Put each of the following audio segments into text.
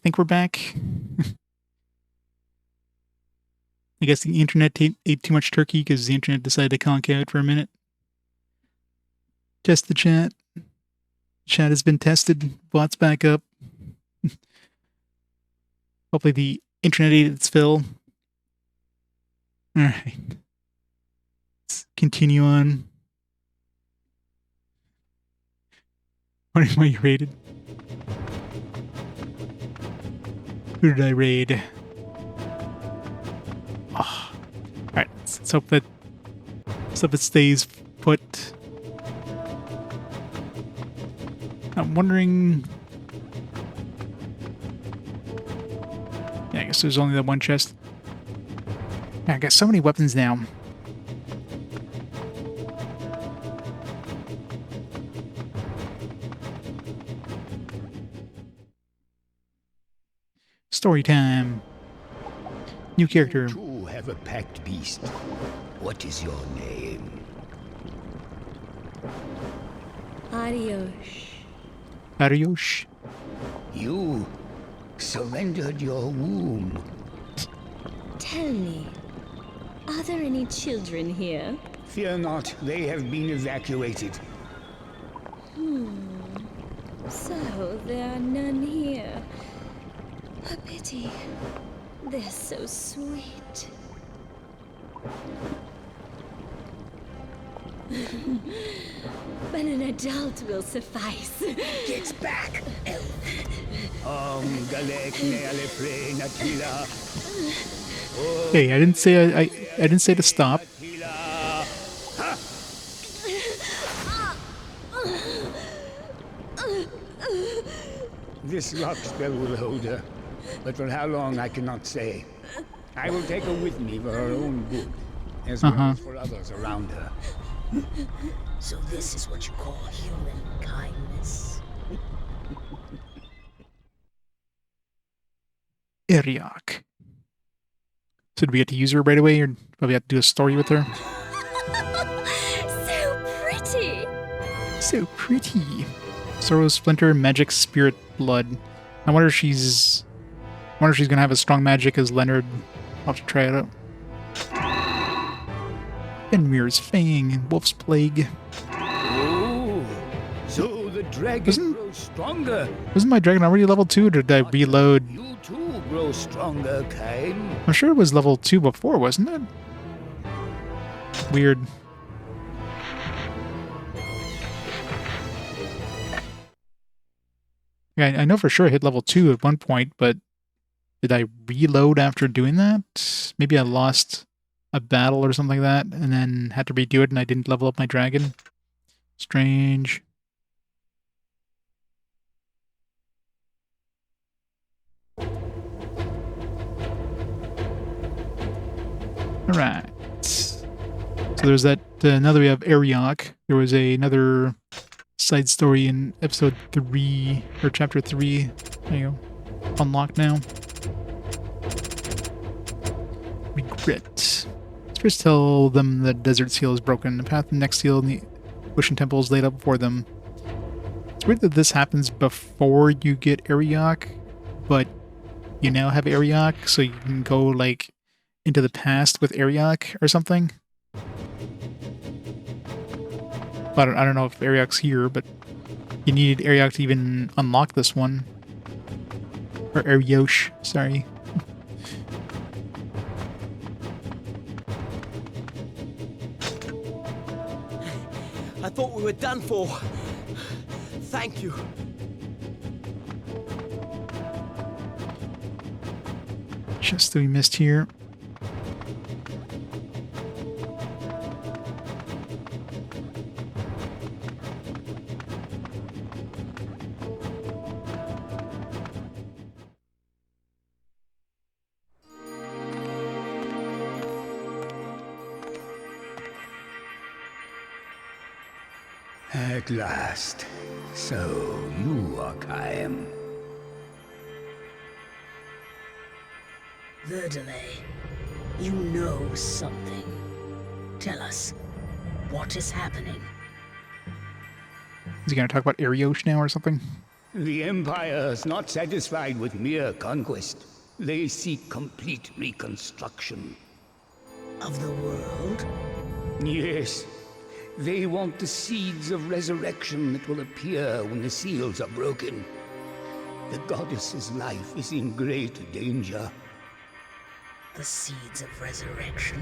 think we're back. I guess the internet ate too much turkey because the internet decided to conk out for a minute. Test the chat. Chat has been tested. Bots back up. Hopefully the internet ate its fill. Alright. Let's continue on. What am I rated? Who did I raid? Oh. Alright, let's hope that it stays put. I'm wondering... Yeah, I guess there's only that one chest. Yeah, I got so many weapons now. Story time. New character. You too have a pact beast. What is your name? Adios. Ariyosh. You surrendered your womb. Tell me, are there any children here? Fear not, they have been evacuated. So there are none here. A pity. They're so sweet. But an adult will suffice. Get back, elf! Galek nealefre natila. Hey, I didn't say I didn't say to stop. This lock spell will hold her, but for how long I cannot say. I will take her with me for her own good, as well as for others around her. So this is what you call human kindness. Ariok. So did we get to use her right away, or probably have to do a story with her? So pretty! So pretty. Sorrow Splinter, Magic Spirit Blood. I wonder if she's gonna have a strong magic as Leonard. I'll have to try it out. Fenrir's Fang, Wolf's Plague. Oh, so the dragon grows stronger. Wasn't my dragon already level 2, or did I reload? You too grow stronger, Caim. I'm sure it was level 2 before, wasn't it? Weird. Yeah, I know for sure I hit level 2 at one point, but did I reload after doing that? Maybe I lost a battle or something like that, and then had to redo it, and I didn't level up my dragon. Strange. Alright. So there's that, now that we have Ariok, there was another side story in episode 3, or chapter 3. There you go. Unlocked now. Regret. Let's first tell them the desert seal is broken. The path to the next seal in the ocean temple is laid out before them. It's weird that this happens before you get Ariok, but you now have Ariok, so you can go, like, into the past with Ariok or something. I don't know if Ariok's here, but you needed Ariok to even unlock this one. Or Ariosh, sorry. I thought we were done for. Thank you. Just that we missed here. At last. So, you are Caim. The delay. You know something. Tell us, what is happening? Is he going to talk about Ariosh now or something? The Empire is not satisfied with mere conquest. They seek complete reconstruction. Of the world? Yes. They want the seeds of resurrection that will appear when the seals are broken. The goddess's life is in great danger. The seeds of resurrection?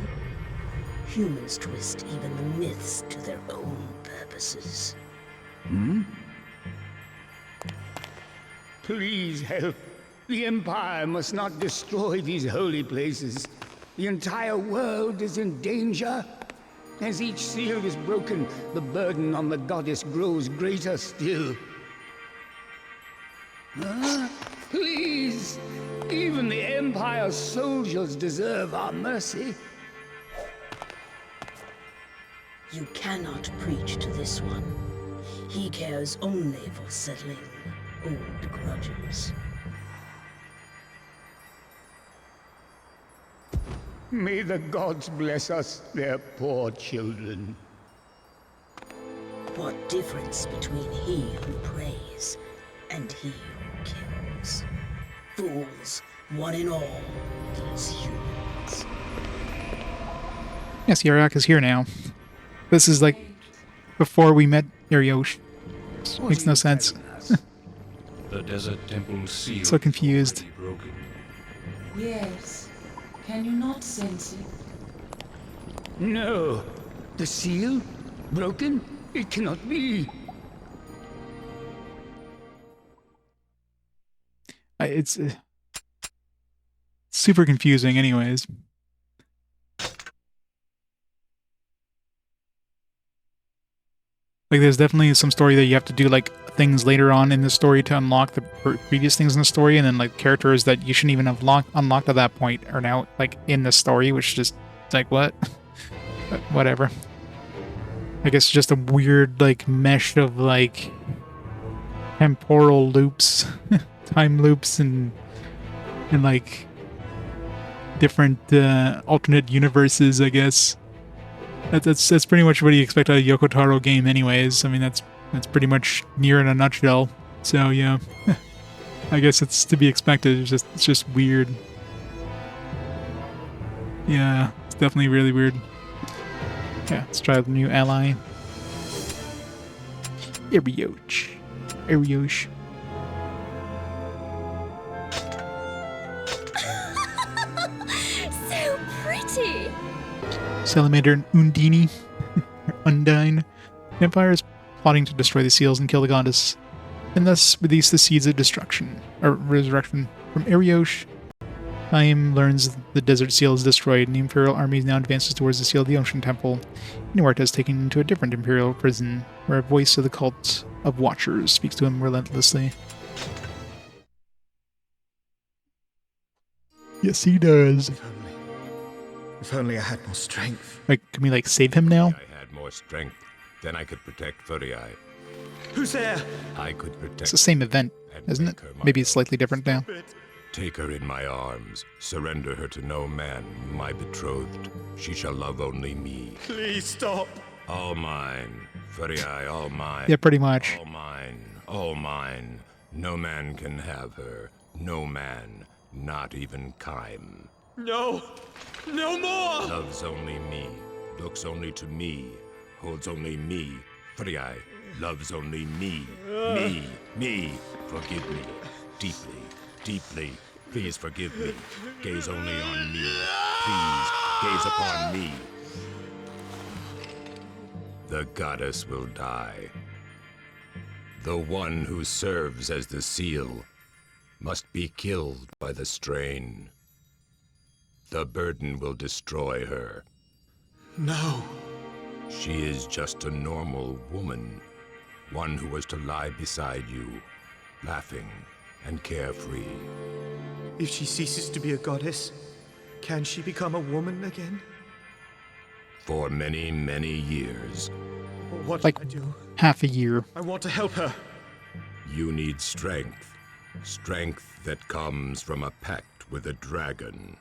Humans twist even the myths to their own purposes. Please help. The Empire must not destroy these holy places. The entire world is in danger. As each seal is broken, the burden on the goddess grows greater still. Please! Even the Empire's soldiers deserve our mercy. You cannot preach to this one. He cares only for settling old grudges. May the gods bless us, their poor children. What difference between he who prays and he who kills? Fools, one and all, these humans. Yes, Yarak is here now. This is like before we met Ariosh. Makes no sense. The desert temple seal. So confused. is already broken. Yes. Can you not sense it? No. The seal? Broken? It cannot be. It's super confusing anyways. Like, there's definitely some story that you have to do, like, things later on in the story to unlock the previous things in the story, and then, like, characters that you shouldn't even have unlocked at that point are now, like, in the story, which just, like, what? But whatever. I guess just a weird, like, mesh of, like, temporal loops, time loops, and like, different, alternate universes, I guess. That's pretty much what you expect out of a Yoko Taro game anyways. I mean, that's pretty much near in a nutshell. So, yeah. I guess it's to be expected. It's just weird. Yeah, it's definitely really weird. Yeah, let's try the new ally. Ariosh. Ariosh. So pretty! Salamander and Undine. Or Undine. The Empire is plotting to destroy the seals and kill the goddess, and thus release the seeds of destruction, or resurrection, from Ariosh. Caim learns the desert seal is destroyed, and the Imperial army now advances towards the seal of the Ocean Temple. Nuart is taken into a different Imperial prison, where a voice of the cult of Watchers speaks to him relentlessly. Yes, he does. If only I had more strength. Like, can we, like, save him now? I had more strength, then I could protect Furiae. Who's there? I could protect. It's the same event, and isn't it? make her my Maybe it's slightly different now. Take her in my arms. Surrender her to no man, my betrothed. She shall love only me. Please stop. All mine. Furiae, all mine. Yeah, pretty much. All mine. All mine. No man can have her. No man. Not even Caim. No. No more. Loves only me. Looks only to me. Holds only me. Furiae loves only me. Me. Forgive me. Deeply. Deeply. Please forgive me. Gaze only on me. Please, gaze upon me. The goddess will die. The one who serves as the seal must be killed by the strain. The burden will destroy her. No. She is just a normal woman. One who was to lie beside you, laughing and carefree. If she ceases to be a goddess, can she become a woman again? For many, many years, What Like- do I do? Half a year. I want to help her. you need strength. Strength that comes from a pact with a dragon.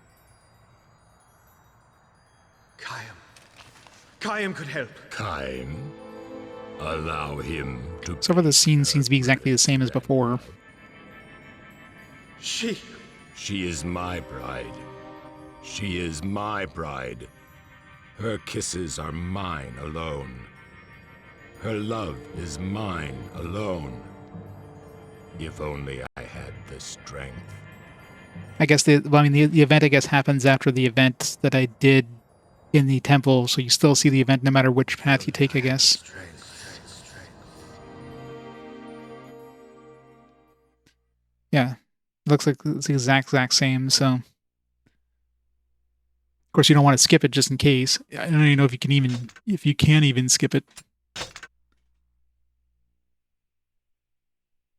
Caim. Caim could help. Caim? Allow him to. So far, the scene seems to be exactly the same as before. She She is my bride. She is my bride. Her kisses are mine alone. Her love is mine alone. If only I had the strength. I guess the event I guess happens after the event that I did in the temple, so you still see the event no matter which path you take, I guess. Yeah, looks like it's the exact same. So, of course, you don't want to skip it just in case. I don't even know if you can even skip it.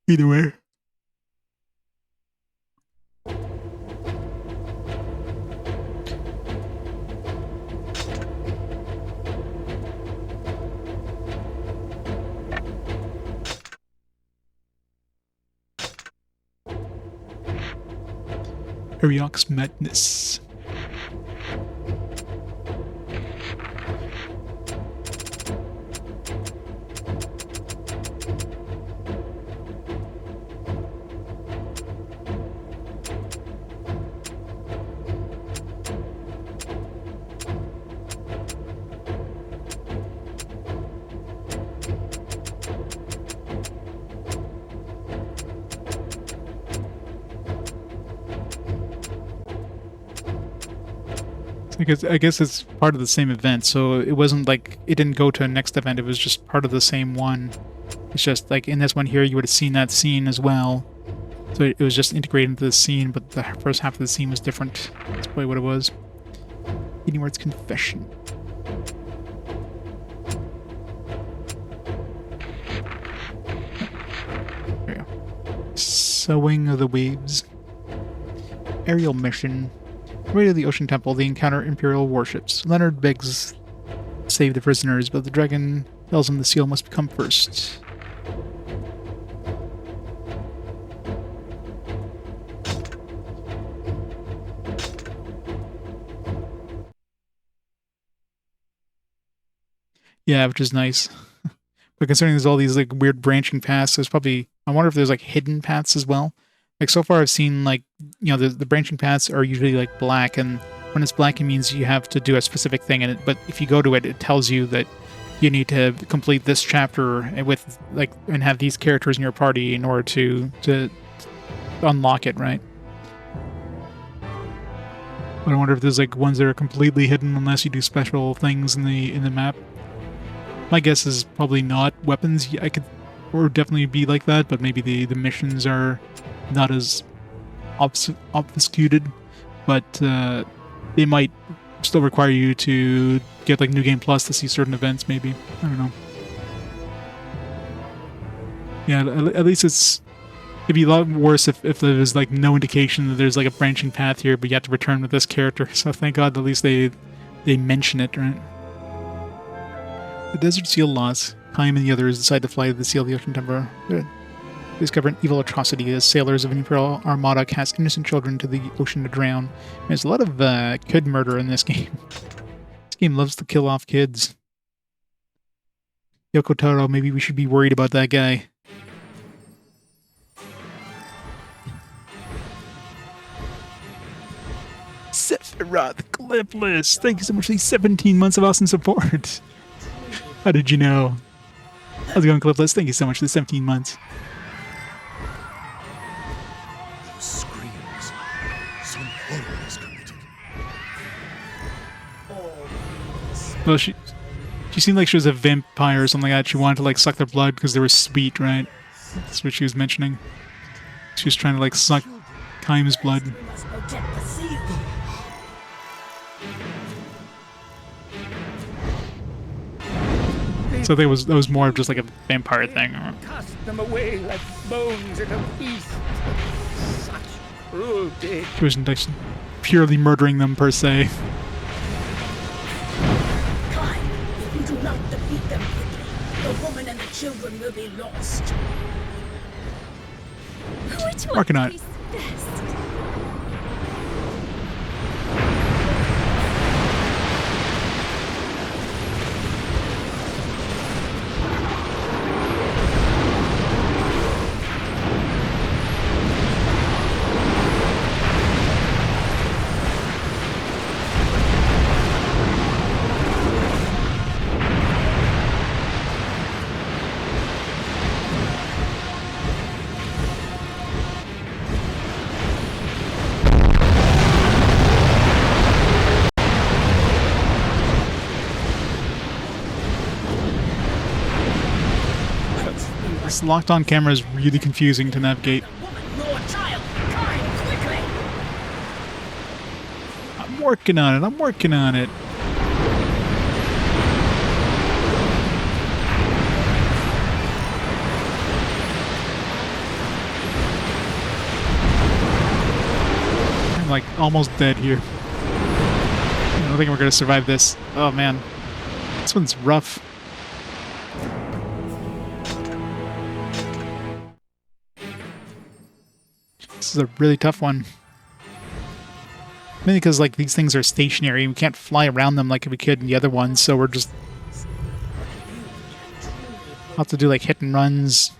Either way. Ariok's Madness. I guess it's part of the same event, so it wasn't like it didn't go to a next event, it was just part of the same one. It's just like in this one here, you would have seen that scene as well. So it was just integrated into the scene, but the first half of the scene was different. That's probably what it was. Eating Confession. There you go. Sowing of the Waves. Aerial Mission. Way to the Ocean Temple, they encounter Imperial warships. Leonard begs to save the prisoners, but the dragon tells him the seal must come first. Yeah, which is nice. But considering there's all these like weird branching paths, there's probably, I wonder if there's like hidden paths as well. Like so far I've seen like, you know, the branching paths are usually like black, and when it's black it means you have to do a specific thing in it, but if you go to it, it tells you that you need to complete this chapter with like, and have these characters in your party in order to unlock it, right? But I wonder if there's like ones that are completely hidden unless you do special things in the map. My guess is probably not. Weapons, I could, or definitely be like that, but maybe the missions are not as obfuscated, but they might still require you to get like New Game Plus to see certain events, maybe. I don't know. Yeah, at least it'd be a lot worse if there was like no indication that there's like a branching path here, but you have to return with this character. So thank God at least they mention it, right? The Desert Seal lost. Caim and the others decide to fly to the Seal of the Ocean Temple. They discover an evil atrocity as sailors of an Imperial Armada cast innocent children to the ocean to drown. There's a lot of kid murder in this game. This game loves to kill off kids. Yoko Taro, maybe we should be worried about that guy. Sephiroth Clipless, thank you so much for these 17 months of awesome support. How did you know? How's it going, Clipless? Thank you so much for the 17 months. Those screams. Some horror is committed. Well, she seemed like she was a vampire or something like that. She wanted to like suck their blood because they were sweet, right? That's what she was mentioning. She was trying to like suck Caim's blood. We must protect the seal. So I think that was more of just like a vampire thing. Cast them away like bones at a feast. Such cruelty. She wasn't like purely murdering them per se. Caim, if you do not defeat them quickly, the woman and the children will be lost. Which one Working on it. tastes best? This locked-on camera is really confusing to navigate. Woman nor child. Caim, quickly! I'm working on it. I'm working on it. I'm like almost dead here. I don't think we're gonna survive this. Oh man, this one's rough. This is a really tough one. Mainly because like these things are stationary and we can't fly around them like we could in the other ones, so we're just have to do like hit and runs.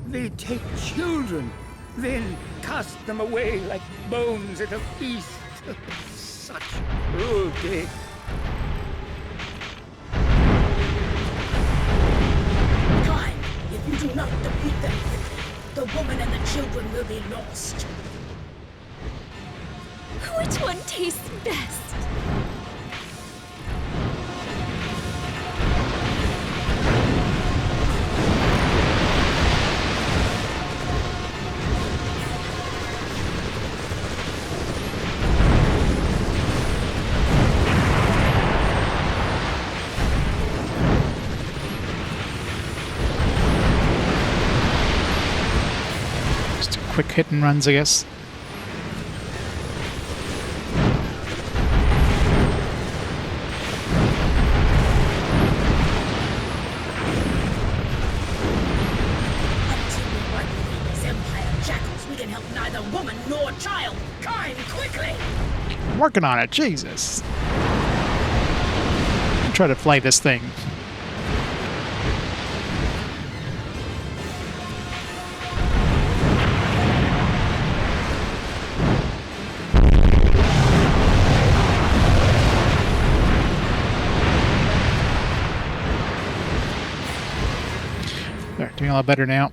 They take children, then cast them away like bones at a feast. Such cruelty. Caim, if you do not defeat them quickly, the woman and the children will be lost. Which one tastes best? Just do quick hit and runs, I guess. Until we wipe away these Empire jackals, we can help neither woman nor child. Caim, quickly! I'm working on it, Jesus. I'm trying to fly this thing. There, doing a lot better now.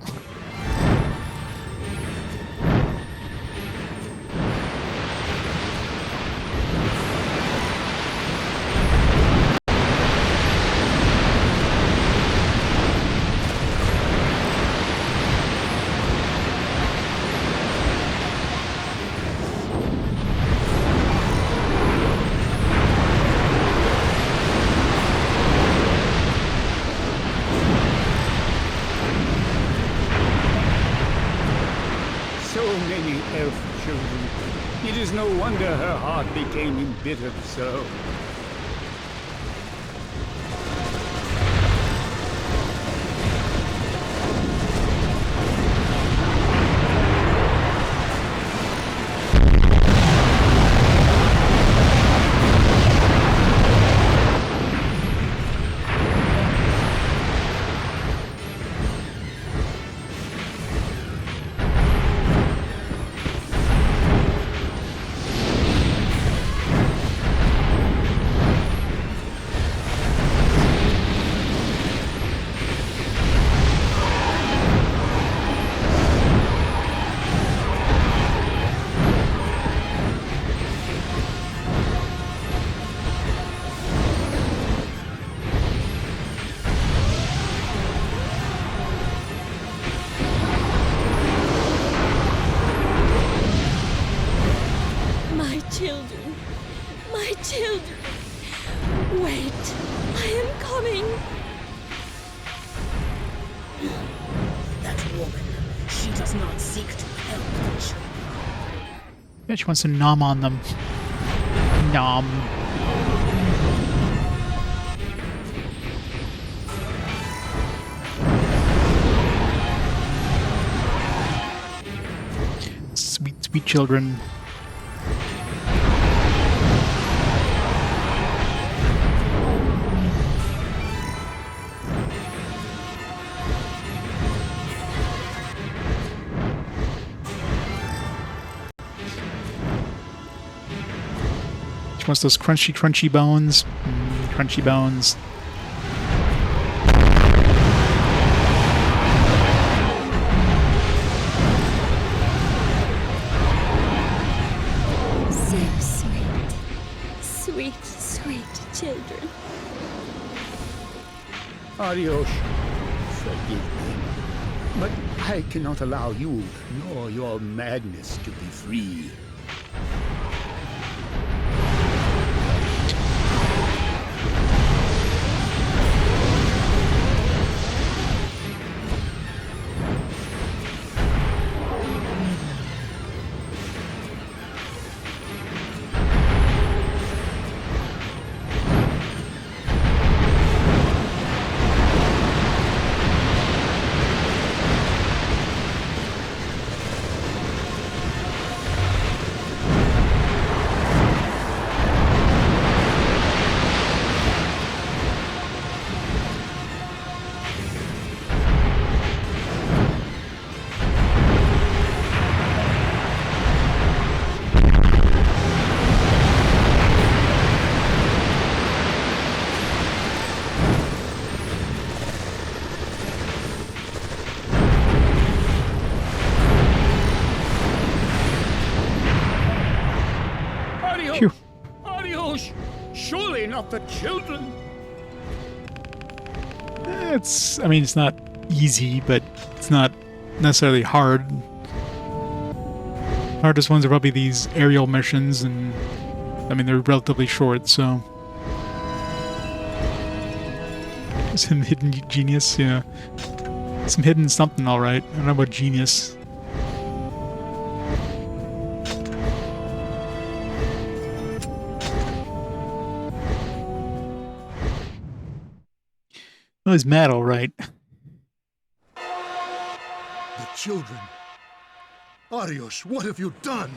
So many elf children. It is no wonder her heart became embittered so. My children. My children. Wait. I am coming. That woman, she does not seek to help the children. Yeah, she wants to nom on them. Nom. Sweet, sweet children. She wants those crunchy, crunchy bones. Crunchy bones. So sweet. sweet, sweet children. Adios. Forgive me. But I cannot allow you nor your madness to be free. Phew. Adios! Surely not the children! I mean, it's not easy, but it's not necessarily hard. Hardest ones are probably these aerial missions, and I mean, they're relatively short, so. Some hidden genius, yeah. Some hidden something, alright. I don't know about genius. Oh, he's mad, alright. The children. Arios, what have you done?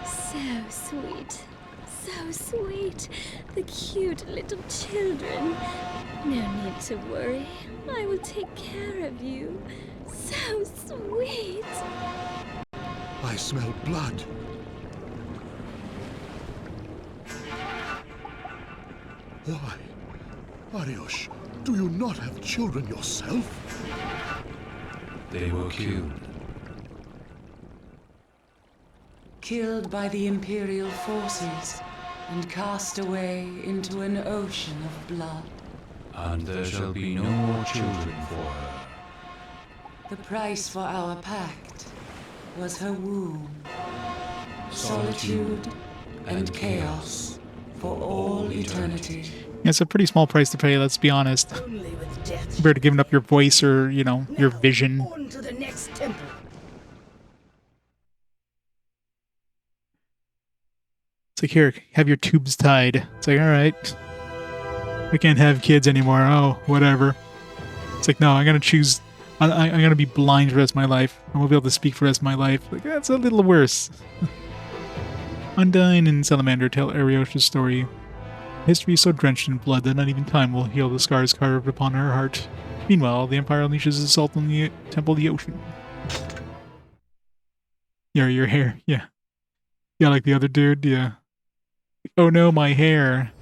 So sweet. So sweet. The cute little children. No need to worry. I will take care of you. So sweet. I smell blood. Why? Arios, do you not have children yourself? They were killed. Killed by the Imperial forces and cast away into an ocean of blood. And there shall be no more children for her. The price for our pact was her womb, solitude and chaos for all eternity. Yeah, it's a pretty small price to pay, let's be honest. Only with death. Compared to giving up your voice or, you know, your vision. On to the next temple. It's like, here, have your tubes tied. It's like, alright. I can't have kids anymore. Oh, whatever. It's like, no, I'm gonna choose. I'm gonna be blind for the rest of my life. I won't be able to speak for the rest of my life. Like, that's a little worse. Undyne and Salamander tell Arios's story. History is so drenched in blood that not even time will heal the scars carved upon her heart. Meanwhile, the Empire unleashes assault on the Temple of the Ocean. Yeah, your hair. Yeah. Yeah, like the other dude. Yeah. Oh no, my hair.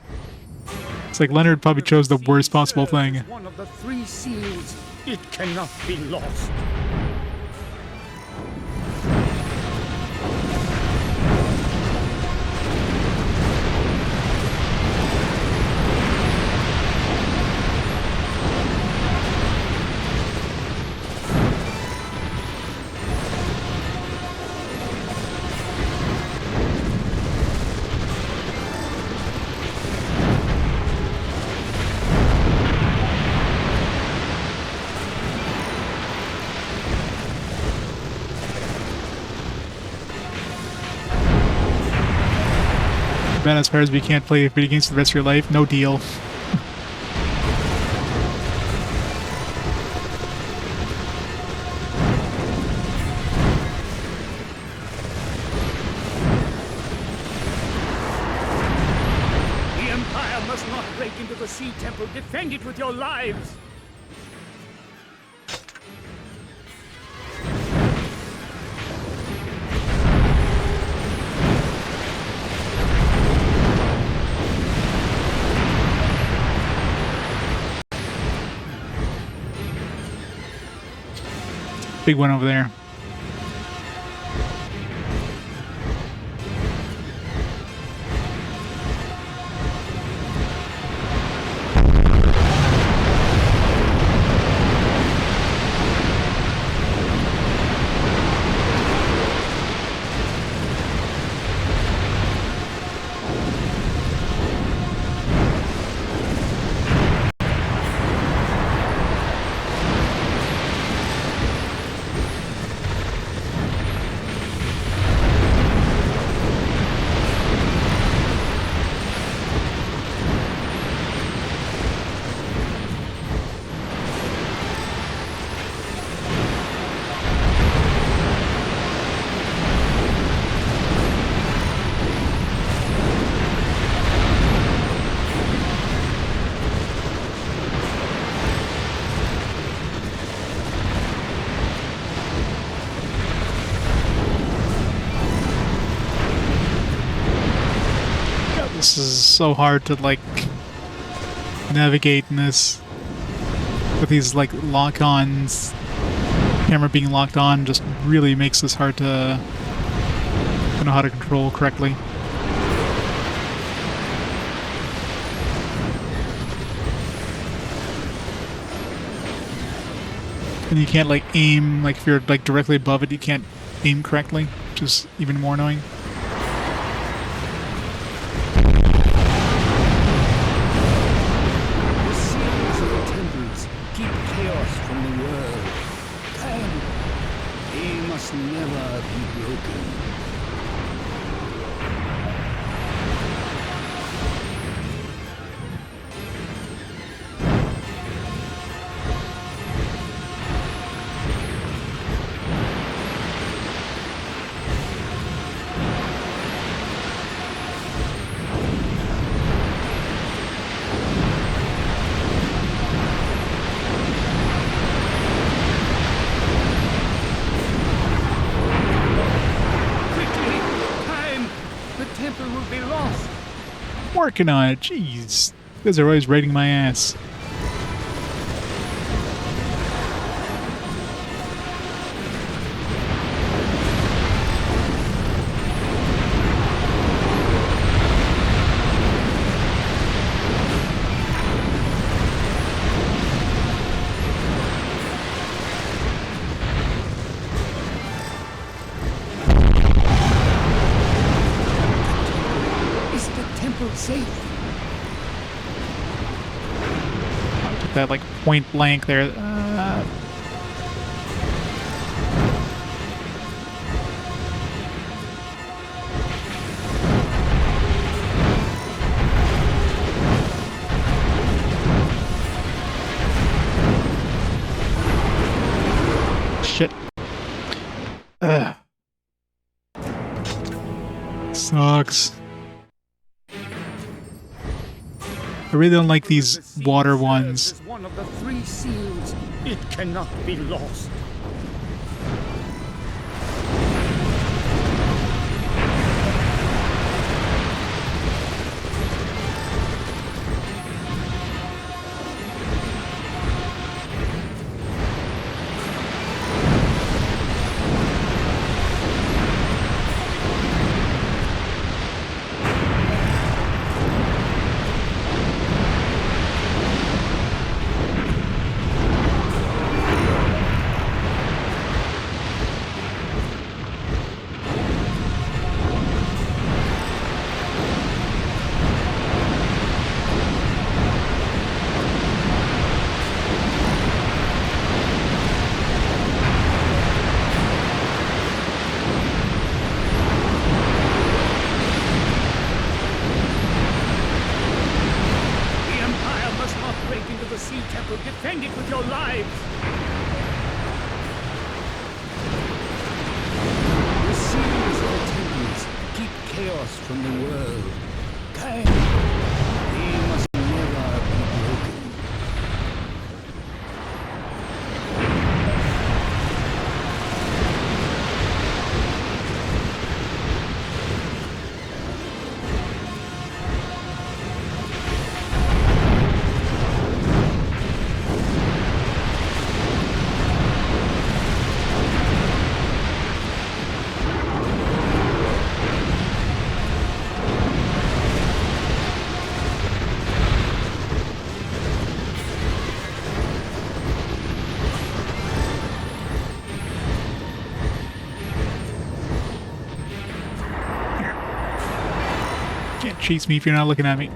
It's like Leonard probably chose the worst possible thing. One of the three seals. It cannot be lost. Bad as far as we can't play video games for the rest of your life, no deal. The Empire must not break into the Sea Temple. Defend it with your lives. Big one over there. This is so hard to like navigate in this with these like lock-ons. Camera being locked on just really makes this hard to know how to control correctly. And you can't like aim, like if you're like directly above it, you can't aim correctly, which is even more annoying. The seals of the temples keep chaos from the world. Caim, he must never be broken. Working on it, jeez. You guys are always raiding my ass. Safe. I took that like point blank there. Shit. Sucks. I really don't like these water ones. As one of the three seals, it cannot be lost. Defend it with your lives! The seals of the temples keep chaos from the world. Caim, he must never be broken. Can't chase me if you're not looking at me.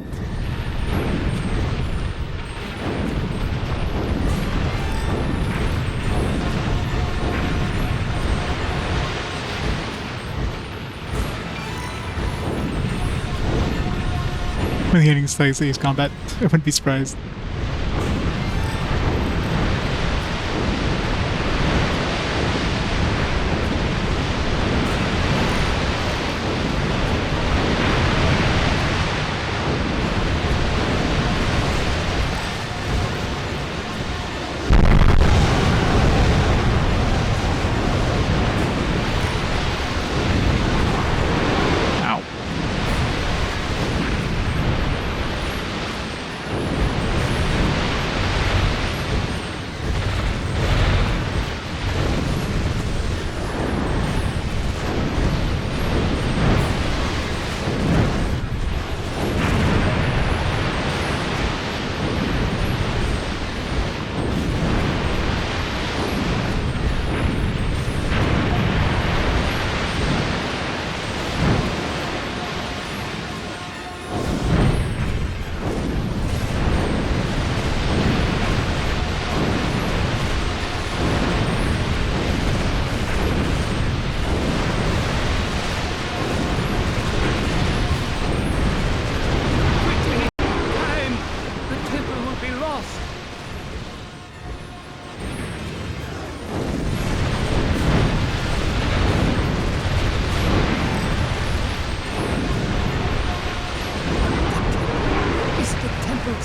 When hitting Stacy's combat, I wouldn't be surprised.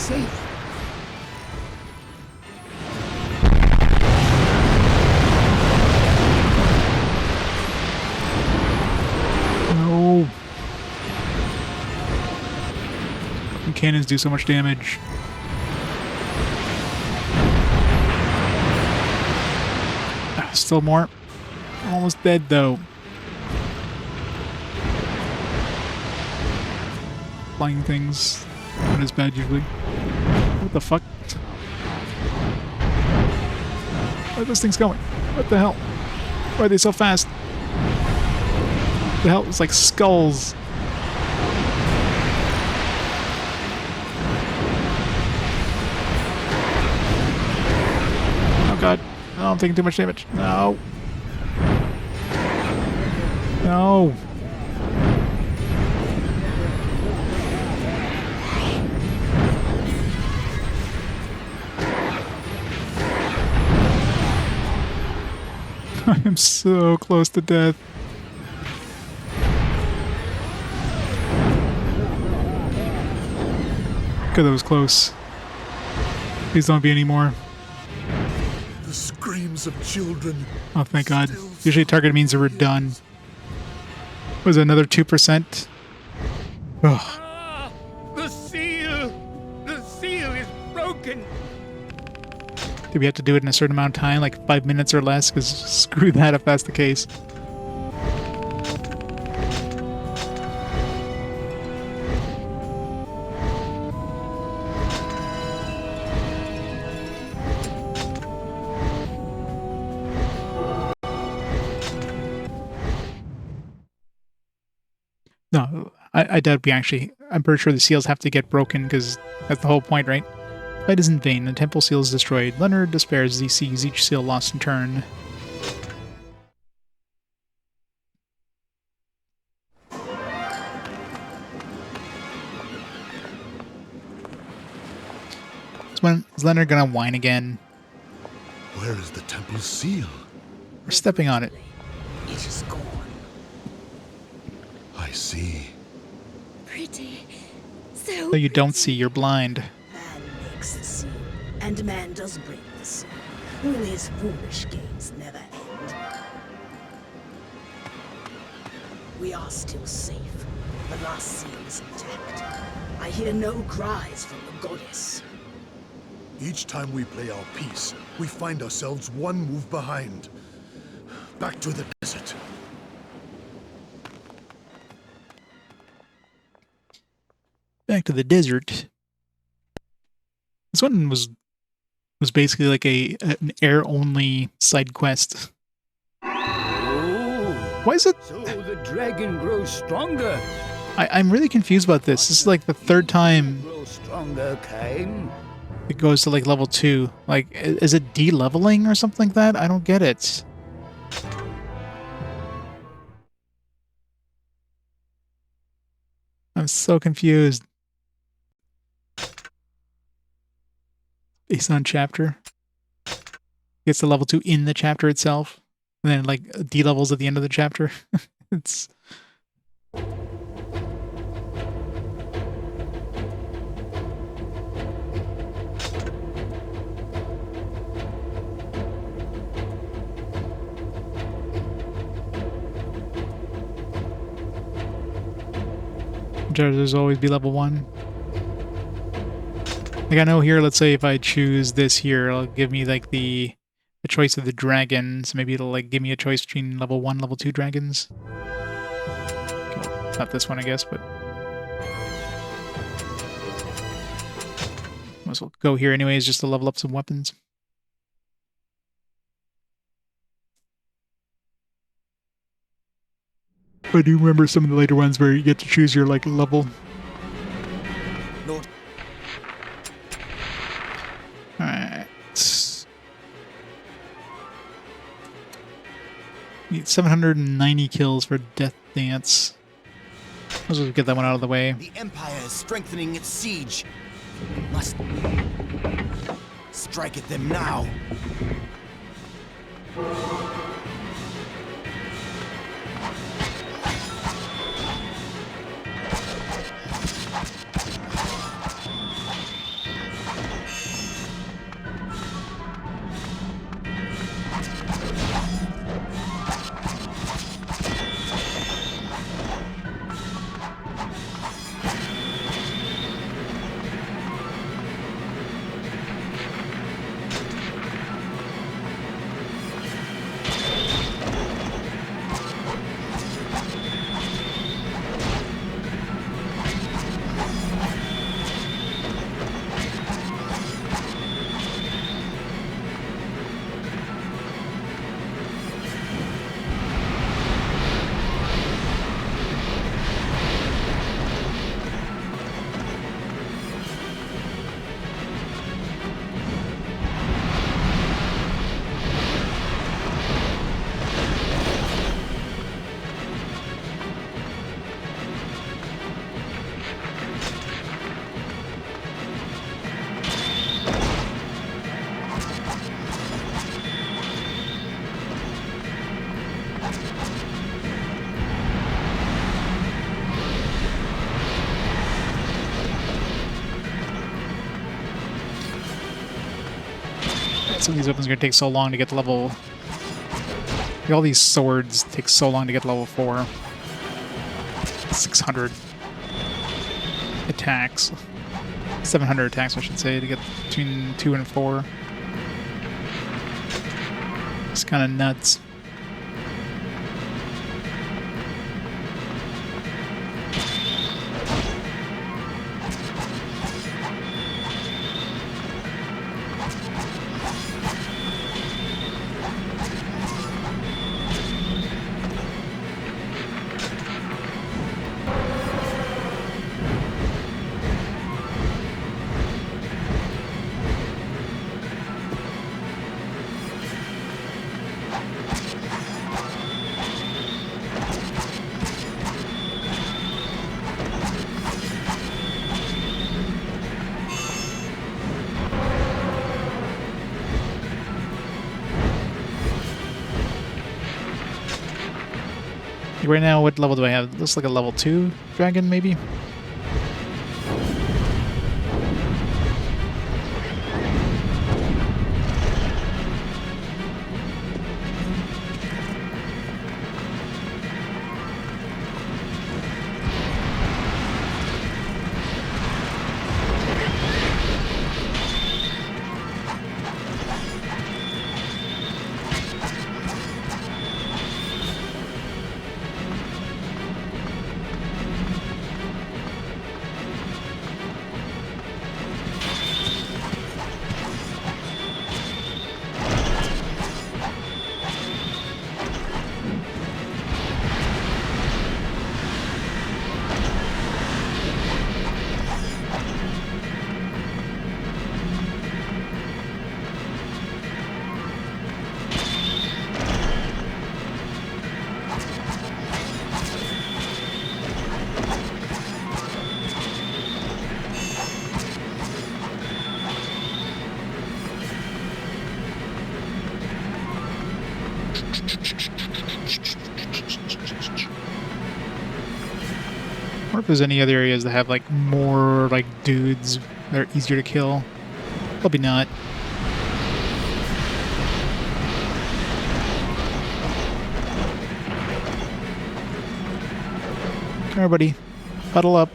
safe. No. And cannons do so much damage. Ah, still more. Almost dead though. Flying things not as bad usually. What the fuck? Where are those things going? What the hell? Why are they so fast? What the hell? It's like skulls. Oh god. Oh, I'm taking too much damage. No. No. I am so close to death. God, that was close. Please don't be any more. The screams of children. Oh, thank God. Usually target means that we're done. Was it another 2%? Oh. The seal! The seal is broken! Do we have to do it in a certain amount of time, like 5 minutes or less? Because screw that if that's the case. No, I doubt we actually... I'm pretty sure the seals have to get broken, because that's the whole point, right? Fight is in vain. The temple seal is destroyed. Leonard despairs as he sees each seal lost in turn. Is Leonard gonna whine again? Where is the temple seal? We're stepping on it. It is gone. I see. Pretty. So you don't see, you're blind. Man makes the seal, and man does break the seal. All his foolish games never end. We are still safe. The last seal is intact. I hear no cries from the goddess. Each time we play our piece, we find ourselves one move behind. Back to the desert. Back to the desert. This one was basically like an air only side quest. Oh, Why is it? so the dragon grows stronger. I'm really confused about this. This is like the third time Grow stronger, Caim. it goes to like level 2. Like, is it de-leveling or something like that? I don't get it. I'm so confused. Based on chapter. Gets to level 2 in the chapter itself. And then like de-levels at the end of the chapter. It's... There's always be level 1. Like I know here, let's say if I choose this here, it'll give me like the choice of the dragons. Maybe it'll like give me a choice between level 1, level 2 dragons. Okay, not this one, I guess, but might as well go here anyways, just to level up some weapons. I do remember some of the later ones where you get to choose your like level. Lord. Alright. Need 790 kills for Death Dance. Let's just get that one out of the way. The Empire is strengthening its siege. We must strike at them now. Some of these weapons are gonna take so long to get to level. All these swords take so long to get to level 4. 600 attacks. 700 attacks, I should say, to get between 2 and 4. It's kind of nuts. Right now, what level do I have? Looks like a level 2 dragon, maybe? Or if there's any other areas that have like more like dudes that are easier to kill. Probably not. Come here, buddy. Huddle up.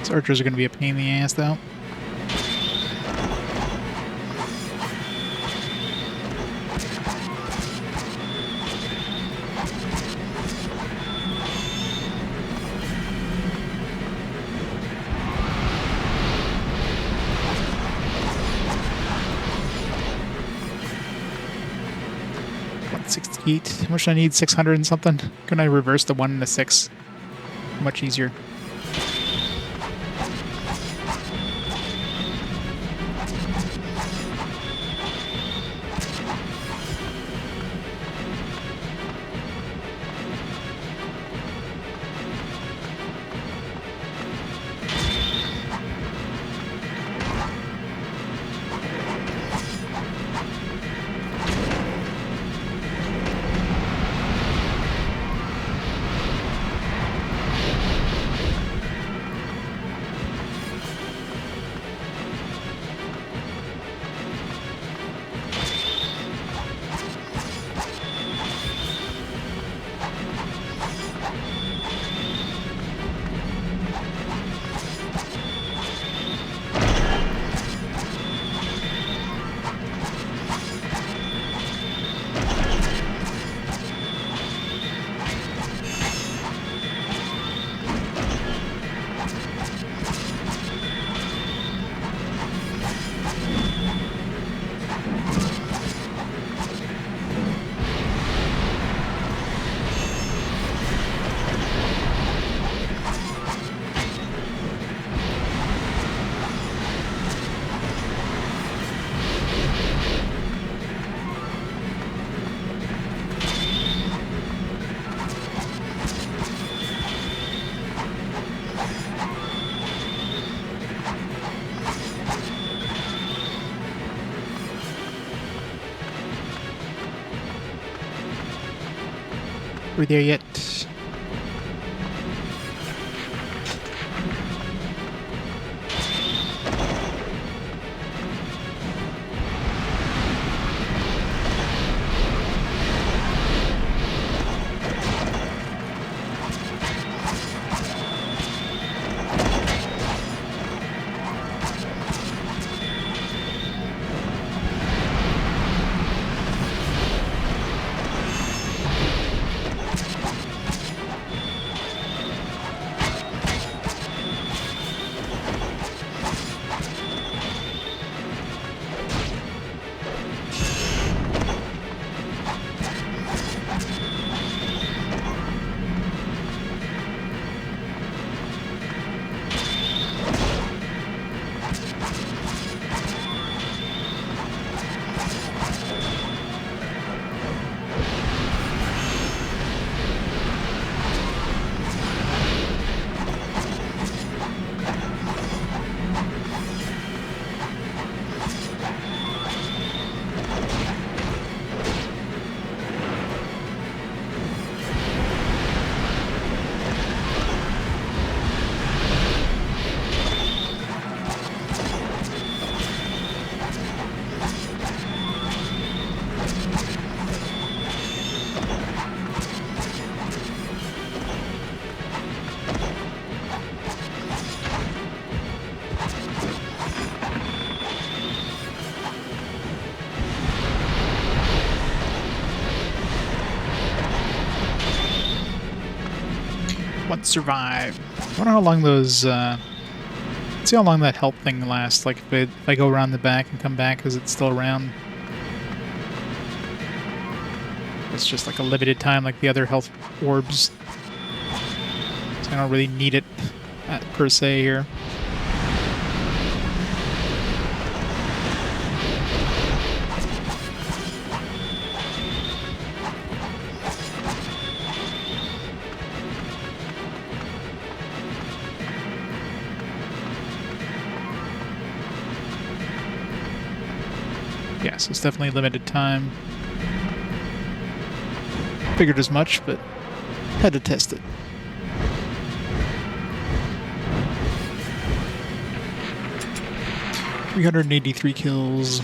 These archers are going to be a pain in the ass, though. How much do I need? 600 and something? Couldn't I reverse the 1 and the 6? Much easier. We're there yet. One survive. I wonder how long those, let's see how long that health thing lasts. Like, if I go around the back and come back, is it still around? It's just like a limited time, like the other health orbs. So I don't really need it, per se, here. Yes, it's definitely limited time. Figured as much, but had to test it. $383 kills.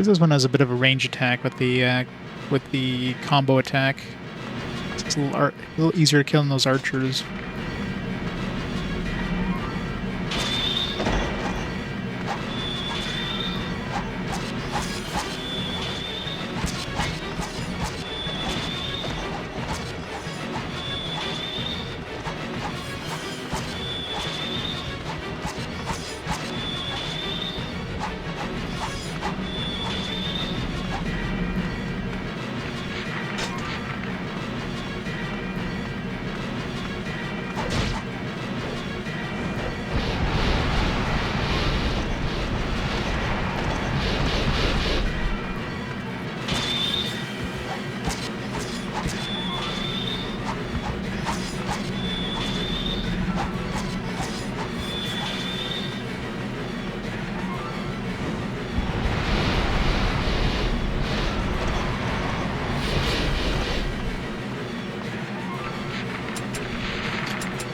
This one has a bit of a range attack with the combo attack. It's a little easier to kill than those archers.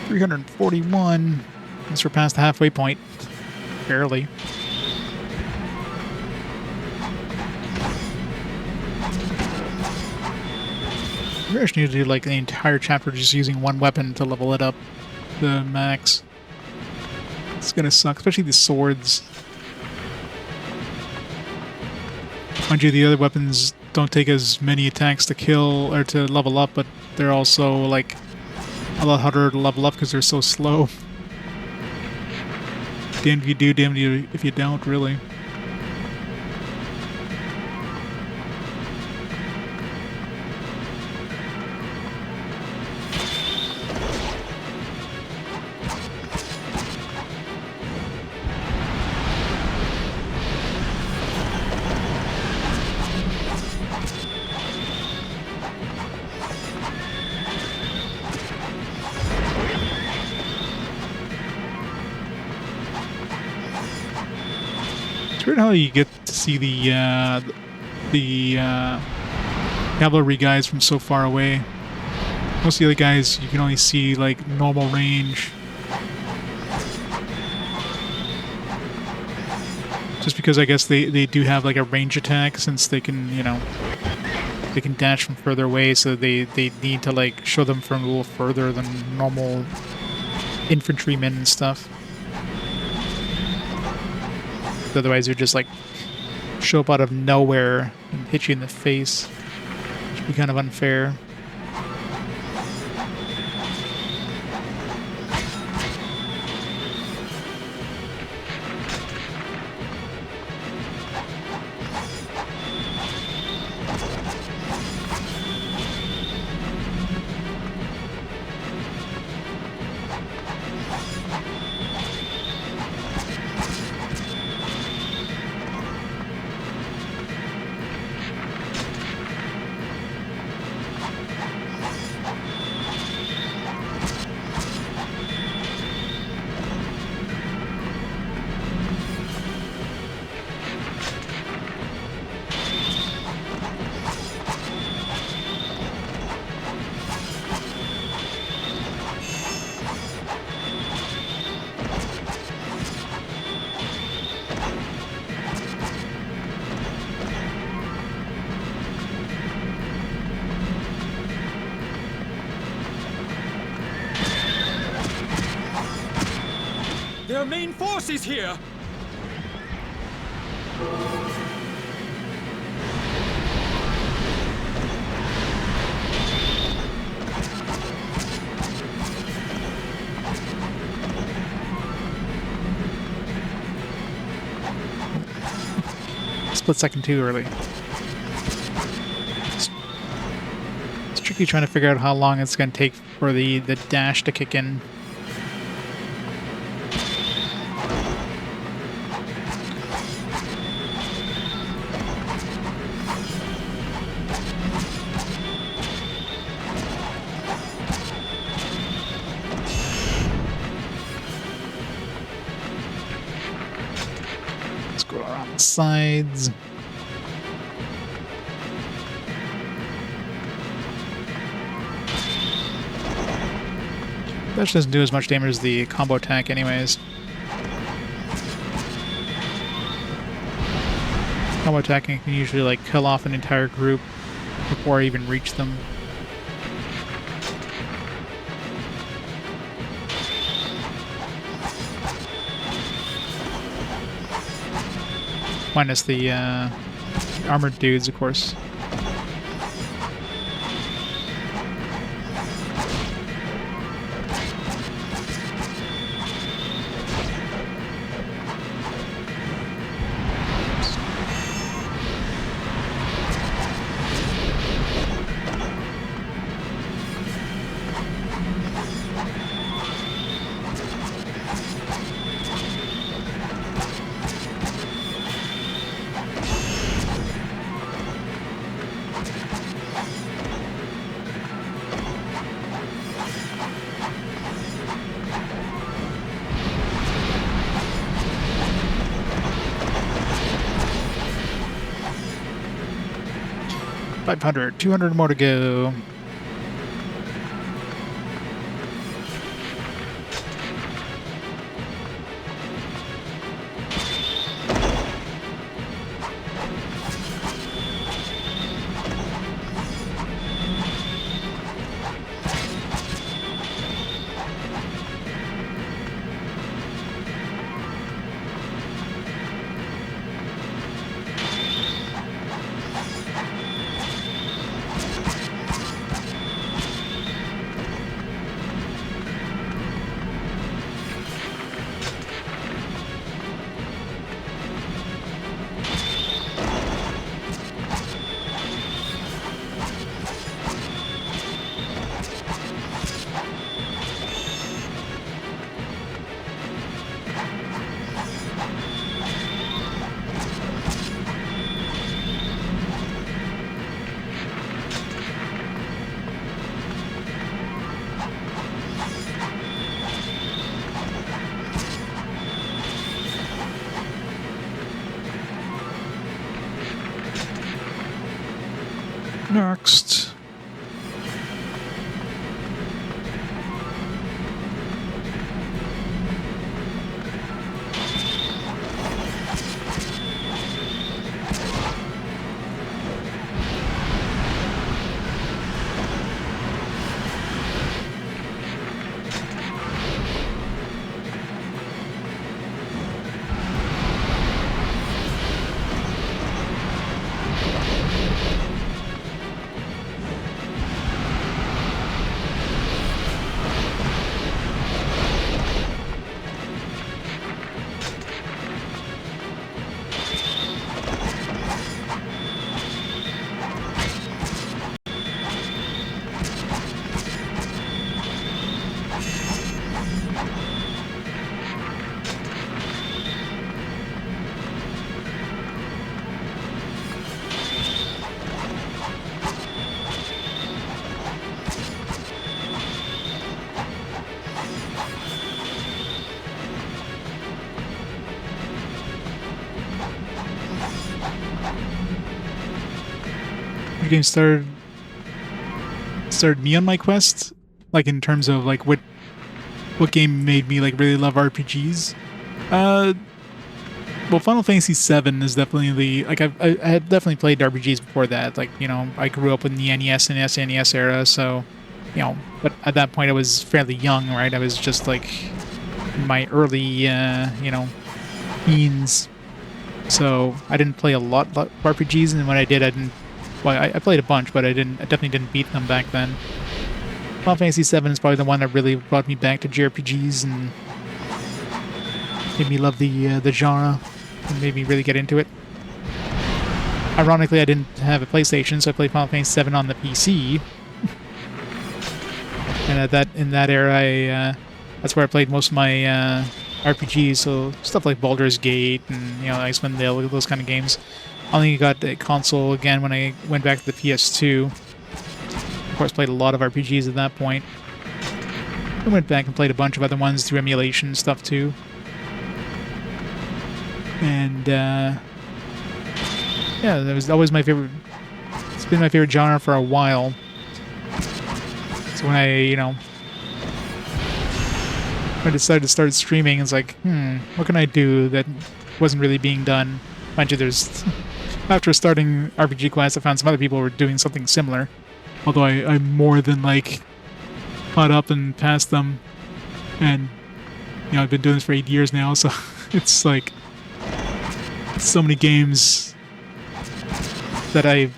$341. Guess we're past the halfway point. Barely. We actually need to do like the entire chapter just using one weapon to level it up to max. It's gonna suck, especially the swords. Mind you, the other weapons don't take as many attacks to kill or to level up, but they're also like a lot harder to level up because they're so slow. Damned if you do, damned if you don't, really. It's weird how you get to see the cavalry guys from so far away. Most of the other guys you can only see like normal range. Just because I guess they do have like a range attack since they can, you know, they can dash from further away, so they need to like show them from a little further than normal infantrymen and stuff. Otherwise, they're just like show up out of nowhere and hit you in the face. Which would be kind of unfair. There are main forces here! Split second too early. It's tricky trying to figure out how long it's going to take for the dash to kick in. Sides. That doesn't do as much damage as the combo attack anyways. Combo attacking can usually like kill off an entire group before I even reach them. Minus the armored dudes, of course. $500, 200 more to go. Your game started me on my quest, like in terms of like what game made me like really love RPGs. Well, Final Fantasy VII is definitely like I had definitely played RPGs before that. Like, you know, I grew up in the NES and SNES era, so, you know, but at that point I was fairly young, right? I was just like in my early, you know, teens. So I didn't play a lot of RPGs, and when I did, I didn't. Well, I played a bunch, but I definitely didn't beat them back then. Final Fantasy VII is probably the one that really brought me back to JRPGs and made me love the genre and made me really get into it. Ironically, I didn't have a PlayStation, so I played Final Fantasy VII on the PC. And in that era, that's where I played most of my RPGs, so stuff like Baldur's Gate and, you know, Icewind Dale, those kind of games. I only got a console again when I went back to the PS2. Of course, played a lot of RPGs at that point. I went back and played a bunch of other ones through emulation stuff too. And yeah, that was always my favorite. It's been my favorite genre for a while. So when I decided to start streaming, it's like, what can I do that wasn't really being done? Mind you, after starting RPG Quest, I found some other people were doing something similar. Although I'm more than like caught up and past them, and you know, I've been doing this for 8 years now, so it's like so many games that I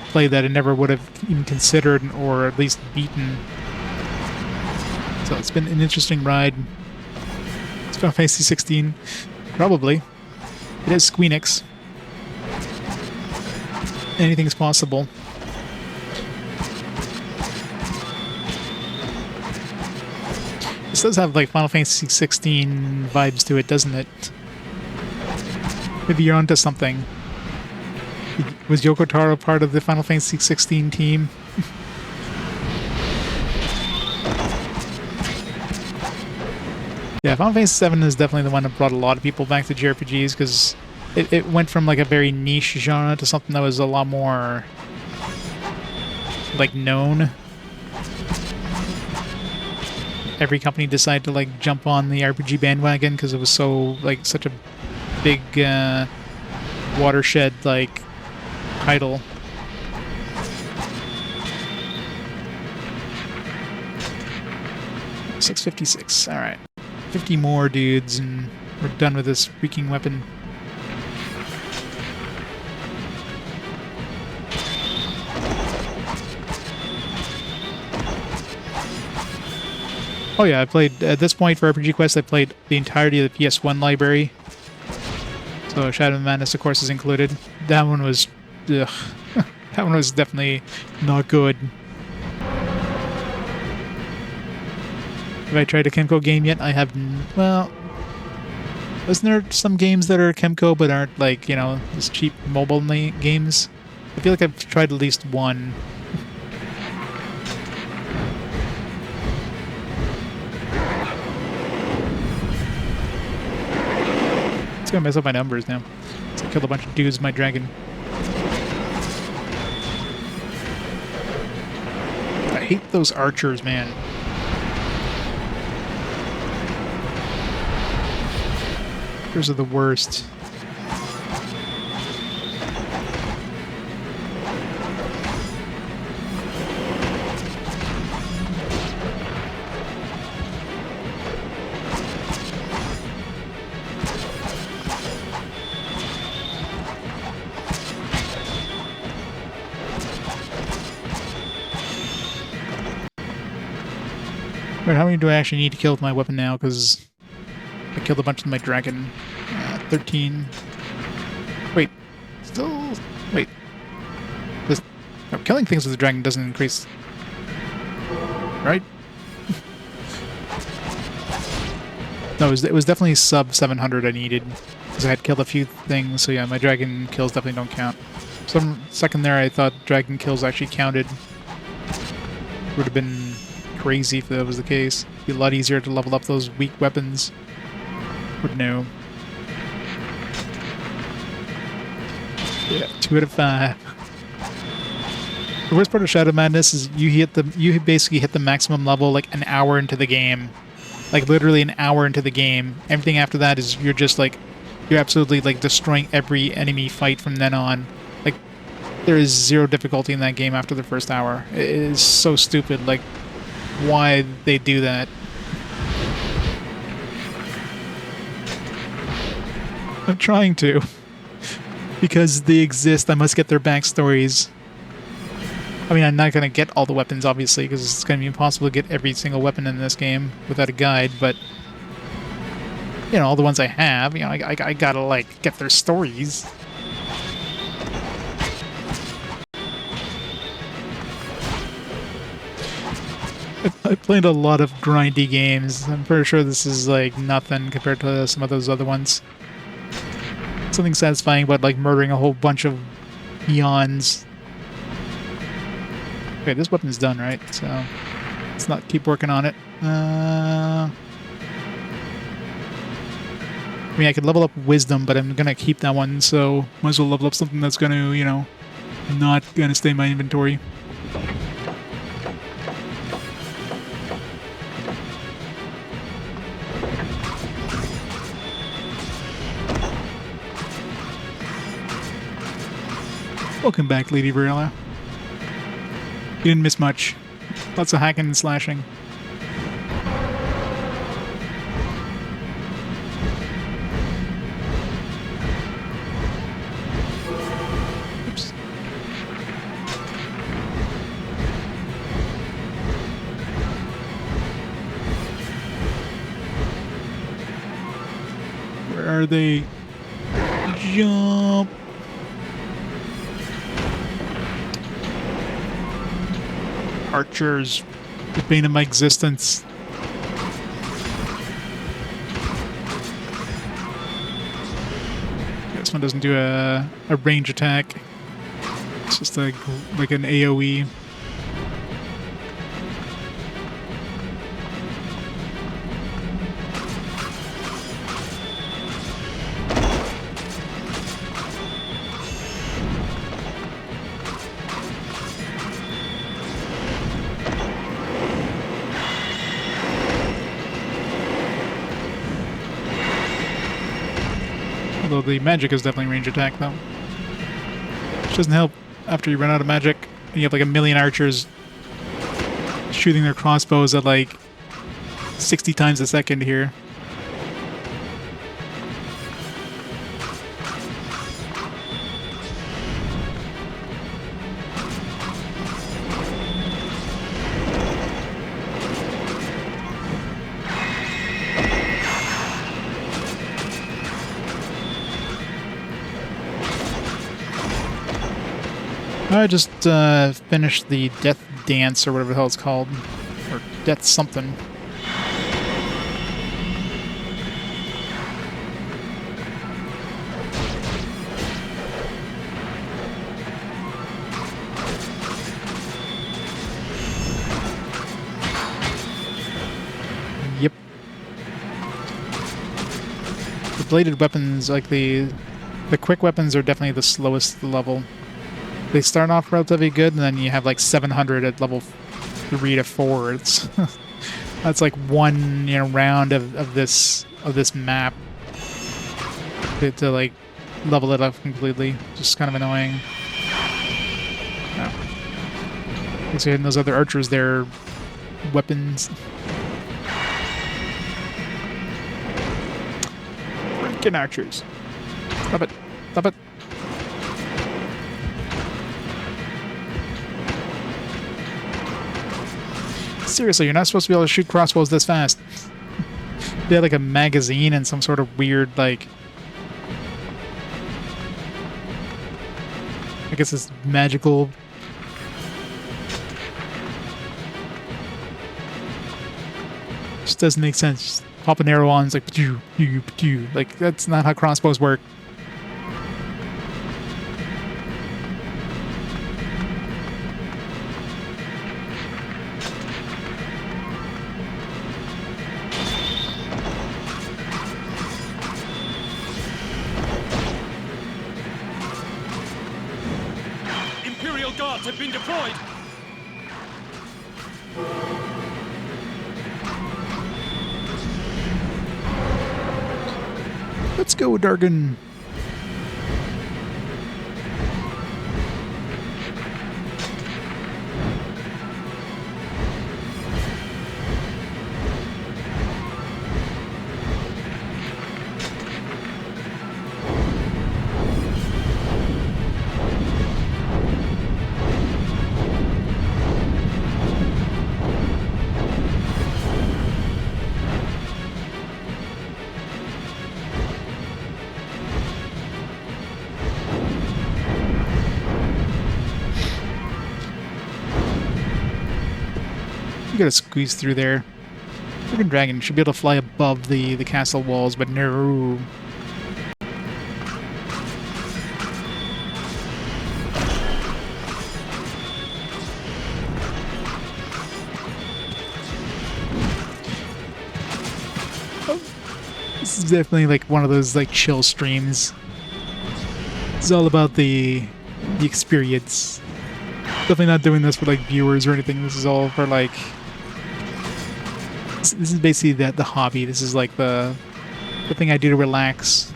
played that I never would have even considered or at least beaten. So it's been an interesting ride. It's Final Fantasy 16, probably. It is Squeenix. Anything's possible. This does have like Final Fantasy 16 vibes to it, doesn't it? Maybe you're onto something. Was Yoko Taro part of the Final Fantasy 16 team? Yeah, Final Fantasy VII is definitely the one that brought a lot of people back to JRPGs, because it went from like a very niche genre to something that was a lot more like known. Every company decided to like jump on the RPG bandwagon because it was so like such a big watershed like title. $656. All right, 50 more dudes, and we're done with this freaking weapon. Oh yeah, I played, at this point for RPG Quest, I played the entirety of the PS1 library. So Shadow of Madness, of course, is included. That one was, ugh. That one was definitely not good. Have I tried a Kemco game yet? I have, well, isn't there some games that are Kemco but aren't like, you know, just cheap mobile games? I feel like I've tried at least one. It's gonna mess up my numbers now. So I killed a bunch of dudes with my dragon. I hate those archers, man. Archers are the worst. Wait, how many do I actually need to kill with my weapon now? Because I killed a bunch of my dragon. 13. Wait. Still... Wait. This... No, killing things with the dragon doesn't increase... Right? No, it was definitely sub 700 I needed. Because I had killed a few things, so yeah, my dragon kills definitely don't count. Some second there I thought dragon kills actually counted. Would have been crazy if that was the case. It'd be a lot easier to level up those weak weapons. Would know. Yeah, 2 out of 5. The worst part of Shadow Madness is you basically hit the maximum level like an hour into the game. Like literally an hour into the game. Everything after that is you're absolutely like destroying every enemy fight from then on. Like there is zero difficulty in that game after the first hour. It is so stupid, like why they do that. I'm trying to. Because they exist, I must get their backstories. I mean, I'm not going to get all the weapons, obviously, because it's going to be impossible to get every single weapon in this game without a guide, but, you know, all the ones I have, you know, I gotta, like, get their stories. I played a lot of grindy games. I'm pretty sure this is, like, nothing compared to some of those other ones. Something satisfying about, like, murdering a whole bunch of peons. Okay, this weapon's done, right? So let's not keep working on it. I mean, I could level up Wisdom, but I'm gonna keep that one, so might as well level up something that's gonna, you know, not gonna stay in my inventory. Welcome back, Lady Briella. You didn't miss much. Lots of hacking and slashing. Oops. Where are they? Jump! Archers, the bane of my existence. This one doesn't do a range attack. It's just like an AoE. Although the magic is definitely range attack, though. Which doesn't help after you run out of magic and you have like a million archers shooting their crossbows at like 60 times a second here. I just finished the Death Dance, or whatever the hell it's called. Or Death something. Yep. The bladed weapons, like the quick weapons, are definitely the slowest level. They start off relatively good, and then you have like 700 at level 3 to 4. It's that's like one, you know, round of this map to like level it up completely. Just kind of annoying. Oh. So hitting those other archers, their weapons. Freaking archers! Stop it! Stop it! Seriously, you're not supposed to be able to shoot crossbows this fast. They had like a magazine and some sort of weird, like, I guess it's magical. Just doesn't make sense. Just pop an arrow on, it's like, pew, pew, pew. Like, that's not how crossbows work. guards have been deployed. Let's go, Dargon. You gotta squeeze through there. Freaking dragon should be able to fly above the castle walls, but no. This is definitely like one of those like chill streams. It's all about the experience. Definitely not doing this for like viewers or anything. This is all for like. This is basically the hobby. This is like the thing I do to relax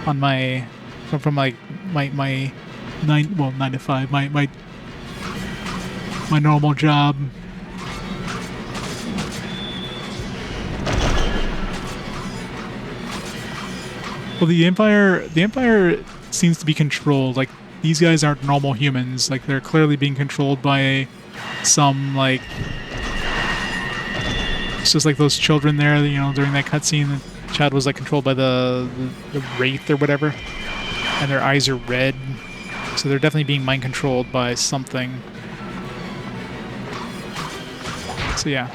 on my from like my 9 to 5 my normal job. Well, the Empire seems to be controlled. Like, these guys aren't normal humans. Like, they're clearly being controlled by some like. It's just like those children there, you know, during that cutscene, the child was like controlled by the wraith or whatever, and their eyes are red, so they're definitely being mind controlled by something. So yeah,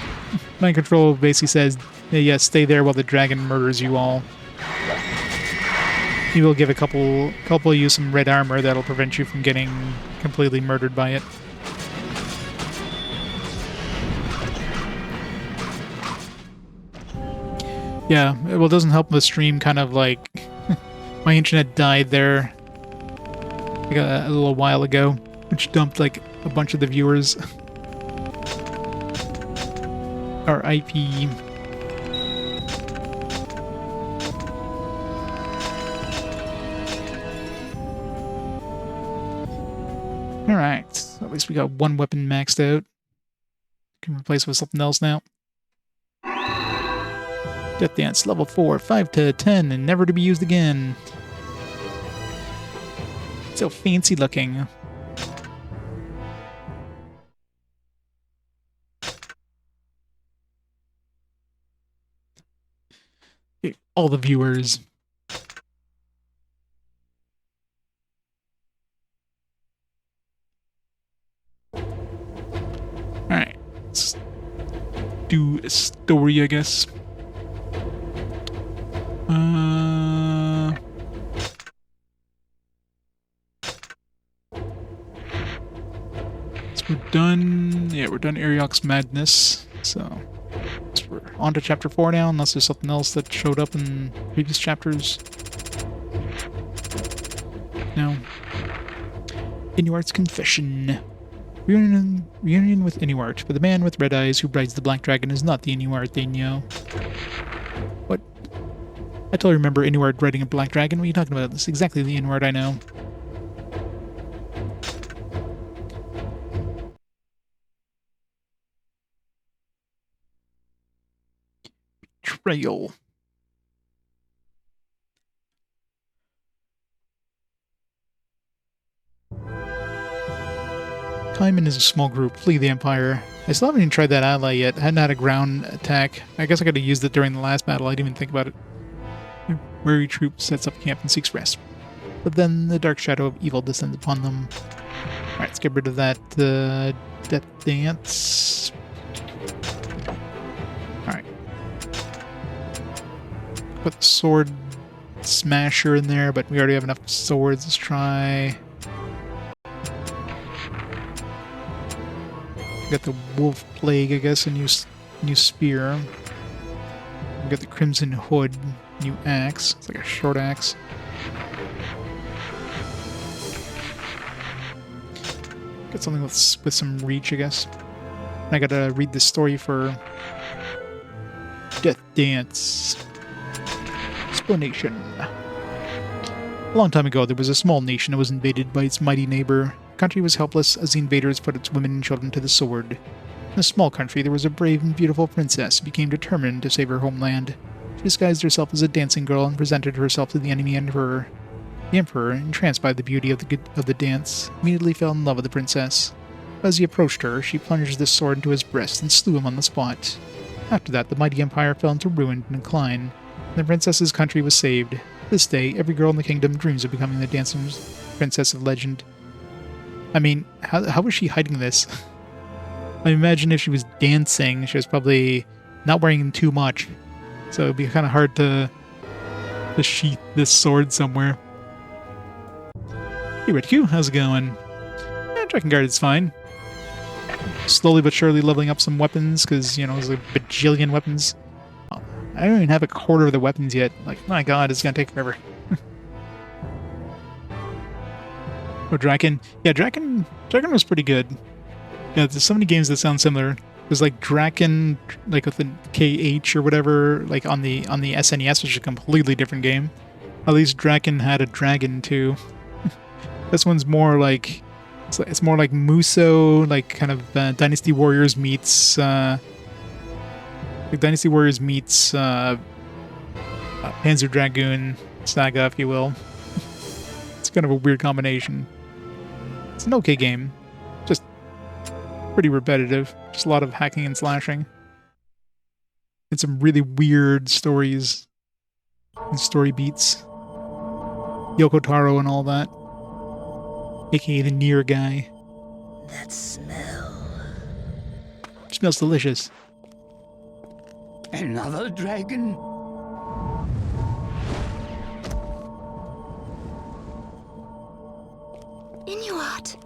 mind control basically says, hey, yeah, stay there while the dragon murders you all. He will give a couple of you some red armor that'll prevent you from getting completely murdered by it. Yeah, well, it doesn't help the stream kind of like... my internet died there like a little while ago, which dumped like a bunch of the viewers. Our IP. Alright, so at least we got one weapon maxed out. Can replace it with something else now. Death Dance, level 4, 5 to 10, and never to be used again. So fancy looking. Okay, all the viewers. Alright, let's do a story, I guess. So we're done. Yeah, we're done Ariok's Madness. So we're on to chapter 4 now, unless there's something else that showed up in previous chapters. No. Inuart's Confession. Reunion with Inuart, but the man with red eyes who rides the black dragon is not the Inuart they know. What? I totally remember Inuart riding a black dragon. What are you talking about? This is exactly the Inuart I know. Betrayal. Caim and his small group flee the Empire. I still haven't even tried that ally yet. I hadn't had a ground attack. I guess I could have used it during the last battle. I didn't even think about it. A weary troop sets up camp and seeks rest. But then the dark shadow of evil descends upon them. Alright, let's get rid of that Death Dance. Alright. Put the Sword Smasher in there, but we already have enough swords. Let's try... We got the Wolf Plague, I guess, a new spear. We got the Crimson Hood, new axe. It's like a short axe. Get something with some reach, I guess. And I gotta read the story for Death Dance. Explanation. A long time ago, there was a small nation that was invaded by its mighty neighbor. The country was helpless as the invaders put its women and children to the sword. In a small country, there was a brave and beautiful princess who became determined to save her homeland. She disguised herself as a dancing girl and presented herself to the enemy emperor. The emperor, entranced by the beauty of the dance, immediately fell in love with the princess. As he approached her, she plunged the sword into his breast and slew him on the spot. After that, the mighty empire fell into ruin and decline, and the princess's country was saved. This day, every girl in the kingdom dreams of becoming the dancing princess of legend. I mean, how was she hiding this? I imagine if she was dancing, she was probably not wearing too much. So it'd be kind of hard to sheath this sword somewhere. Hey, Red Q, how's it going? Drakengard is fine. Slowly but surely leveling up some weapons, because, you know, there's a bajillion weapons. I don't even have a quarter of the weapons yet. Like, my god, it's gonna take forever. Oh, Draken. Yeah, Draken was pretty good. Yeah, there's so many games that sound similar. There's like Draken, like with the KH or whatever, like on the SNES, which is a completely different game. At least Draken had a dragon too. This one's more like it's more like Muso, like kind of Dynasty Warriors meets like Dynasty Warriors meets Panzer Dragoon Saga, if you will. It's kind of a weird combination. It's an okay game, just pretty repetitive. Just a lot of hacking and slashing, and some really weird stories and story beats. Yoko Taro and all that. AKA the Nier guy. That smell. Smells delicious. Another dragon? Inuart!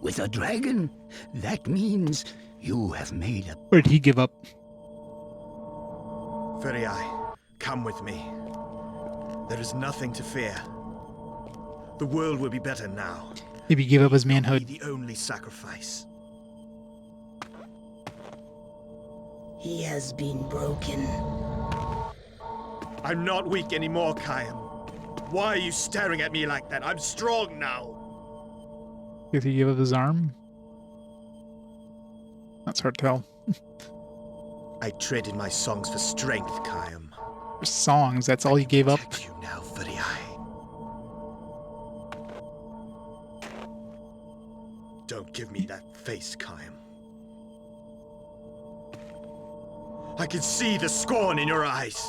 With a dragon? That means you have made a... Or did he give up? Furiae, come with me. There is nothing to fear. The world will be better now. Maybe he gave up his Be manhood. the only sacrifice. He has been broken. I'm not weak anymore, Caim. Why are you staring at me like that? I'm strong now. Did he give up his arm? That's hard to tell. I traded my songs for strength, Caim. For songs, that's all he gave up? Protect you now, Furiae. Don't give me that face, Caim. I can see the scorn in your eyes.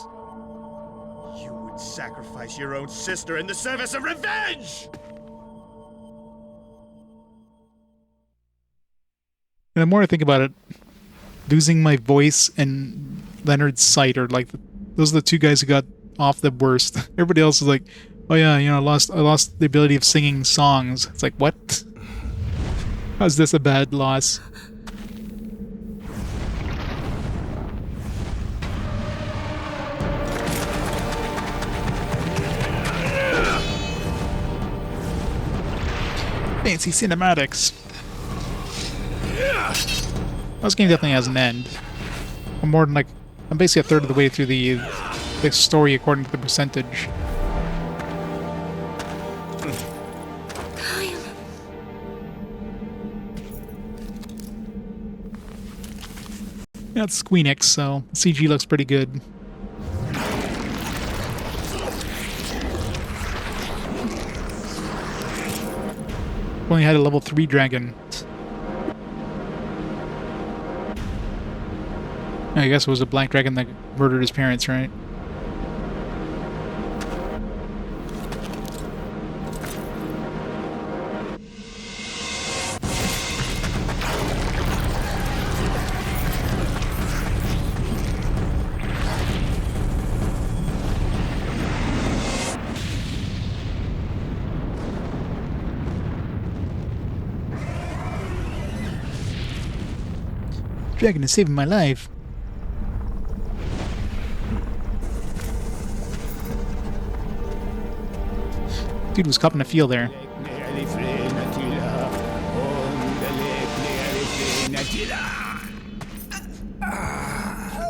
You would sacrifice your own sister in the service of revenge! And the more I think about it, losing my voice and Leonard's sight are like those are the two guys who got off the worst. Everybody else is like, oh yeah, you know, I lost the ability of singing songs. It's like, what? How's this a bad loss? Fancy cinematics. This game definitely has an end. I'm more than like, I'm basically a third of the way through the story according to the percentage. Caim. Yeah, it's Squeenix, so CG looks pretty good. Only had a level 3 dragon. I guess it was a black dragon that murdered his parents, right? Dragon is saving my life. Dude was cupping a feel there.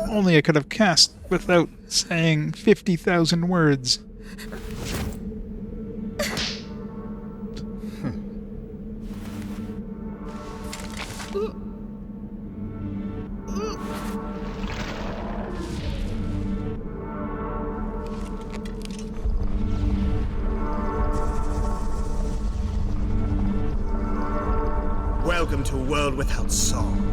only I could have cast without saying 50,000 words. Welcome to a world without song.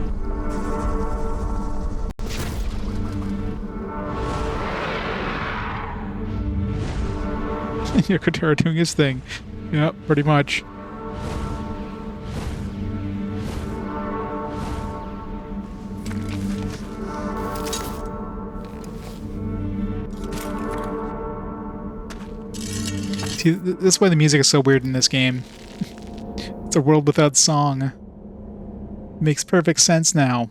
Yokotaro doing his thing. Yeah, pretty much. See, that's why the music is so weird in this game. It's a world without song. Makes perfect sense now.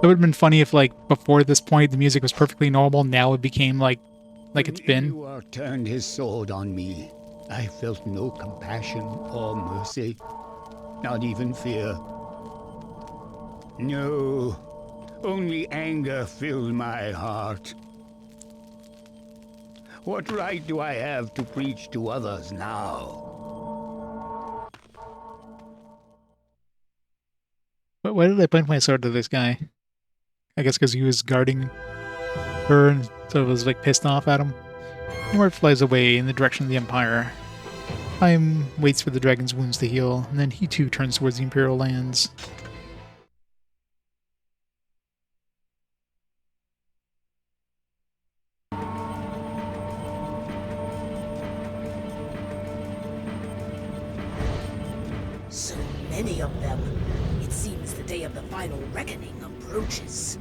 It would have been funny if, like, before this point, the music was perfectly normal. Now it became like it's been. Inuar turned his sword on me. I felt no compassion or mercy, not even fear. No, only anger filled my heart. What right do I have to preach to others now? Why did I point my sword to this guy? I guess because he was guarding her and so was like pissed off at him. Inuar flies away in the direction of the Empire. Caim waits for the dragon's wounds to heal, and then he too turns towards the Imperial lands. So many of them. It seems the day of the final reckoning approaches.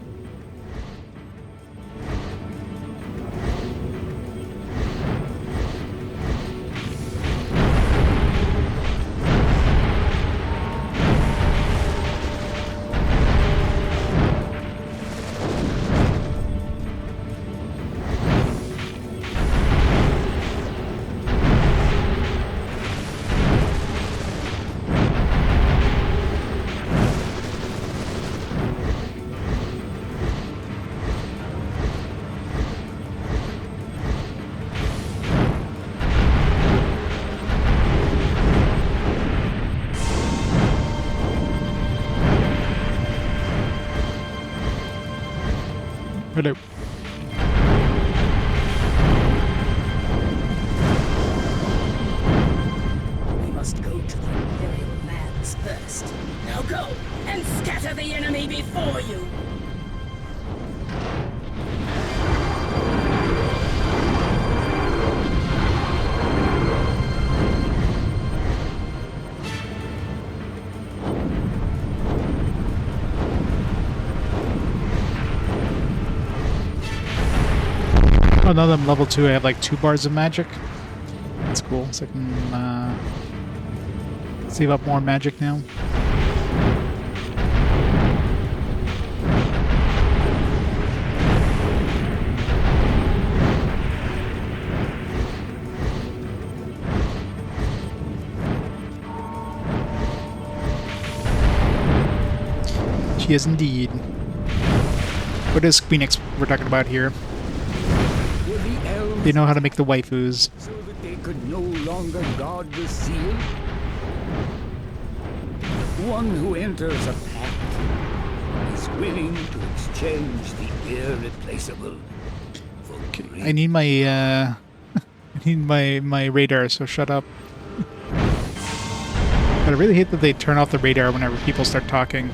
Hello. We must go to the Imperial lands first. Now go and scatter the enemy before you! Oh, now that I'm level 2, I have like 2 bars of magic. That's cool, so I can save up more magic now. She is indeed. What is Phoenix we're talking about here? Were the elves They know how to make the waifus. so that they could no longer guard the seal? One who enters a pact is willing to exchange the irreplaceable for greed. I need my I need my radar, so shut up. But I really hate that they turn off the radar whenever people start talking.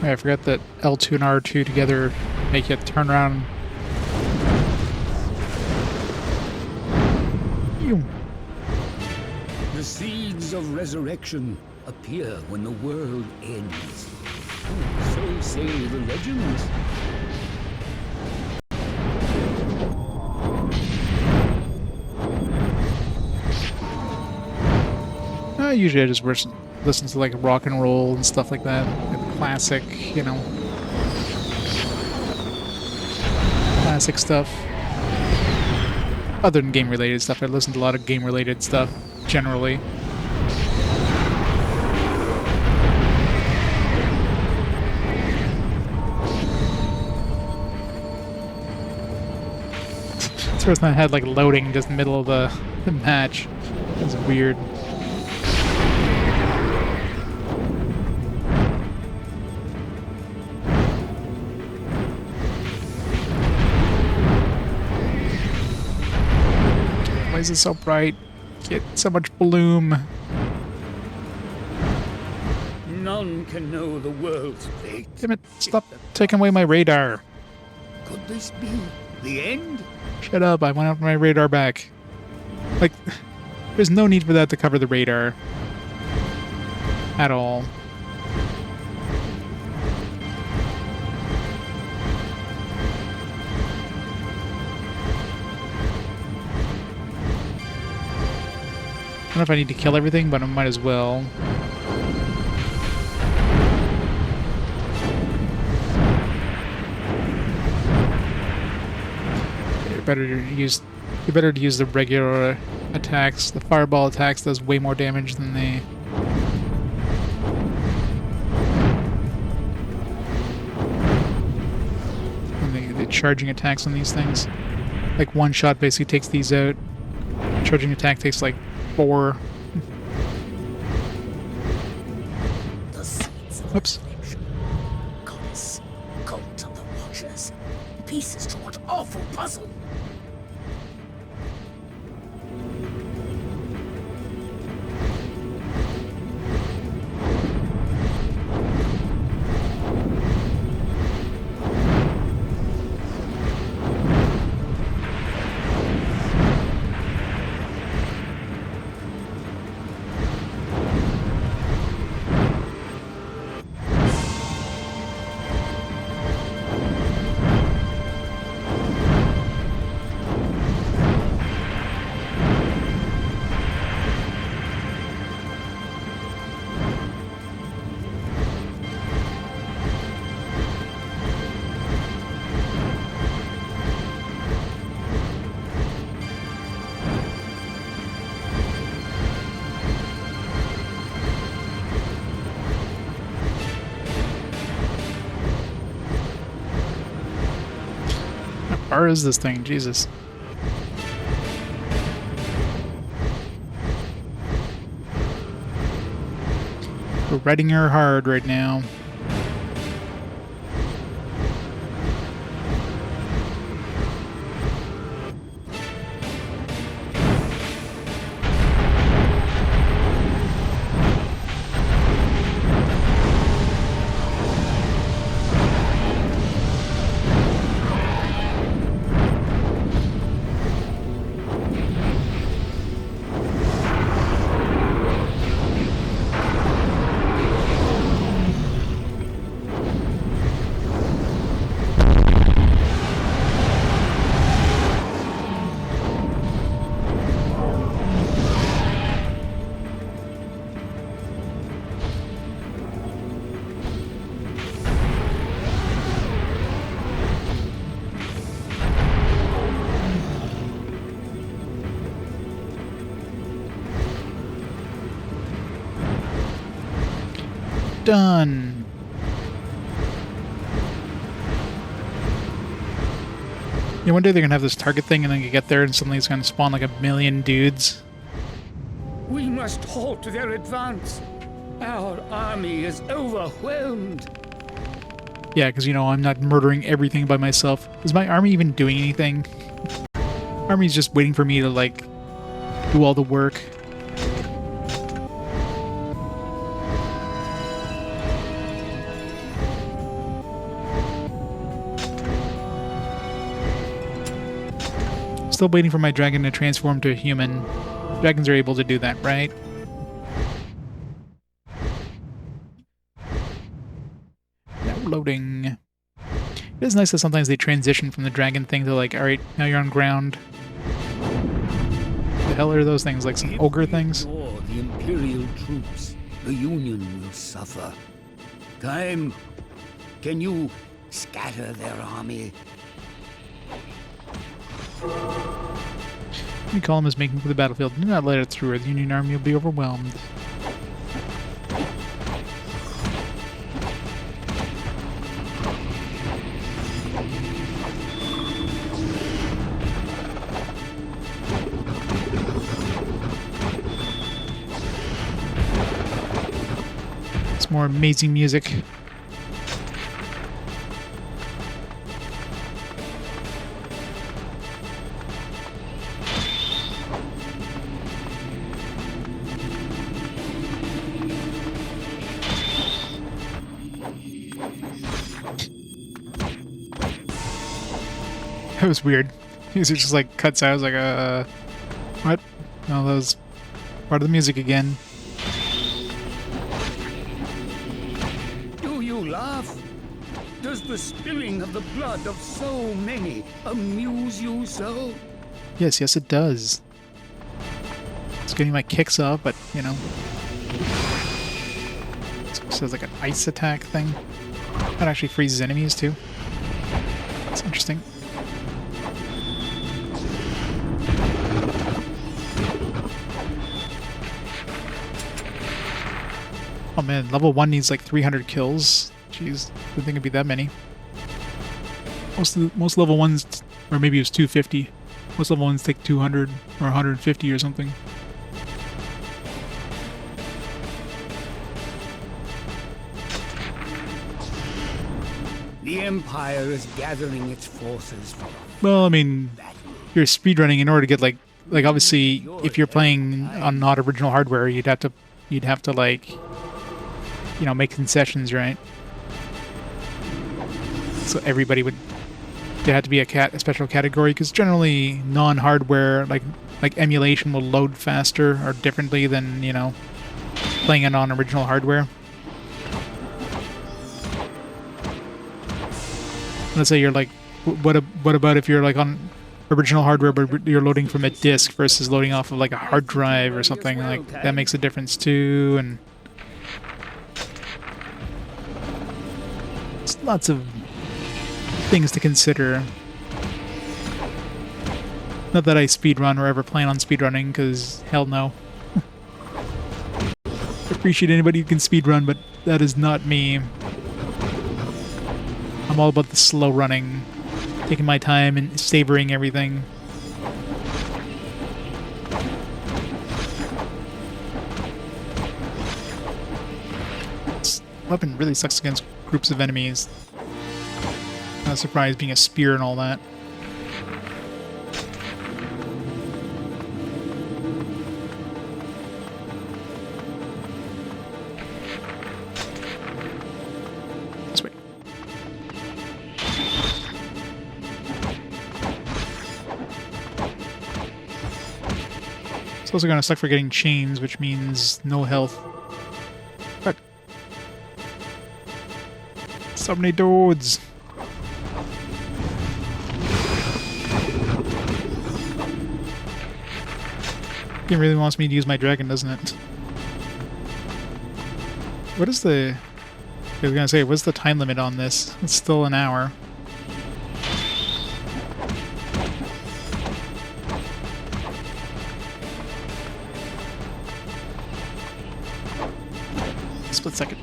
I forgot that L2 and R2 together make it turn around. Ew. The seeds of resurrection appear when the world ends. So say the legends. Usually I just listen to like rock and roll and stuff like that. Like classic, you know. Classic stuff. Other than game-related stuff, I listen to a lot of game-related stuff, generally. This person I had like loading just in the middle of the match. It was weird. Why is it so bright? Get so much bloom. None can know the world's fate. Damn it, stop taking away my radar. Could this be the end? Shut up, I want my radar back. Like, there's no need for that to cover the radar. At all. I don't know if I need to kill everything, but I might as well. Better to use the regular attacks. The fireball attacks does way more damage than the charging attacks on these things. Like one shot basically takes these out. Charging attack takes like 4. Oops. Goddess, cult of the Watchers. Pieces to what awful puzzle. How far is this thing? Jesus. We're riding her hard right now. Done. Yeah, one day they're gonna have this target thing and then you get there and suddenly it's gonna spawn like a million dudes. We must halt their advance. Our army is overwhelmed. Yeah, because, you know, I'm not murdering everything by myself. Is my army even doing anything? Army's just waiting for me to, like, do all the work. Still waiting for my dragon to transform to a human. Dragons are able to do that, right? loading. It is nice that sometimes they transition from the dragon thing to like, alright, now you're on ground. The hell are those things? Like some ogre things? Ignore the Imperial troops. The Union will suffer. Caim, can you scatter their army? You call him as making for the battlefield. Do not let it through, or the Union army will be overwhelmed. It's more amazing music. That was weird. He was just like cuts out. I was like, what? No, that was part of the music again. Do you laugh? Does the spilling of the blood of so many amuse you so? Yes, yes, it does. It's getting my kicks off, but you know, it says like an ice attack thing. That actually freezes enemies too. It's interesting. Oh man, level 1 needs like 300 kills. Jeez, didn't think it'd be that many. Most level 1s, or maybe it was 250. Most level 1s take 200 or 150 or something. The Empire is gathering its forces for Well, I mean, you're speedrunning in order to get like obviously if you're playing on not original hardware, you'd have to like, you know, make concessions, right? So everybody would, there had to be a special category, because generally non-hardware like emulation will load faster or differently than, you know, playing it on original hardware. Let's say you're like, what about if you're like on original hardware but you're loading from a disc versus loading off of like a hard drive or something, like that makes a difference too. And it's lots of things to consider. Not that I speedrun or ever plan on speedrunning, because hell no. I appreciate anybody who can speedrun, but that is not me. I'm all about the slow running, taking my time and savoring everything. This weapon really sucks against groups of enemies. Not surprised being a spear and all that. This way. It's also gonna suck for getting chains, which means no health. But so many dudes. Game really wants me to use my dragon, doesn't it? What is the... I was gonna say, what's the time limit on this? It's still an hour. Split second.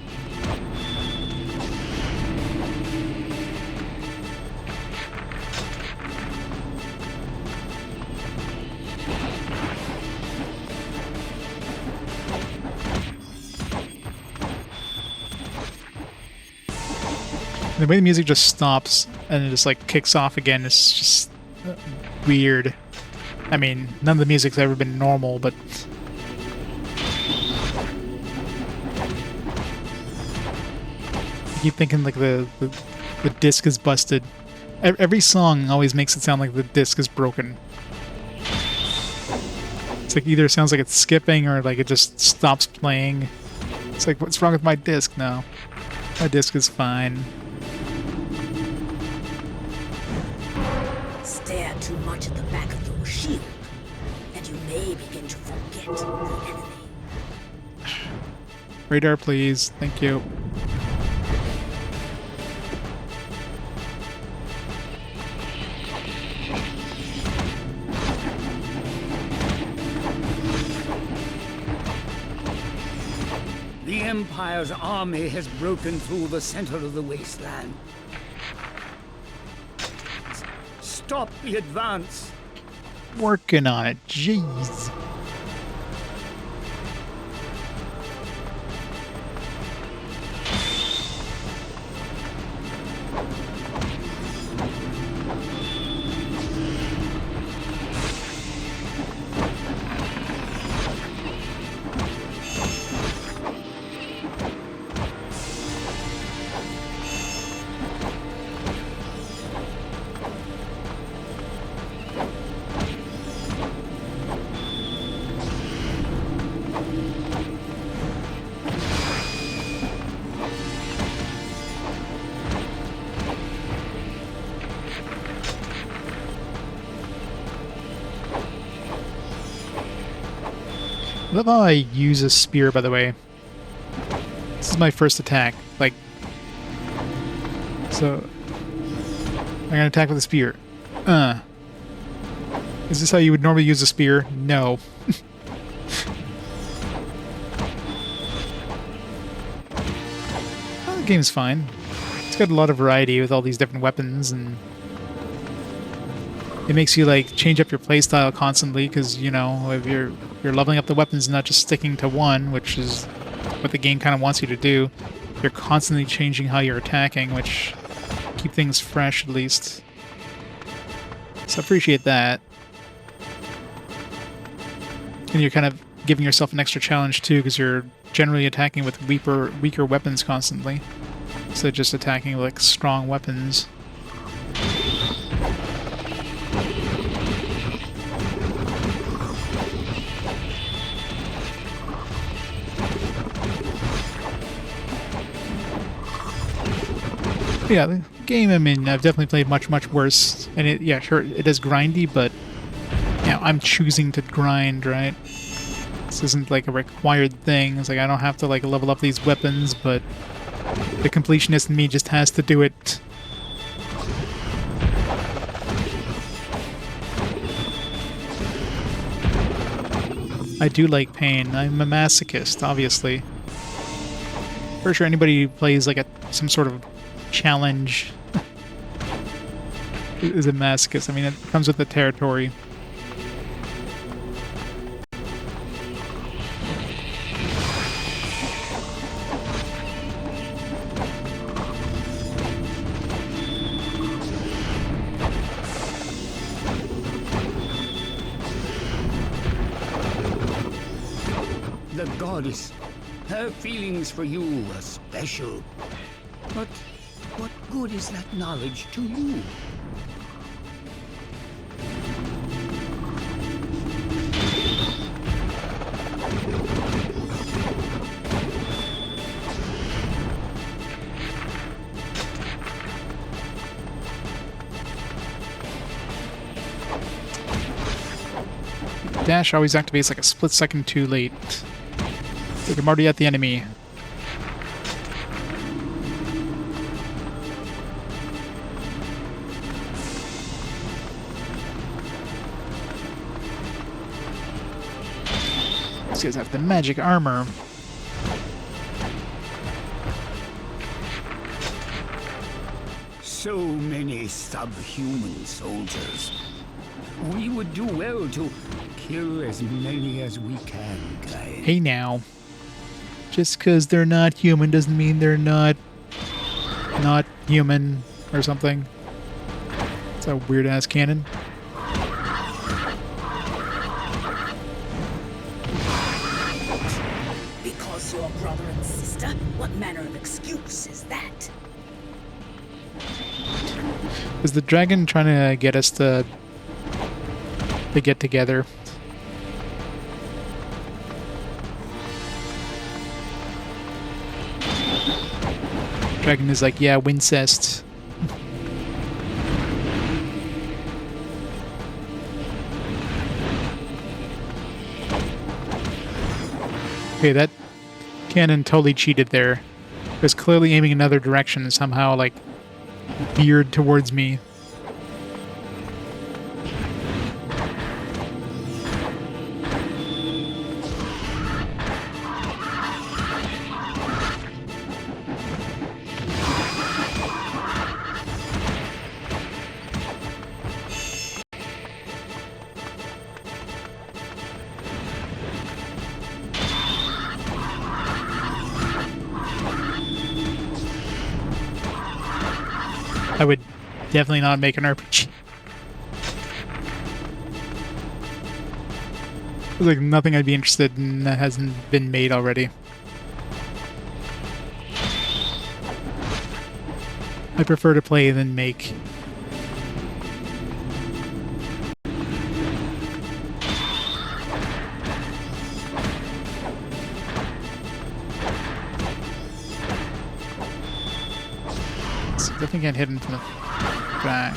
The way the music just stops and it just like kicks off again is just weird. I mean, none of the music's ever been normal, but I keep thinking like the disc is busted. Every song always makes it sound like the disc is broken. It's like either it sounds like it's skipping or like it just stops playing. It's like, what's wrong with my disc now? My disc is fine. at the back of your shield, and you may begin to forget the enemy. Radar, please. Thank you. The Empire's army has broken through the center of the wasteland. Stop the advance! Working on it. Jeez. I love how I use a spear, by the way. This is my first attack. Like, so I'm gonna attack with a spear. Is this how you would normally use a spear? No. Well, the game's fine. It's got a lot of variety with all these different weapons, and it makes you like change up your playstyle constantly because, you know, if you're leveling up the weapons and not just sticking to one, which is what the game kind of wants you to do. You're constantly changing how you're attacking, which keep things fresh at least. So appreciate that. And you're kind of giving yourself an extra challenge too, because you're generally attacking with weaker weapons constantly, instead of just attacking with like strong weapons. Yeah, the game, I mean, I've definitely played much worse, and it, yeah, sure, it is grindy, but, you know, I'm choosing to grind, right? This isn't, like, a required thing. It's like, I don't have to, like, level up these weapons, but the completionist in me just has to do it. I do like pain. I'm a masochist, obviously. For sure anybody who plays, like, some sort of challenge is a masochist. I mean, it comes with the territory. The goddess, her feelings for you are special. But what good is that knowledge to you? Dash always activates like a split second too late. Like I'm already at the enemy. These guys have the magic armor. So many subhuman soldiers. We would do well to kill as many as we can, Caim. Hey now. Just because they're not human doesn't mean they're not human or something. It's a weird ass cannon. Because you're brother and sister? What manner of excuse is that? Is the dragon trying to get us to get together? Dragon is like, yeah, Wincest. Okay, that cannon totally cheated there. It was clearly aiming another direction and somehow, like, veered towards me. I would definitely not make an RPG. There's like nothing I'd be interested in that hasn't been made already. I prefer to play than make. I think I'd hit him from the back.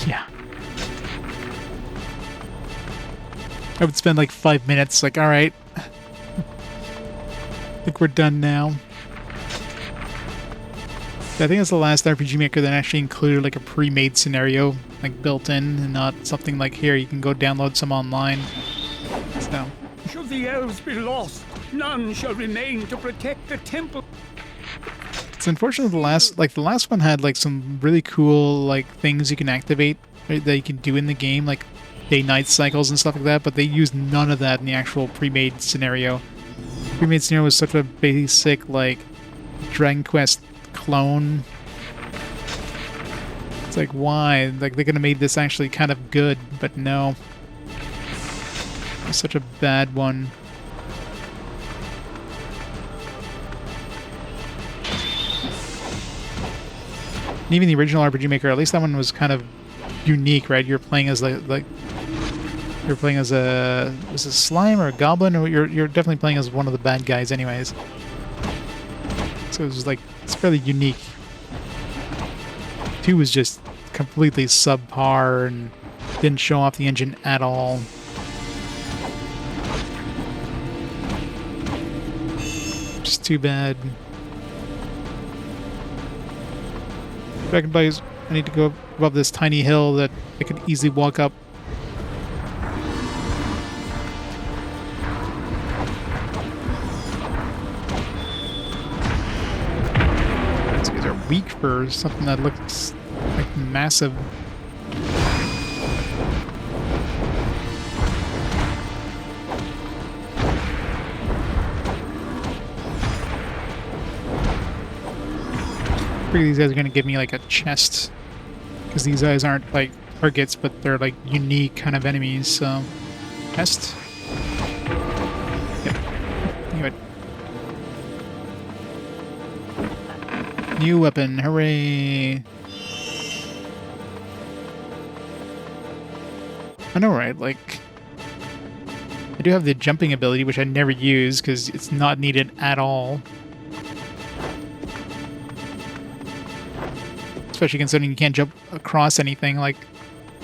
Yeah. I would spend like 5 minutes, like, alright. I think we're done now. I think it's the last RPG Maker that actually included like a pre-made scenario, like built in, and not something like, here, you can go download some online. So. Should the elves be lost, none shall remain to protect the temple. It's unfortunate the last one had like some really cool like things you can activate, right, that you can do in the game, like day-night cycles and stuff like that, but they used none of that in the actual pre-made scenario. Pre-made scenario was such a basic like Dragon Quest clone. It's like, why? Like, they could have made this actually kind of good, but no. It's such a bad one. And even the original RPG Maker, at least that one was kind of unique, right? You're playing as like you're playing as a slime or a goblin, or you're definitely playing as one of the bad guys anyways. So it was like, it's fairly unique. 2 was just completely subpar and didn't show off the engine at all. Just too bad. Dragon Blaze, I need to go above this tiny hill that I could easily walk up. Weak for something that looks like massive. I figure these guys are going to give me like a chest, because these guys aren't like targets, but they're like unique kind of enemies. So, chest. Yep. Anyway. New weapon, hooray! I know, right? Like, I do have the jumping ability, which I never use because it's not needed at all. Especially considering you can't jump across anything. Like,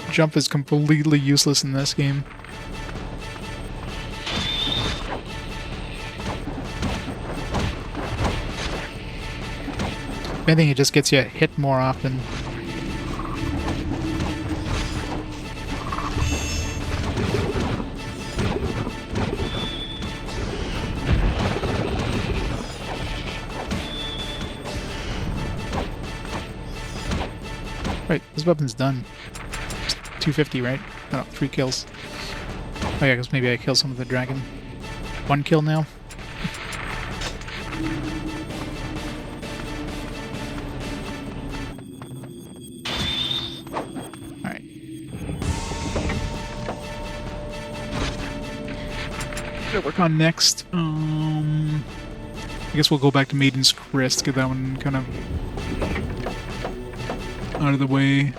jump is completely useless in this game. If anything, it just gets you hit more often. Right, this weapon's done. It's 250, right? Oh, 3 kills. Oh yeah, I guess maybe I kill some of the dragon. 1 kill now. Work on next. I guess we'll go back to Maiden's Crest, get that one kind of out of the way.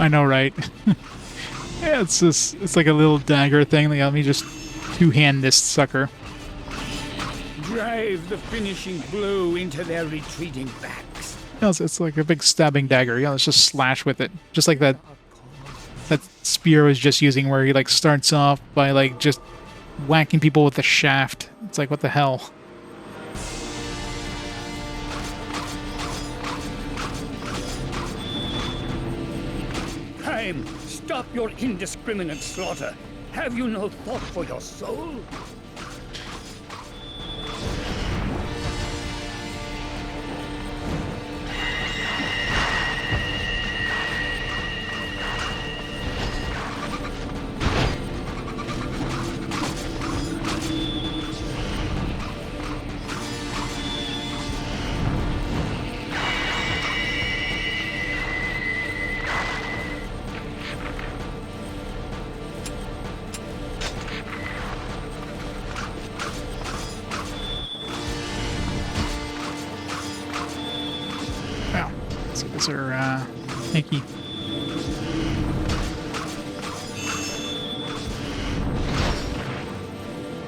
I know, right? Yeah, it's like a little dagger thing. Like, let me just two-hand this sucker. Drive the finishing blow into their retreating backs. No, it's like a big stabbing dagger. Yeah, let's just slash with it. Just like that spear I was just using, where he like starts off by like just whacking people with the shaft. It's like, what the hell? Caim, stop your indiscriminate slaughter. Have you no thought for your soul? So those are hanky.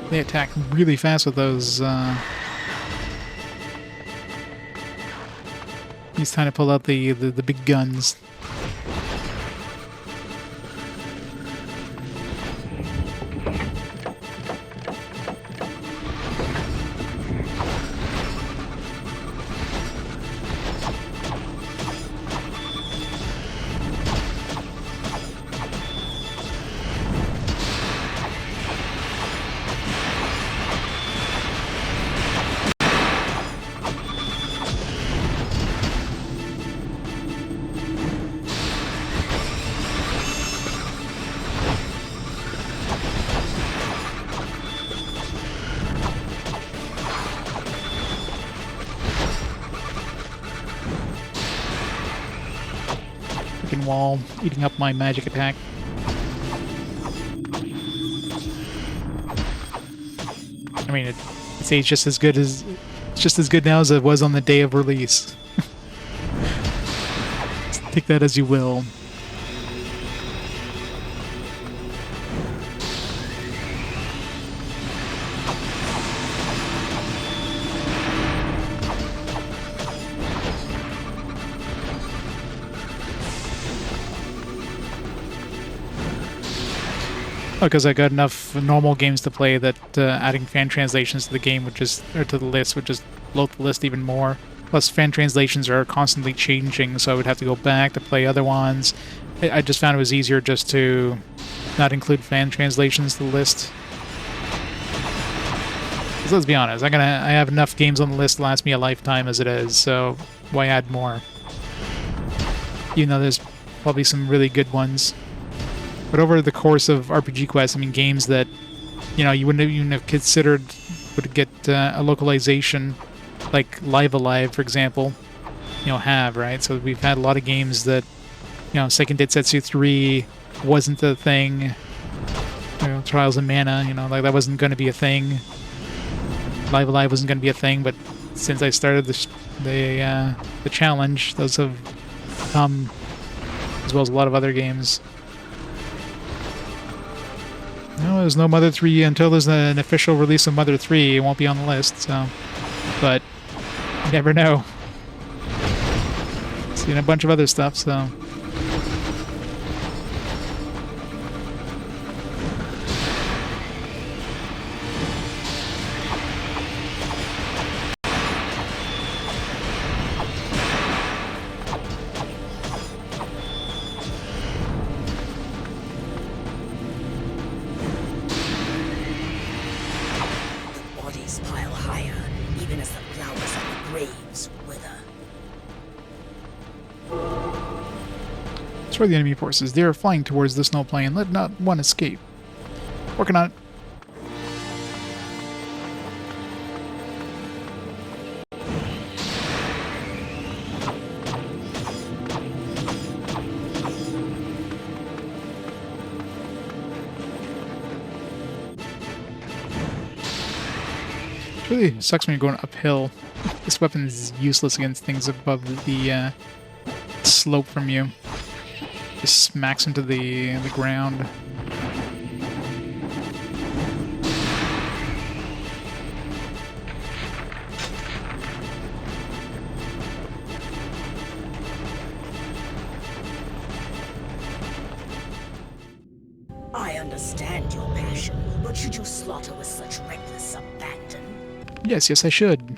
They attack really fast with those. He's trying to pull out the big guns. Wall eating up my magic attack. I mean, it's just as good now as it was on the day of release. Take that as you will. Because I got enough normal games to play that adding fan translations to the game to the list would just bloat the list even more. Plus, fan translations are constantly changing, so I would have to go back to play other ones. I just found it was easier just to not include fan translations to the list. 'Cause let's be honest, I have enough games on the list to last me a lifetime as it is, so why add more? Even though there's probably some really good ones. But over the course of RPG Quest, I mean, games that, you wouldn't even have considered would get a localization, like Live Alive, for example, have, right? So we've had a lot of games that, Second Densetsu 3 wasn't the thing. Trials of Mana, like that wasn't going to be a thing. Live Alive wasn't going to be a thing, but since I started the challenge, those have come, as well as a lot of other games. No, there's no Mother 3 until there's an official release of Mother 3. It won't be on the list, so... But, you never know. Seen a bunch of other stuff, so... Destroy the enemy forces. They are flying towards the snow plane. Let not one escape. Working on it. It really sucks when you're going uphill. This weapon is useless against things above the slope from you. Just smacks into the ground. I understand your passion, but should you slaughter with such reckless abandon? Yes, yes, I should.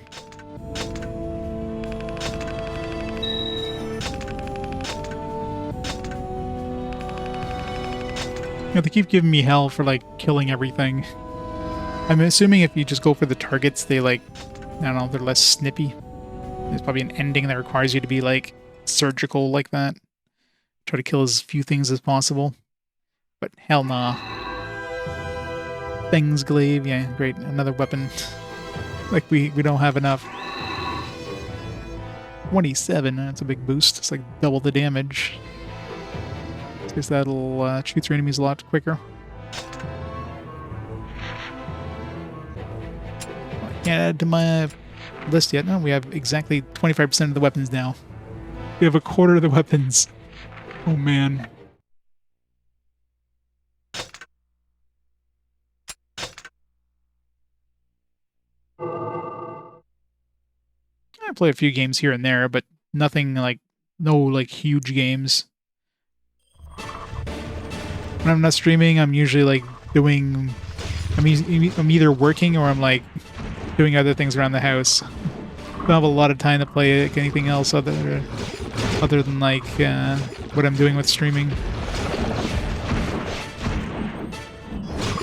You know, they keep giving me hell for, like, killing everything. I'm assuming if you just go for the targets, they, like, I don't know, they're less snippy. There's probably an ending that requires you to be, like, surgical like that. Try to kill as few things as possible. But hell nah. Things glaive, yeah, great. Another weapon. Like, we don't have enough. 27, that's a big boost. It's like double the damage. I guess that'll shoot through enemies a lot quicker. I can't add to my list yet. No, we have exactly 25% of the weapons now. We have a quarter of the weapons. Oh man. I play a few games here and there, but nothing like, no like huge games. When I'm not streaming, I'm usually like doing, I'm either working or I'm like doing other things around the house. I don't have a lot of time to play like, anything else other than like what I'm doing with streaming.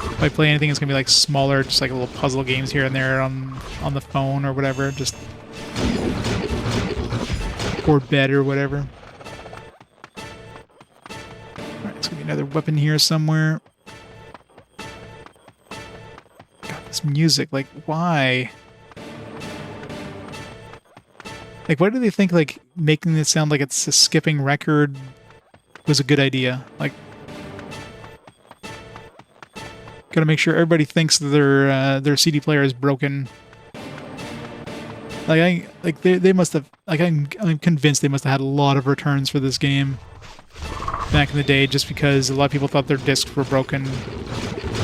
If I play anything, it's gonna be like smaller, just like little puzzle games here and there on the phone or whatever, just or bed or whatever. Alright, there's gonna be another weapon here somewhere. God, this music, like, why? Like, why do they think, like, making it sound like it's a skipping record was a good idea? Like, gotta make sure everybody thinks that their CD player is broken. Like they must have, like, I'm convinced they must have had a lot of returns for this game back in the day, just because a lot of people thought their discs were broken.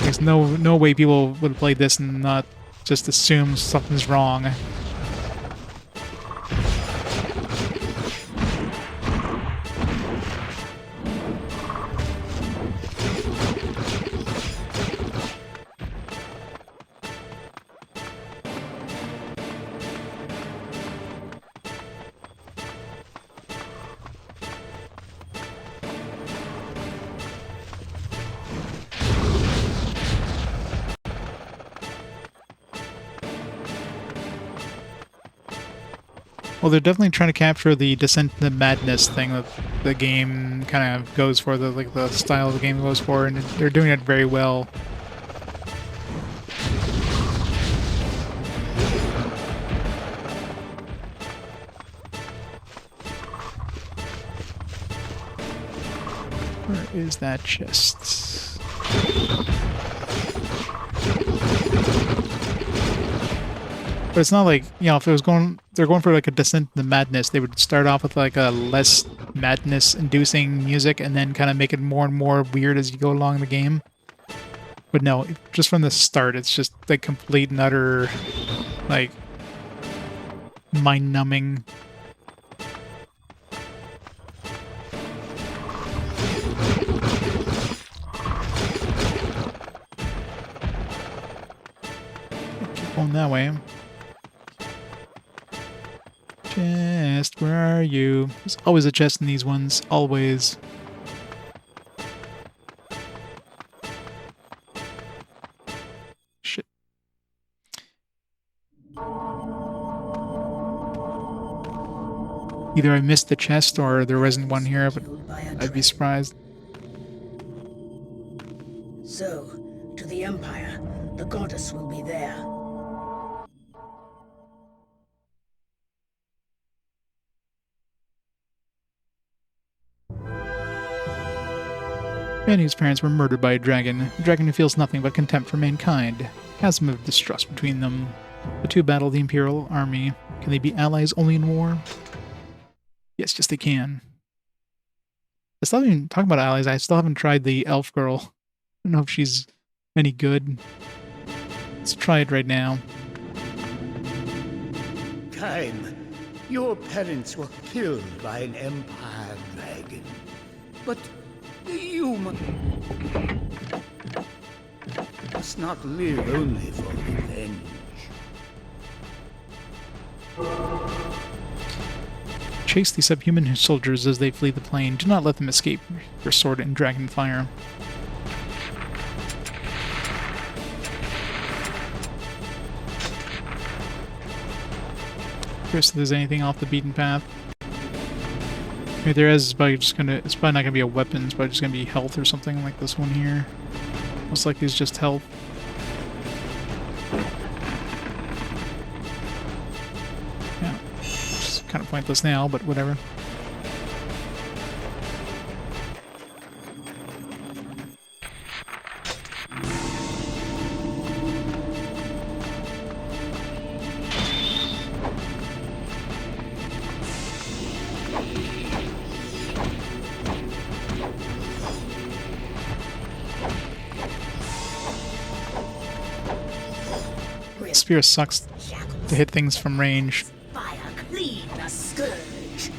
There's no way people would play this and not just assume something's wrong. Well, they're definitely trying to capture the descent into madness thing that the game kind of goes for, the style the game goes for, and they're doing it very well. Where is that chest? But it's not like, you know, if it was they're going for like a descent into madness, they would start off with like a less madness-inducing music and then kind of make it more and more weird as you go along the game. But no, just from the start, it's just like complete and utter, like, mind-numbing. Keep going that way. Chest, where are you? There's always a chest in these ones, always. Shit. Either I missed the chest or there wasn't one here, but I'd be surprised. So, to the Empire, the goddess will be there. Manny's parents were murdered by a dragon who feels nothing but contempt for mankind. Chasm of distrust between them. The two battle the Imperial army. Can they be allies only in war? Yes, yes they can. I still haven't talking about allies. I still haven't tried the elf girl. I don't know if she's any good. Let's try it right now. Caim, your parents were killed by an Empire dragon. But you must not live only for revenge. Chase the subhuman soldiers as they flee the plain. Do not let them escape your sword and dragon fire. Curious if there's anything off the beaten path. Maybe there is, but it's probably not gonna be a weapon, it's probably just gonna be health or something like this one here. Most likely it's just health. Yeah. It's kind of pointless now, but whatever. Spear sucks to hit things from range. Fire clean the scourge.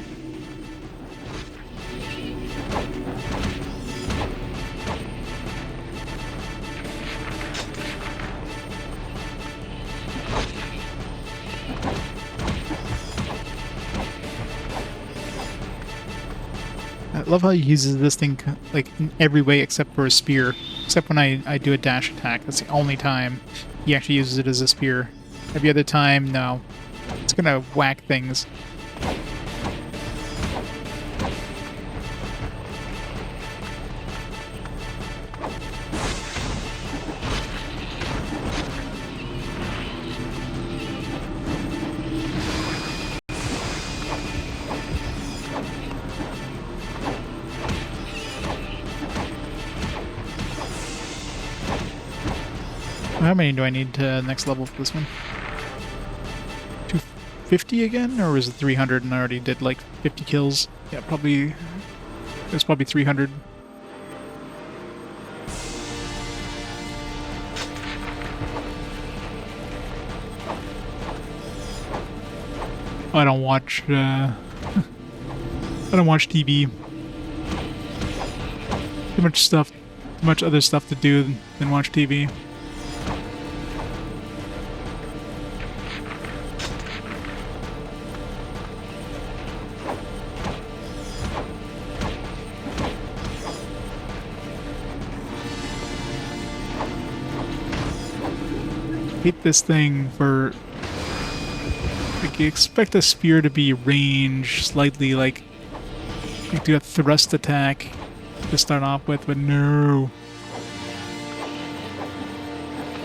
I love how he uses this thing like in every way except for a spear. Except when I do a dash attack. That's the only time he actually uses it as a spear. Every other time, no. It's gonna whack things. How many do I need to next level for this one? 250 again? Or was it 300 and I already did like 50 kills? Yeah, probably... It's probably 300. I don't watch, I don't watch TV. Too much stuff, too much other stuff to do than watch TV. Hate this thing for... Like, you expect a spear to be range, slightly, like... You do a thrust attack to start off with, but no.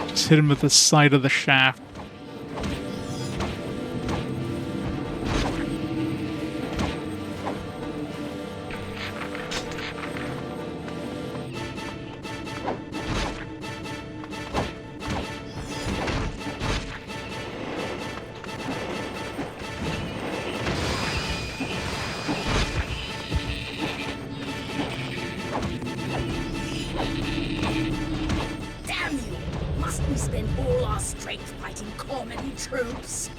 Just hit him with the side of the shaft. We spend all our strength fighting common troops.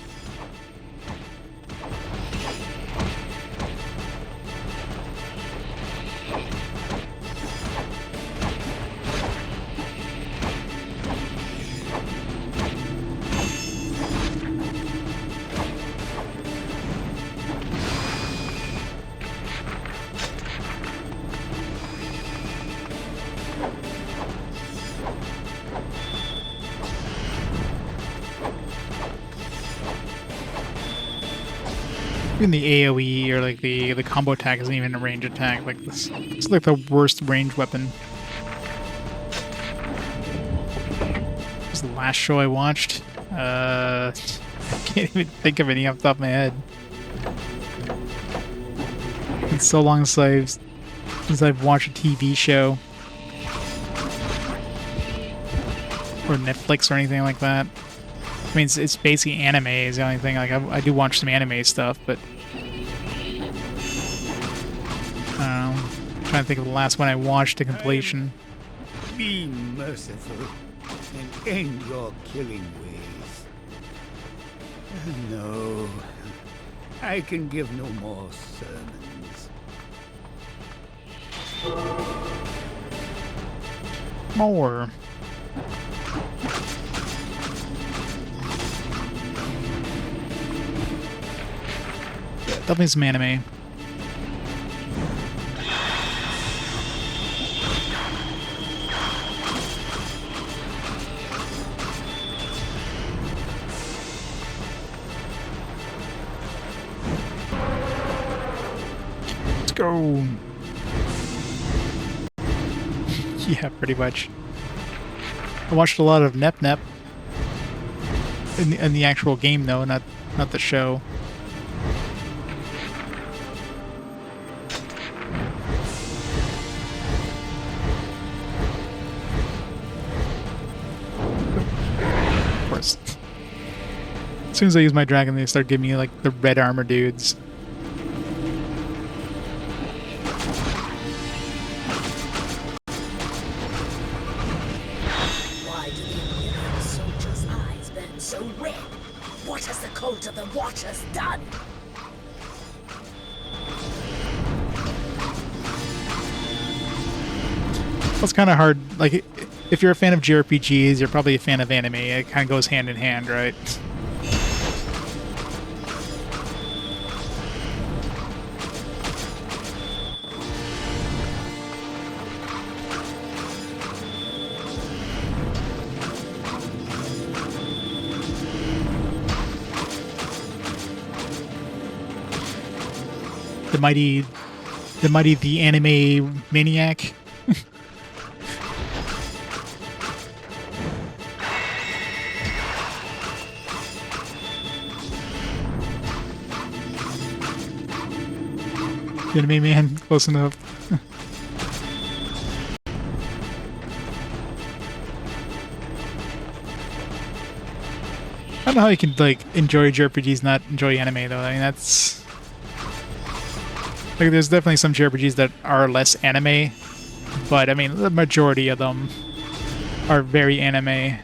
Even the AoE or like the combo attack isn't even a range attack. Like this, it's like the worst range weapon. This was the last show I watched. I can't even think of any off the top of my head. It's so long since I've watched a TV show or Netflix or anything like that. I mean, it's basically anime is the only thing. Like, I do watch some anime stuff, but I don't know. trying to think of the last one I watched to completion. Be merciful and end your killing ways. No, I can give no more sermons. More. Definitely some anime. Let's go. Yeah, pretty much. I watched a lot of Nep Nep in the actual game, though, not the show. Of course. As soon as I use my dragon, they start giving me like the red armor dudes. Why do the Imperial soldiers' eyes burn so red? What has the cult of the Watchers done? It's kind of hard. Like, if you're a fan of JRPGs, you're probably a fan of anime. It kind of goes hand in hand, right? The anime maniac. Anime man, close enough. I don't know how you can like enjoy JRPGs, not enjoy anime though. I mean, that's like there's definitely some JRPGs that are less anime, but I mean the majority of them are very anime. I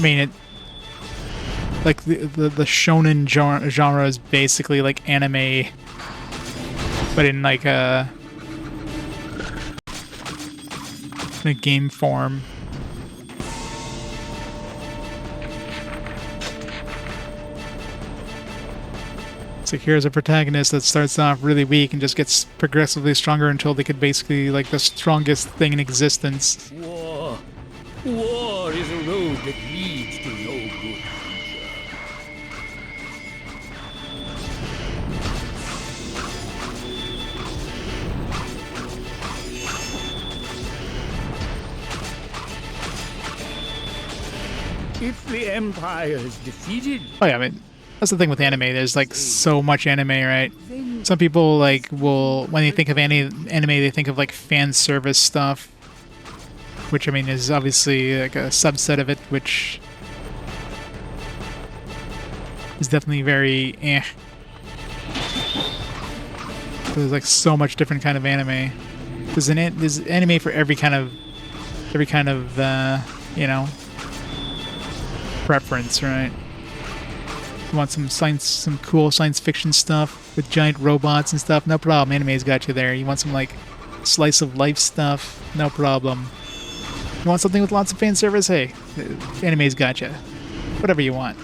mean, it like the shonen genre is basically like anime, but in like a game form. So here's a protagonist that starts off really weak and just gets progressively stronger until they could basically like the strongest thing in existence. War. War is a road that leads to no good future. If the Empire is defeated, Oh yeah, I mean that's the thing with anime. There's like so much anime, right? Some people like will when they think of anime, they think of like fan service stuff, which I mean is obviously like a subset of it, which is definitely very eh. There's like so much different kind of anime. There's anime for every kind of you know, preference, right? You want some cool science fiction stuff with giant robots and stuff? No problem. Anime's got you there. You want some like slice of life stuff? No problem. You want something with lots of fan service? Hey, anime's got you. Whatever you want.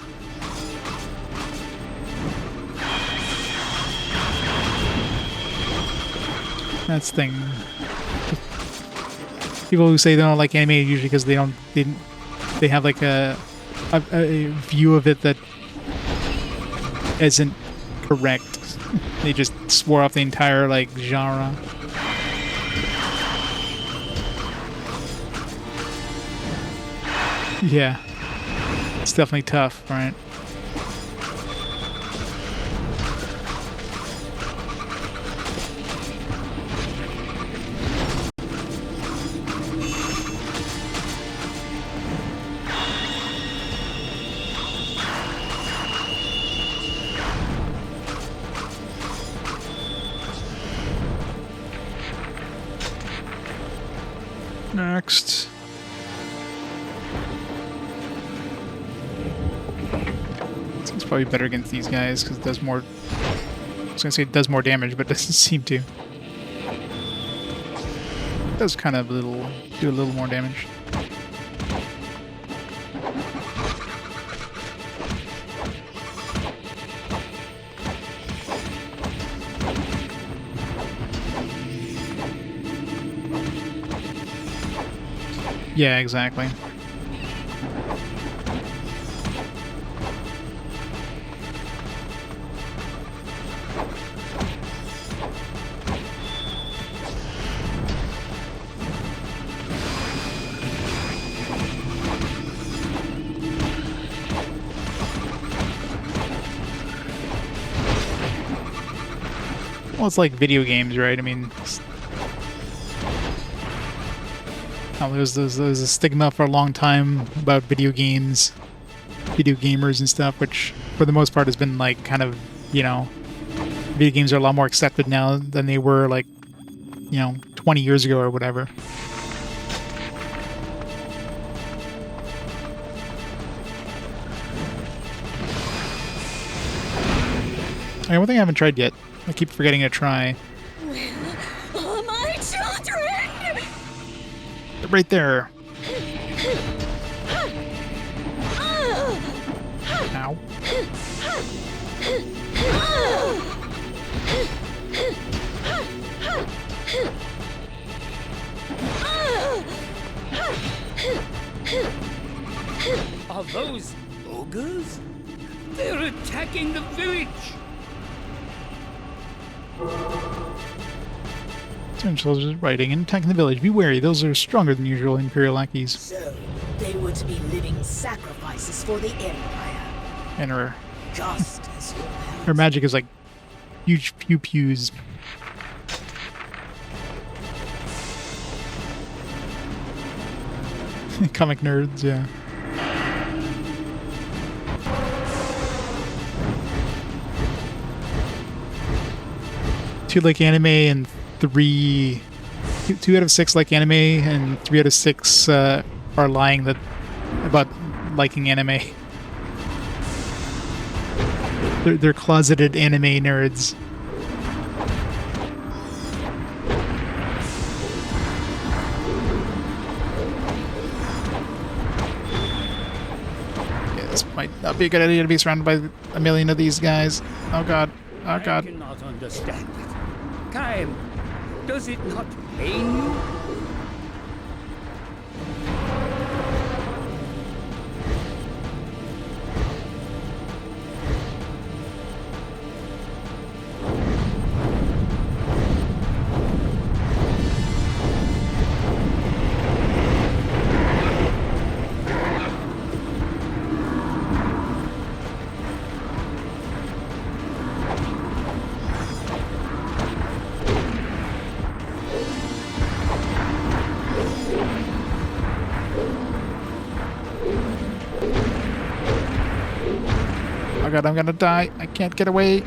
That's the thing. People who say they don't like anime usually because they have like a view of it that isn't correct. They just swore off the entire like genre. Yeah, it's definitely tough, right? next. Seems probably better against these guys because it does more. I was gonna say it does more damage, but it doesn't seem to. It does kind of do a little more damage. Yeah, exactly. Well, it's like video games, right? I mean, there's a stigma for a long time about video games, video gamers and stuff, which for the most part has been like kind of, you know, video games are a lot more accepted now than they were like, you know, 20 years ago or whatever. One thing I haven't tried yet. I keep forgetting to try. Where are my children? They're right there. Ow. Are those ogres? They're attacking the village! Certain soldiers riding and attacking the village. Be wary, those are stronger than usual Imperial lackeys. So, they were to be living sacrifices for the Empire. And her Just as your parents. her magic is like huge pew pews. Comic nerds, yeah. Two like anime and two out of 6 like anime and 3 out of 6 are lying about liking anime. They're closeted anime nerds. Yeah, this might not be a good idea to be surrounded by a million of these guys. Oh god. Oh god. I cannot understand it. Caim, does it not pain you? Oh god, I'm gonna die. I can't get away.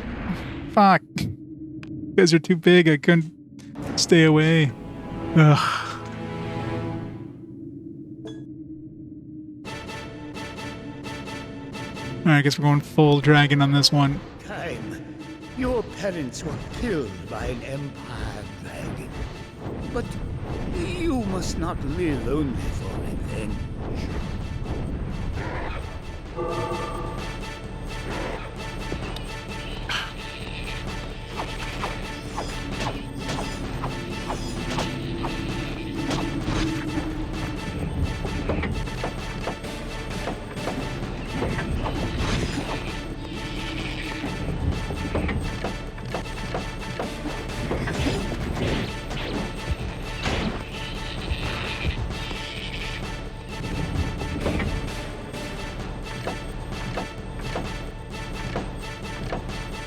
Fuck. You guys are too big. I couldn't stay away. Ugh. Alright, I guess we're going full dragon on this one. Caim, your parents were killed by an Empire dragon. But you must not live only for revenge.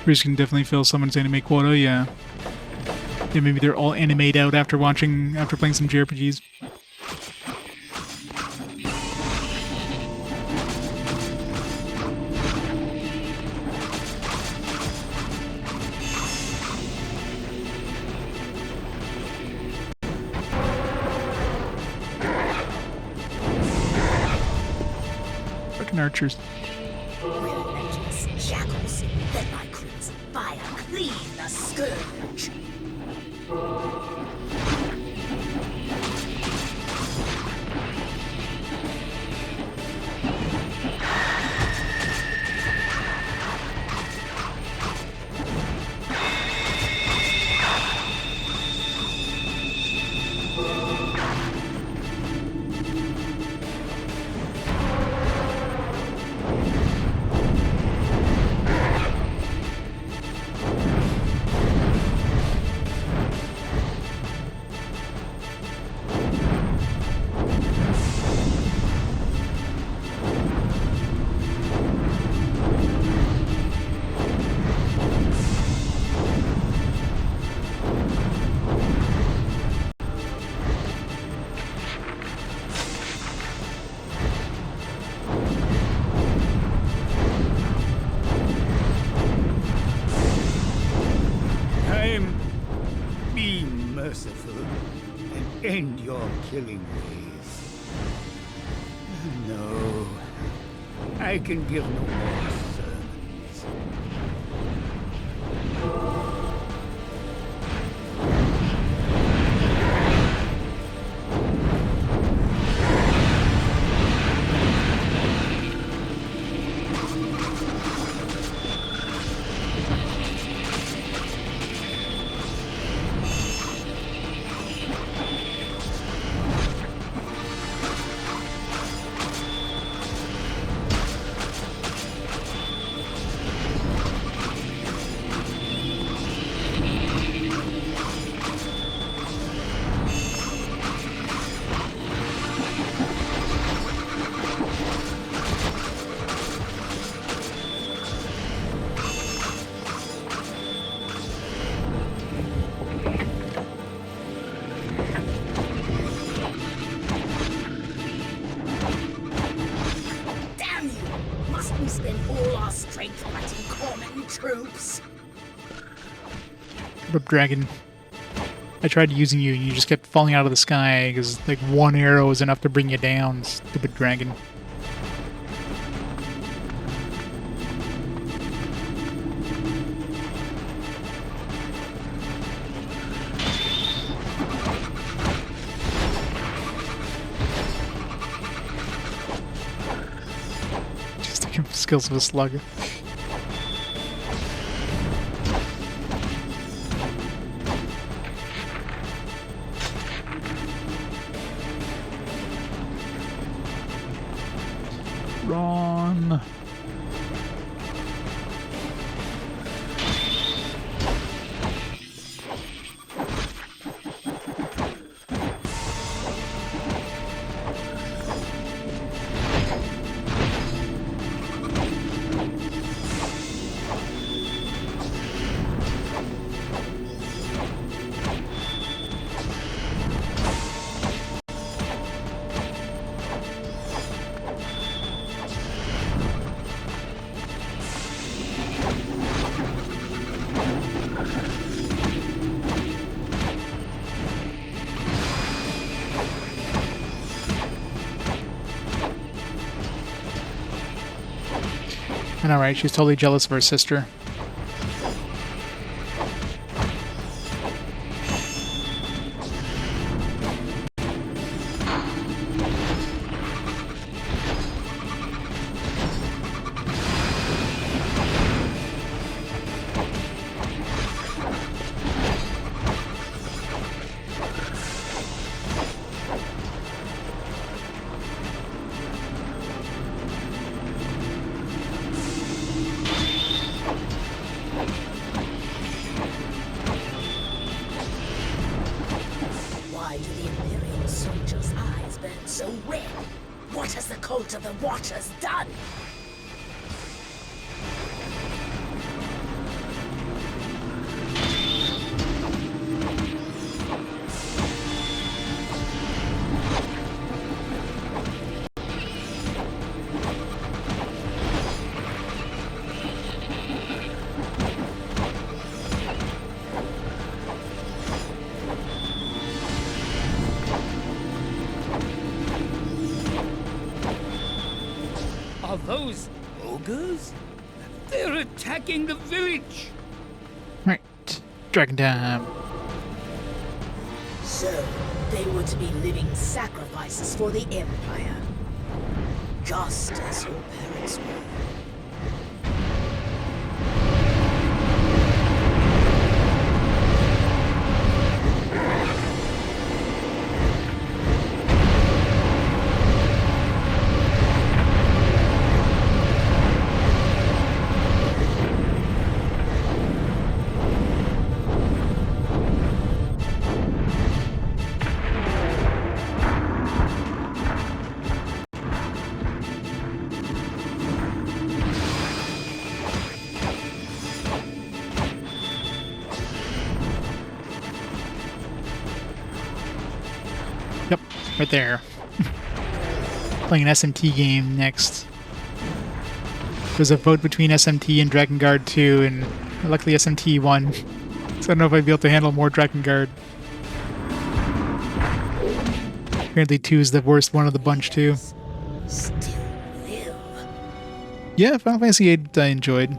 Chris can definitely fill someone's anime quota, yeah. Yeah, maybe they're all animate out after playing some JRPGs. Fucking archers. Relentless jackals, let my crimson fire clean the scourge. Caim, be merciful and end your killing ways. No, I can give no more sermons. Damn you! Must we spend all our strength fighting common troops? Shut up, dragon. I tried using you and you just kept falling out of the sky because like one arrow is enough to bring you down, stupid dragon. Just the skills of a slug. Run. I know, right? She's totally jealous of her sister. Why do the Imperial soldiers' eyes burn so red? What has the cult of the Watchers done? Are those ogres? They're attacking the village! Right. Dragon time. So, they were to be living sacrifices for the Empire. Just as your parents were. Yep, right there. Playing an SMT game next. There's a vote between SMT and Drakengard 2, and luckily SMT won. So I don't know if I'd be able to handle more Drakengard. Apparently 2 is the worst one of the bunch, too. Still live. Yeah, Final Fantasy 8 I enjoyed.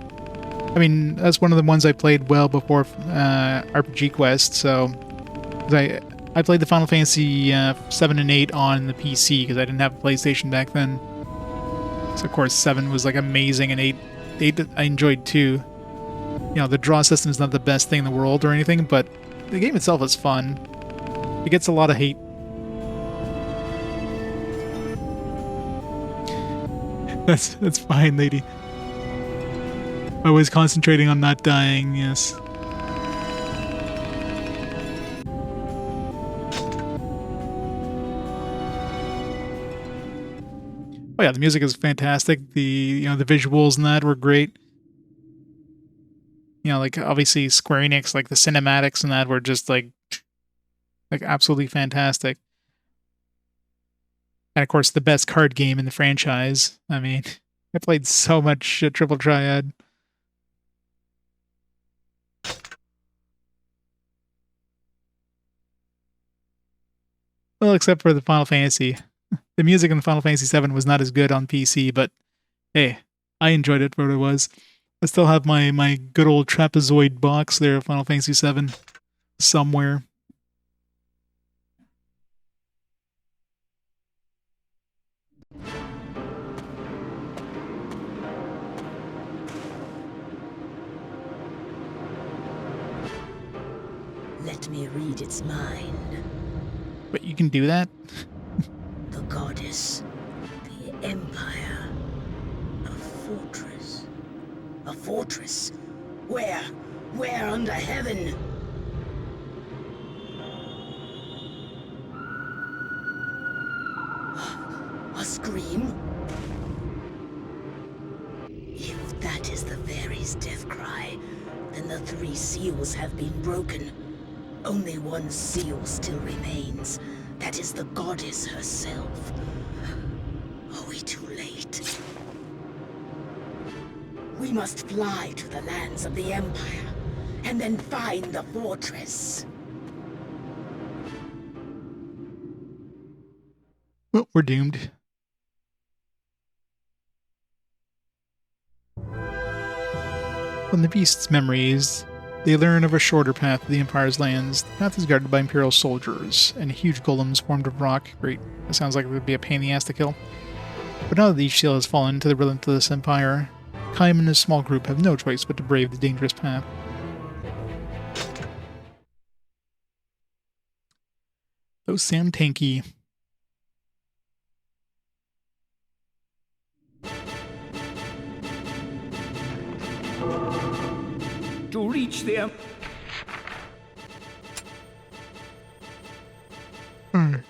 I mean, that's one of the ones I played well before RPG Quest, so... 'cause I played the Final Fantasy 7 and 8 on the PC because I didn't have a PlayStation back then. So of course 7 was like amazing, and 8 I enjoyed too. You know, the draw system is not the best thing in the world or anything, but the game itself is fun. It gets a lot of hate. That's fine, lady. Always concentrating on not dying, yes. Oh yeah, the music is fantastic. The the visuals and that were great. You know, like obviously Square Enix, like the cinematics and that were just like absolutely fantastic. And of course, the best card game in the franchise. I mean, I played so much Triple Triad. Well, except for the Final Fantasy. The music in Final Fantasy VII was not as good on PC, but hey, I enjoyed it for what it was. I still have my good old trapezoid box there of Final Fantasy VII somewhere. Let me read its mind. But you can do that? The goddess, the Empire, a fortress. A fortress? Where? Where under heaven? A scream? If that is the fairy's death cry, then the 3 seals have been broken. Only one seal still remains. That is the goddess herself. Are we too late? We must fly to the lands of the Empire, and then find the fortress. Well, we're doomed. From the beast's memories, they learn of a shorter path to the Empire's lands. The path is guarded by Imperial soldiers, and huge golems formed of rock. Great. That sounds like it would be a pain in the ass to kill. But now that each seal has fallen to the relentless Empire, Caim and his small group have no choice but to brave the dangerous path. Those sound tanky. To reach them. I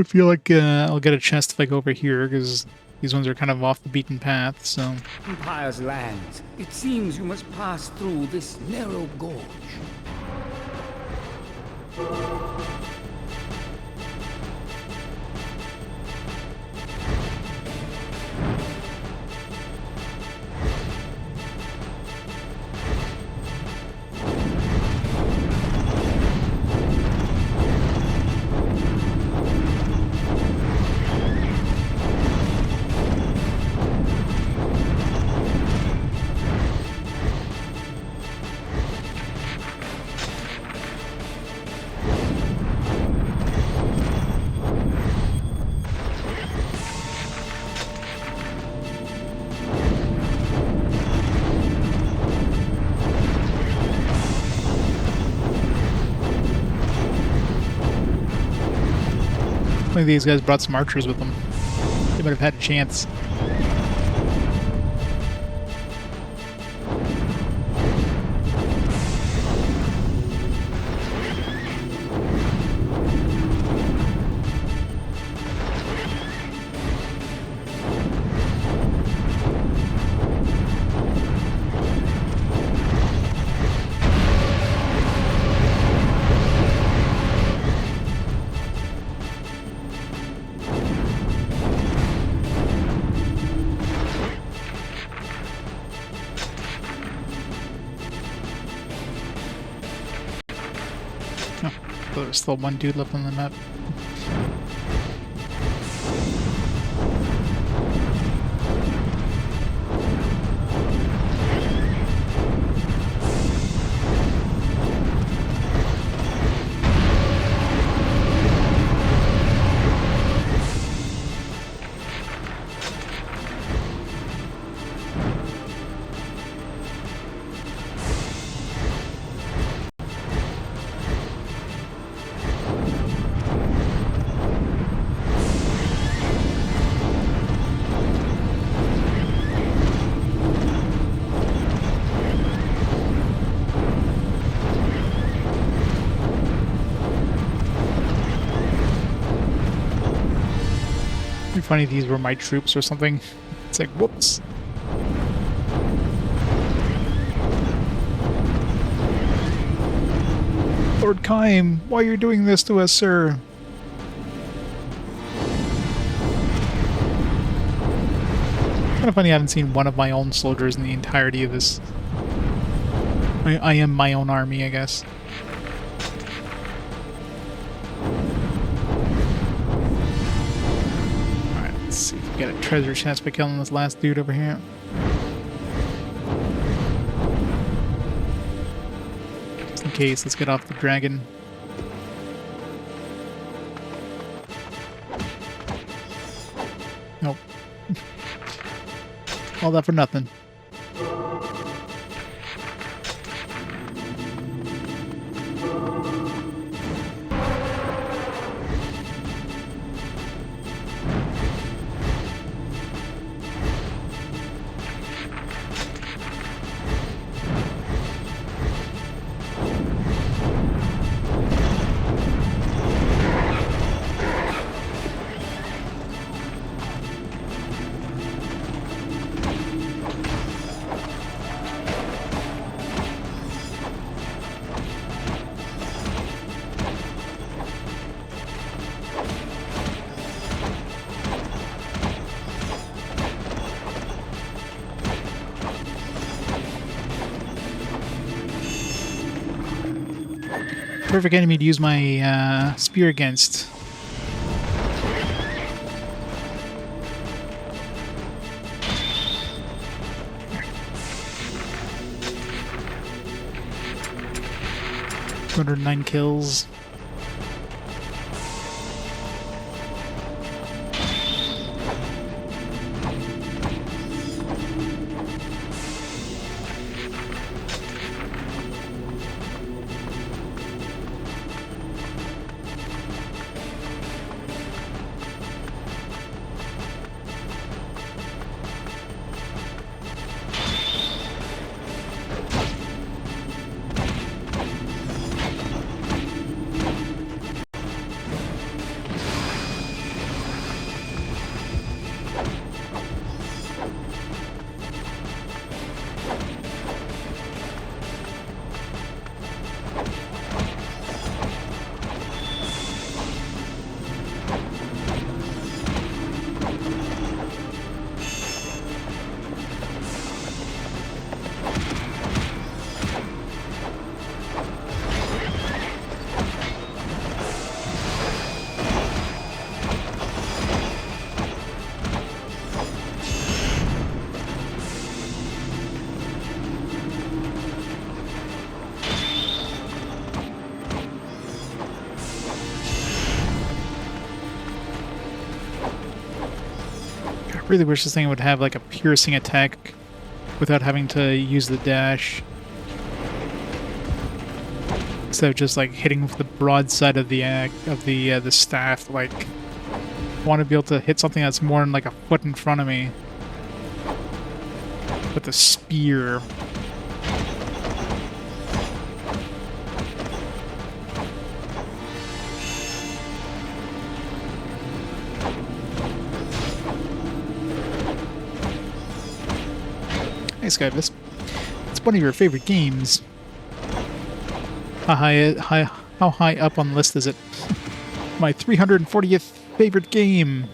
feel like I'll get a chest if I go over here, because these ones are kind of off the beaten path, so... Empire's lands. It seems you must pass through this narrow gorge. Some of these guys brought some archers with them. They might have had a chance. There's still one dude left on the map. It'd be funny if these were my troops or something. It's like, whoops. Lord Caim, why are you doing this to us, sir? Kind of funny I haven't seen one of my own soldiers in the entirety of this. I am my own army, I guess. Alright, let's see if we get a treasure chest by killing this last dude over here. Just in case, let's get off the dragon. Nope. All that for nothing. Perfect enemy to use my spear against. $209 kills. I really wish this thing would have like a piercing attack without having to use the dash. Instead of just like hitting with the broadside of the staff like want to be able to hit something that's more than like a foot in front of me with a spear. Hey, Skyvis. It's one of your favorite games. How high up on the list is it? My 340th favorite game.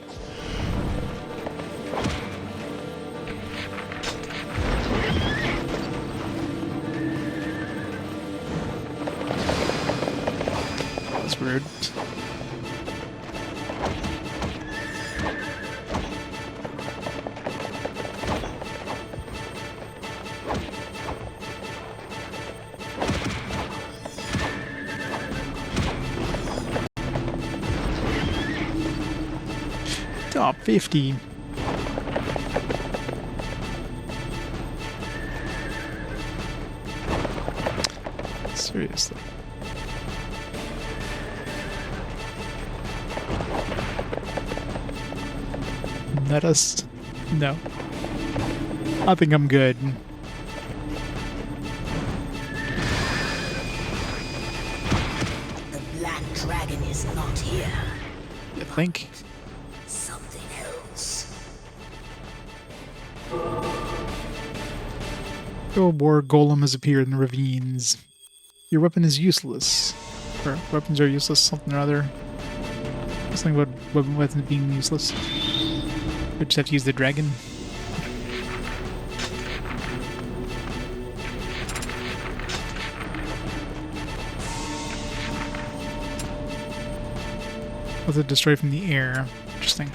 That's weird. Top 50. Seriously. Let us... No. I think I'm good. The Black Dragon is not here. You think? Something else. Oh, war golem has appeared in the ravines. Your weapon is useless. Or weapons are useless, something or other. Something about weapons being useless. We just have to use the dragon. Was it destroyed from the air? Interesting.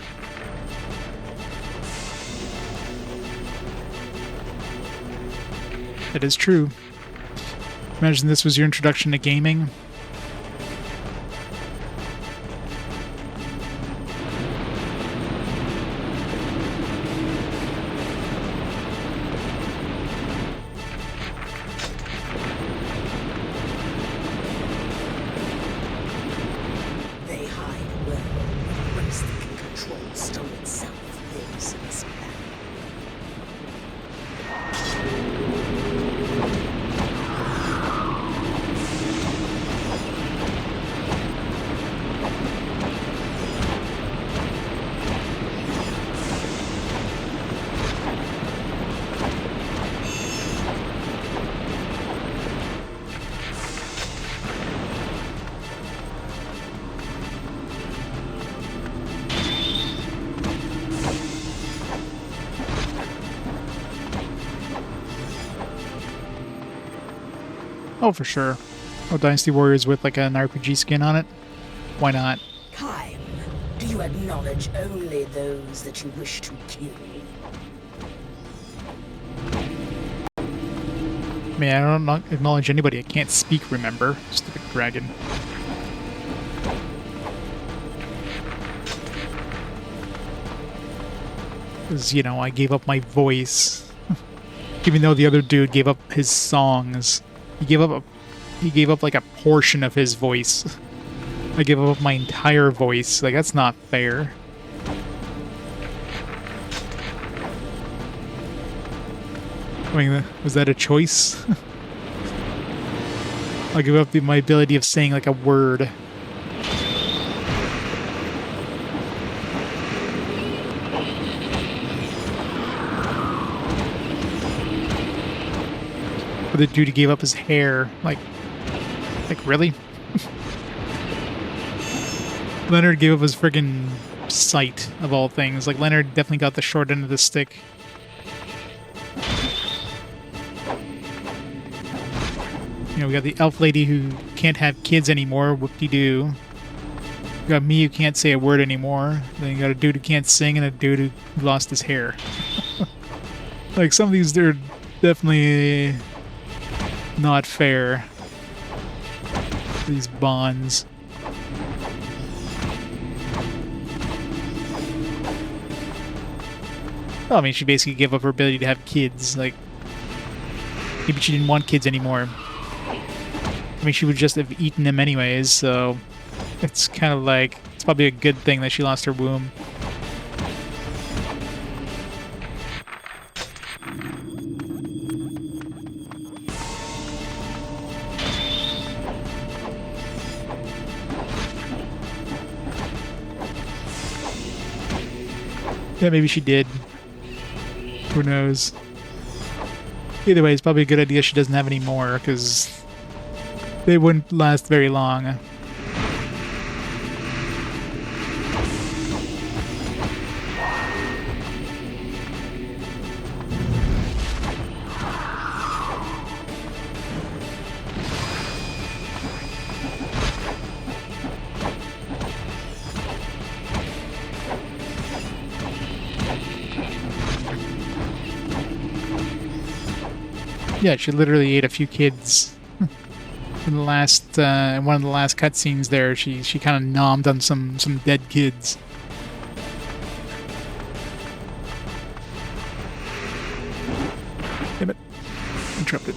That is true. Imagine this was your introduction to gaming. They hide well. The race that can control stone itself lives in this planet. Oh, for sure. Oh, Dynasty Warriors with like an RPG skin on it? Why not? Caim, do you acknowledge only those that you wish to kill? I mean, I don't acknowledge anybody. I can't speak, remember? Stupid dragon. Because, you know, I gave up my voice. Even though the other dude gave up his songs. He gave up like a portion of his voice. I gave up my entire voice. Like, that's not fair. I mean, was that a choice? I'll give up my ability of saying like a word. Or the dude who gave up his hair. Like really? Leonard gave up his friggin' sight, of all things. Like, Leonard definitely got the short end of the stick. You know, we got the elf lady who can't have kids anymore. Whoop-de-doo. We got me who can't say a word anymore. Then you got a dude who can't sing and a dude who lost his hair. Like, some of these, they're definitely not fair. These bonds. Well, I mean, she basically gave up her ability to have kids. Like, maybe she didn't want kids anymore. I mean, she would just have eaten them anyways, so it's kind of like, it's probably a good thing that she lost her womb. Yeah, maybe she did. Who knows? Either way, it's probably a good idea she doesn't have any more, because they wouldn't last very long. Yeah, she literally ate a few kids. In the last, one of the last cutscenes there, she kind of nommed on some dead kids. Damn it. Interrupted.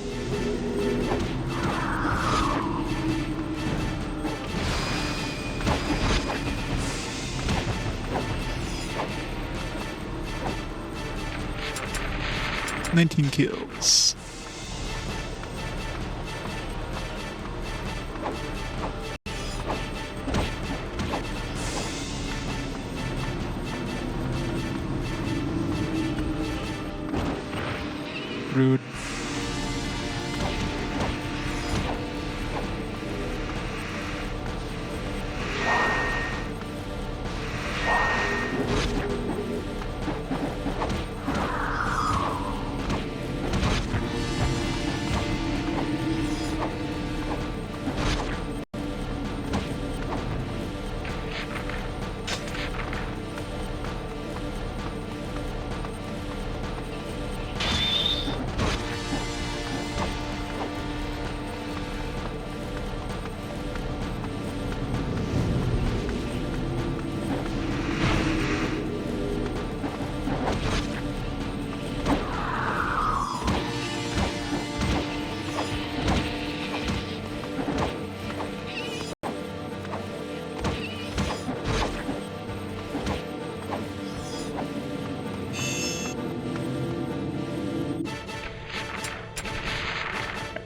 "19 kills. Rude.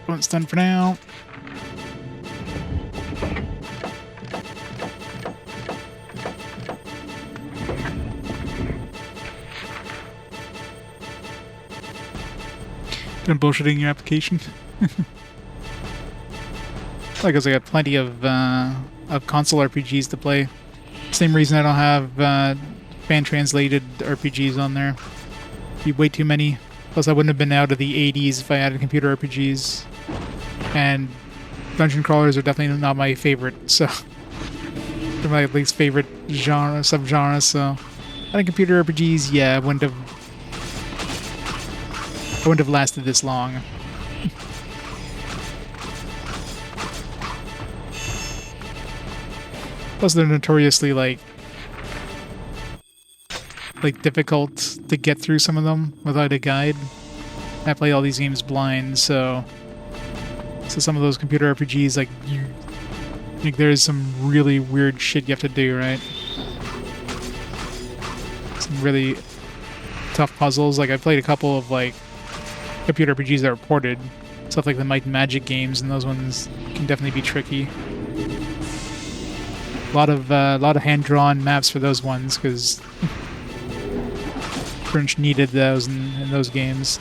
One's done for now. Been bullshitting your application. Like, I got plenty of console RPGs to play. Same reason I don't have fan translated RPGs on there. Be way too many. Plus, I wouldn't have been out of the 80s if I added computer RPGs. And dungeon crawlers are definitely not my favorite, so they're my least favorite genre, subgenre. So, adding computer RPGs, yeah, I wouldn't have lasted this long. Plus, they're notoriously like difficult to get through some of them without a guide. I play all these games blind, so some of those computer RPGs, there's some really weird shit you have to do, right? Some really tough puzzles. Like, I played a couple of computer RPGs that were ported, stuff like the Might and Magic games, and those ones can definitely be tricky. A lot of hand-drawn maps for those ones, because French needed those in those games.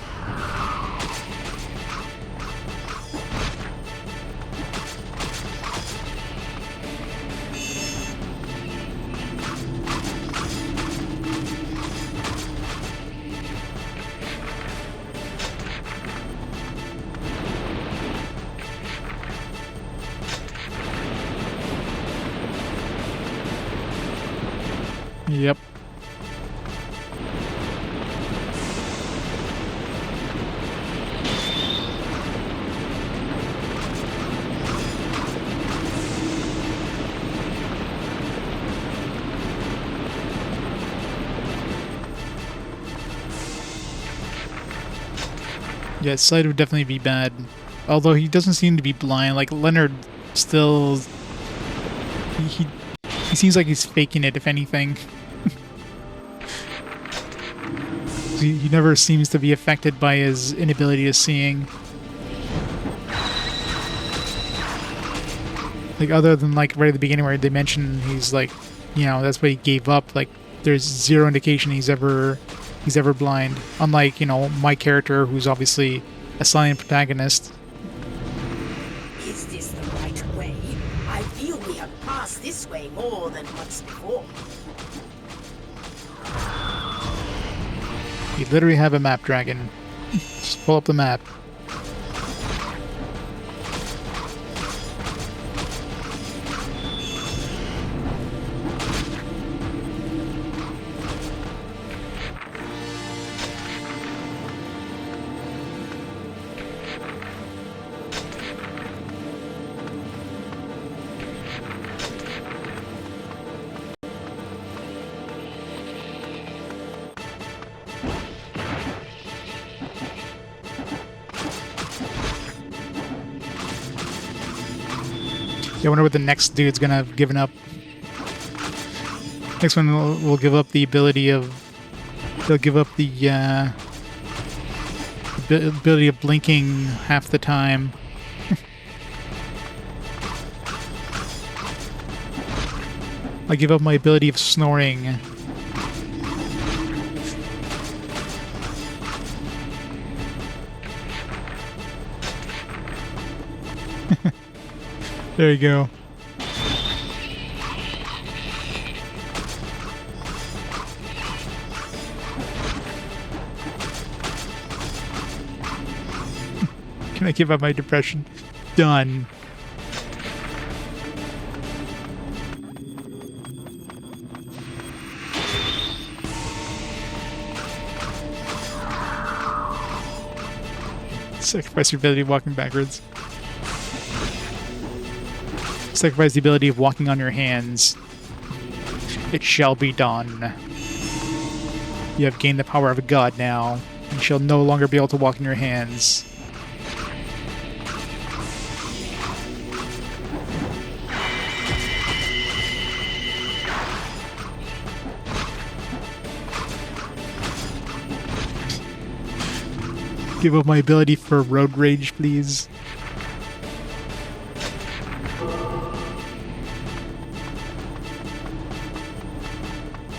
Yep. Yeah, sight would definitely be bad. Although he doesn't seem to be blind. Like, Leonard still... He seems like he's faking it, if anything. He never seems to be affected by his inability to seeing. Like, other than right at the beginning where they mention he's that's what he gave up, there's zero indication he's ever blind. Unlike, you know, my character, who's obviously a silent protagonist. Is this the right way? I feel we have passed this way more than once before. You literally have a map, Dragon. Just pull up the map. I wonder what the next dude's gonna have given up. Next one will give up the ability of... They'll give up the ability of blinking half the time. I give up my ability of snoring. There you go. Can I give up my depression? Done. Sacrifice your ability of walking backwards. Sacrifice the ability of walking on your hands. It shall be done. You have gained the power of a god now. You shall no longer be able to walk in your hands. Give up my ability for road rage, please.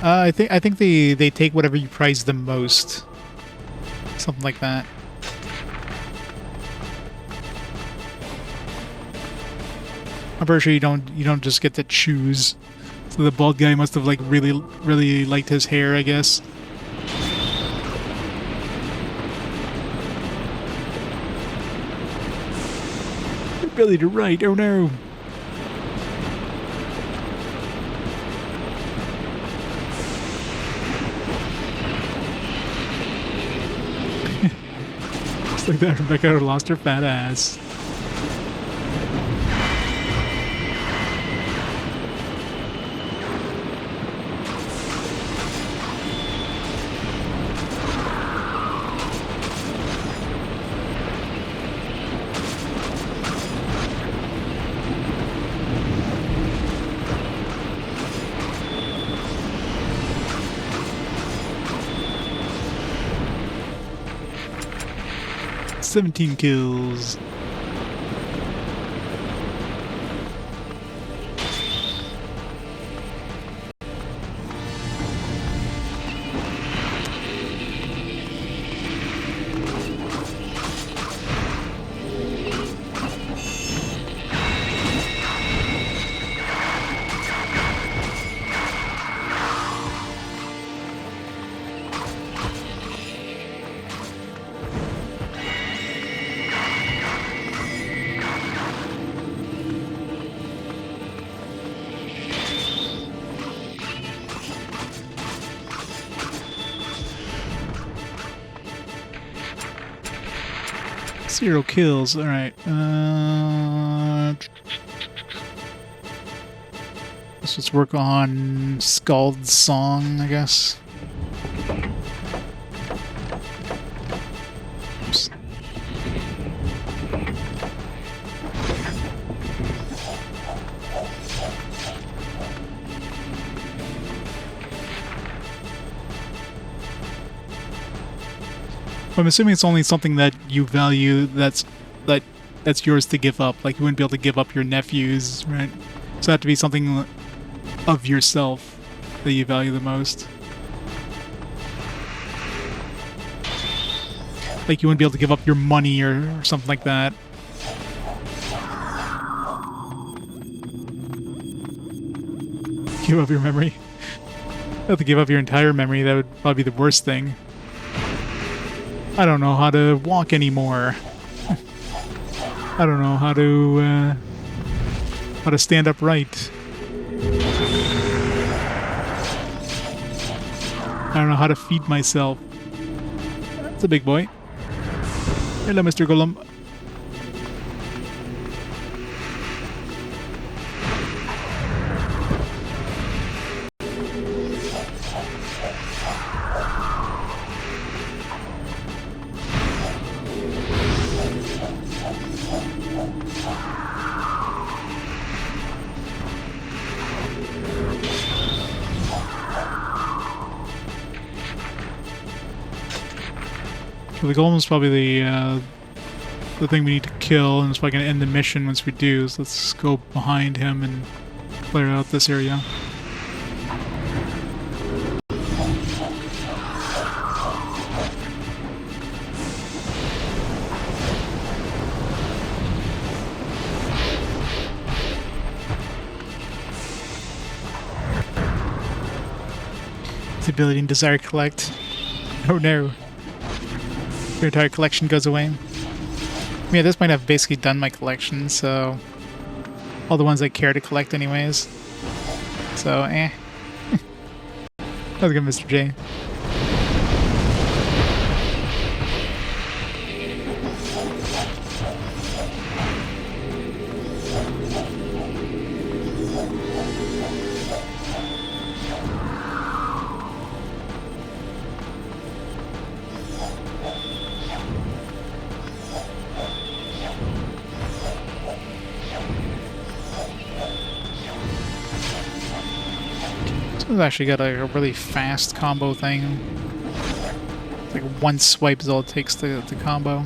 I think they take whatever you prize the most. Something like that. I'm pretty sure you don't just get to choose. So the bald guy must have like really liked his hair, I guess. Ability to write, oh no. Just like that, Rebecca lost her fat ass. "17 kills. Zero kills. All right. Let's just work on Scald's song, I guess. Oops. I'm assuming it's only something that you value that's yours to give up. Like you wouldn't be able to give up your nephews, right? So it had to be something of yourself that you value the most. Like you wouldn't be able to give up your money or something like that. Give up your memory. You have to give up your entire memory. That would probably be the worst thing. I don't know how to walk anymore. I don't know how to stand upright. I don't know how to feed myself. That's a big boy. Hello, Mr. Golem. So the golem's probably the thing we need to kill, and it's probably going to end the mission once we do. So let's go behind him and clear out this area. The ability and desire collect. Oh no. Your entire collection goes away. I mean, at this point I've basically done my collection, so all the ones I care to collect anyways. So, How's it going, Mr. J? I've actually got a really fast combo thing. It's like one swipe is all it takes to combo.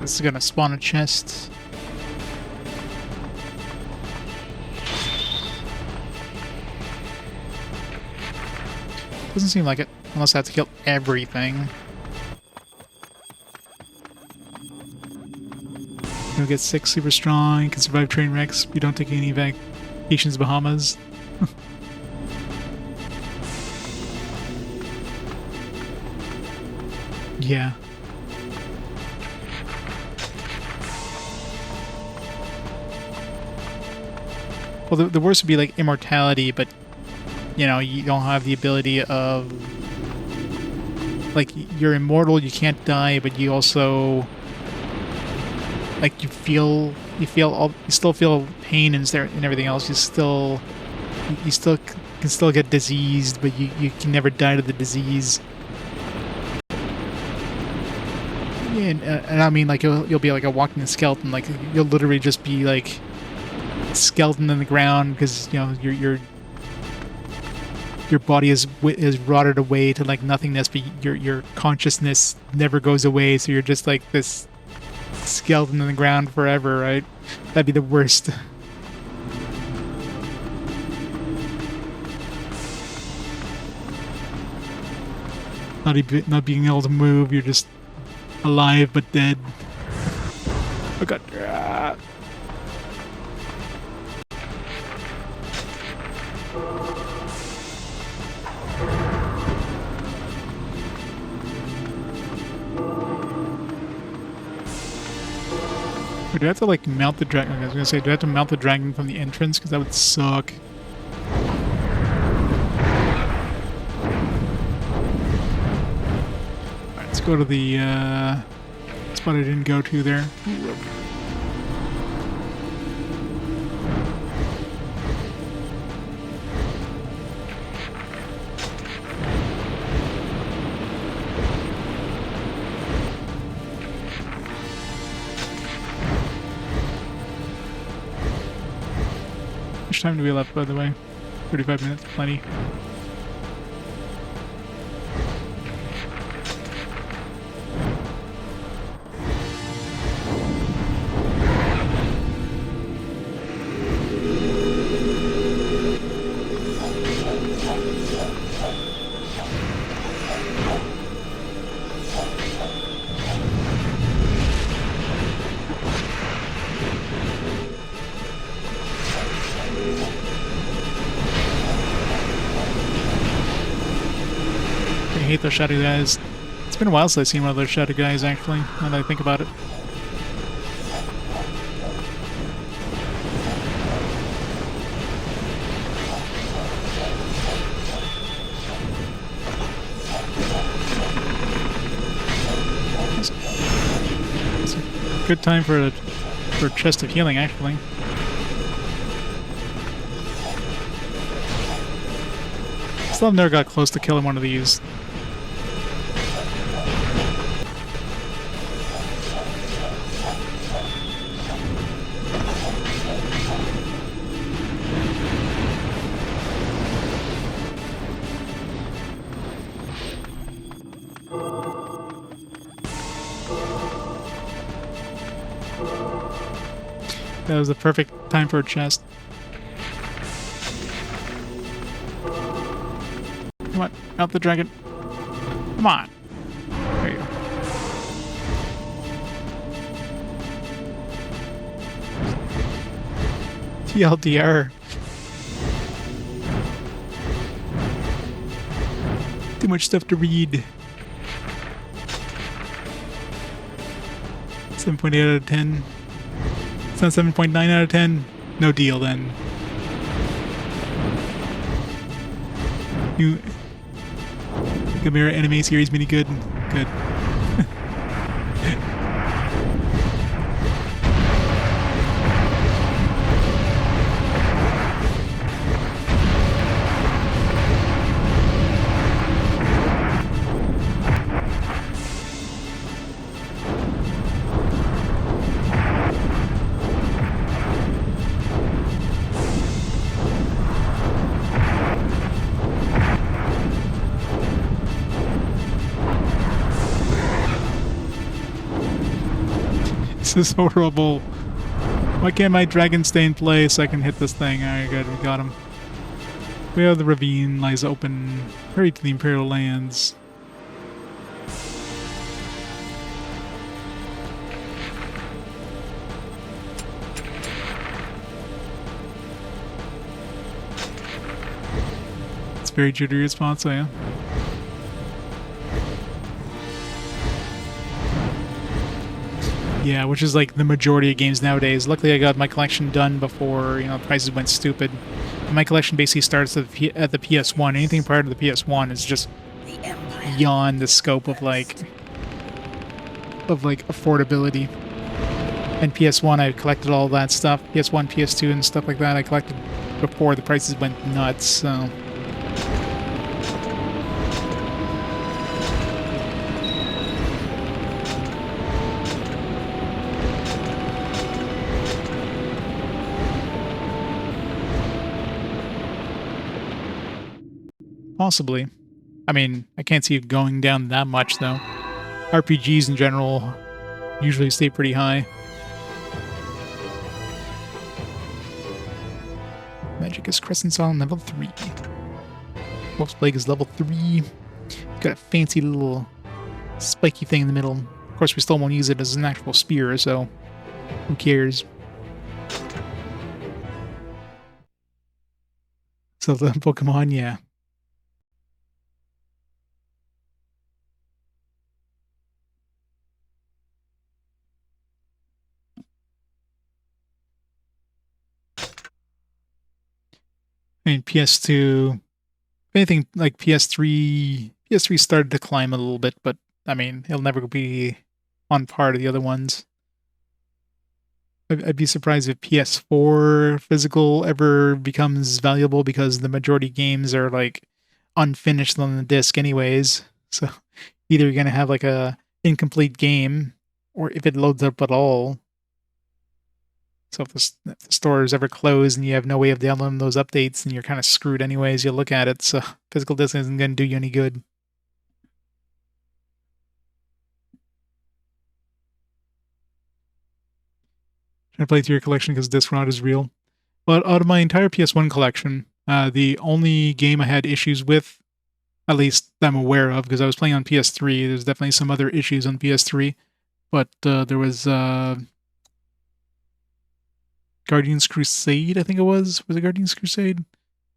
This is gonna spawn a chest. Doesn't seem like it, unless I have to kill everything. You don't get sick, super strong, you can survive train wrecks, you don't take any vacations Bahamas. Yeah. Well, the worst would be like immortality, but you know, you don't have the ability of like you're immortal, you can't die, but you also like you still feel pain and everything else. You still can still get diseased, but you can never die to the disease. And I mean, like you'll be like a walking skeleton, like you'll literally just be like skeleton in the ground because you know your body is rotted away to like nothingness, but your consciousness never goes away, so you're just like this skeleton in the ground forever, right? That'd be the worst. Not being able to move, you're just alive but dead. Oh god. Or do I have to like mount the dragon? Okay, I was gonna say, do I have to mount the dragon from the entrance? Because that would suck. Alright, let's go to the spot I didn't go to there. Ooh. How much time do we have left, by the way? 35 minutes, plenty. I hate those shadow guys. It's been a while since I've seen one of those shadow guys, actually, now that I think about it. It's a good time for a chest of healing, actually. Still have never got close to killing one of these. That was the perfect time for a chest. Come on, mount the dragon. Come on. There you go. TLDR. Too much stuff to read. 7.8 out of 10. It's not 7.9 out of 10. No deal then. New Gamera anime series mini good. Good. This is horrible. Why can't my dragon stay in play so I can hit this thing? Alright, good, we got him. We have the ravine lies open, hurry to the Imperial lands. It's very jittery response, so yeah. Yeah, which is like the majority of games nowadays. Luckily, I got my collection done before, you know, prices went stupid. And my collection basically starts at the PS1. Anything prior to the PS1 is just beyond the scope of like affordability. And PS1, I collected all that stuff. PS1, PS2, and stuff like that. I collected before the prices went nuts. So. Possibly. I mean, I can't see it going down that much, though. RPGs in general usually stay pretty high. Magicus Crescent on level 3. Wolf's Plague is level 3. Got a fancy little spiky thing in the middle. Of course, we still won't use it as an actual spear, so who cares? So the Pokemon, yeah. I mean, PS2, if anything, like PS3 started to climb a little bit, but I mean, it'll never be on par to the other ones. I'd be surprised if PS4 physical ever becomes valuable because the majority of games are like unfinished on the disc anyways. So either you're gonna have like a incomplete game, or if it loads up at all. So if the store is ever closed and you have no way of downloading those updates, then you're kind of screwed anyways. You look at it, so physical disc isn't gonna do you any good. Trying to play through your collection because disc rot is real. But out of my entire PS1 collection, the only game I had issues with, at least I'm aware of, because I was playing on PS3, there's definitely some other issues on PS3, but there was Guardians Crusade, I think it was. Was it Guardians Crusade?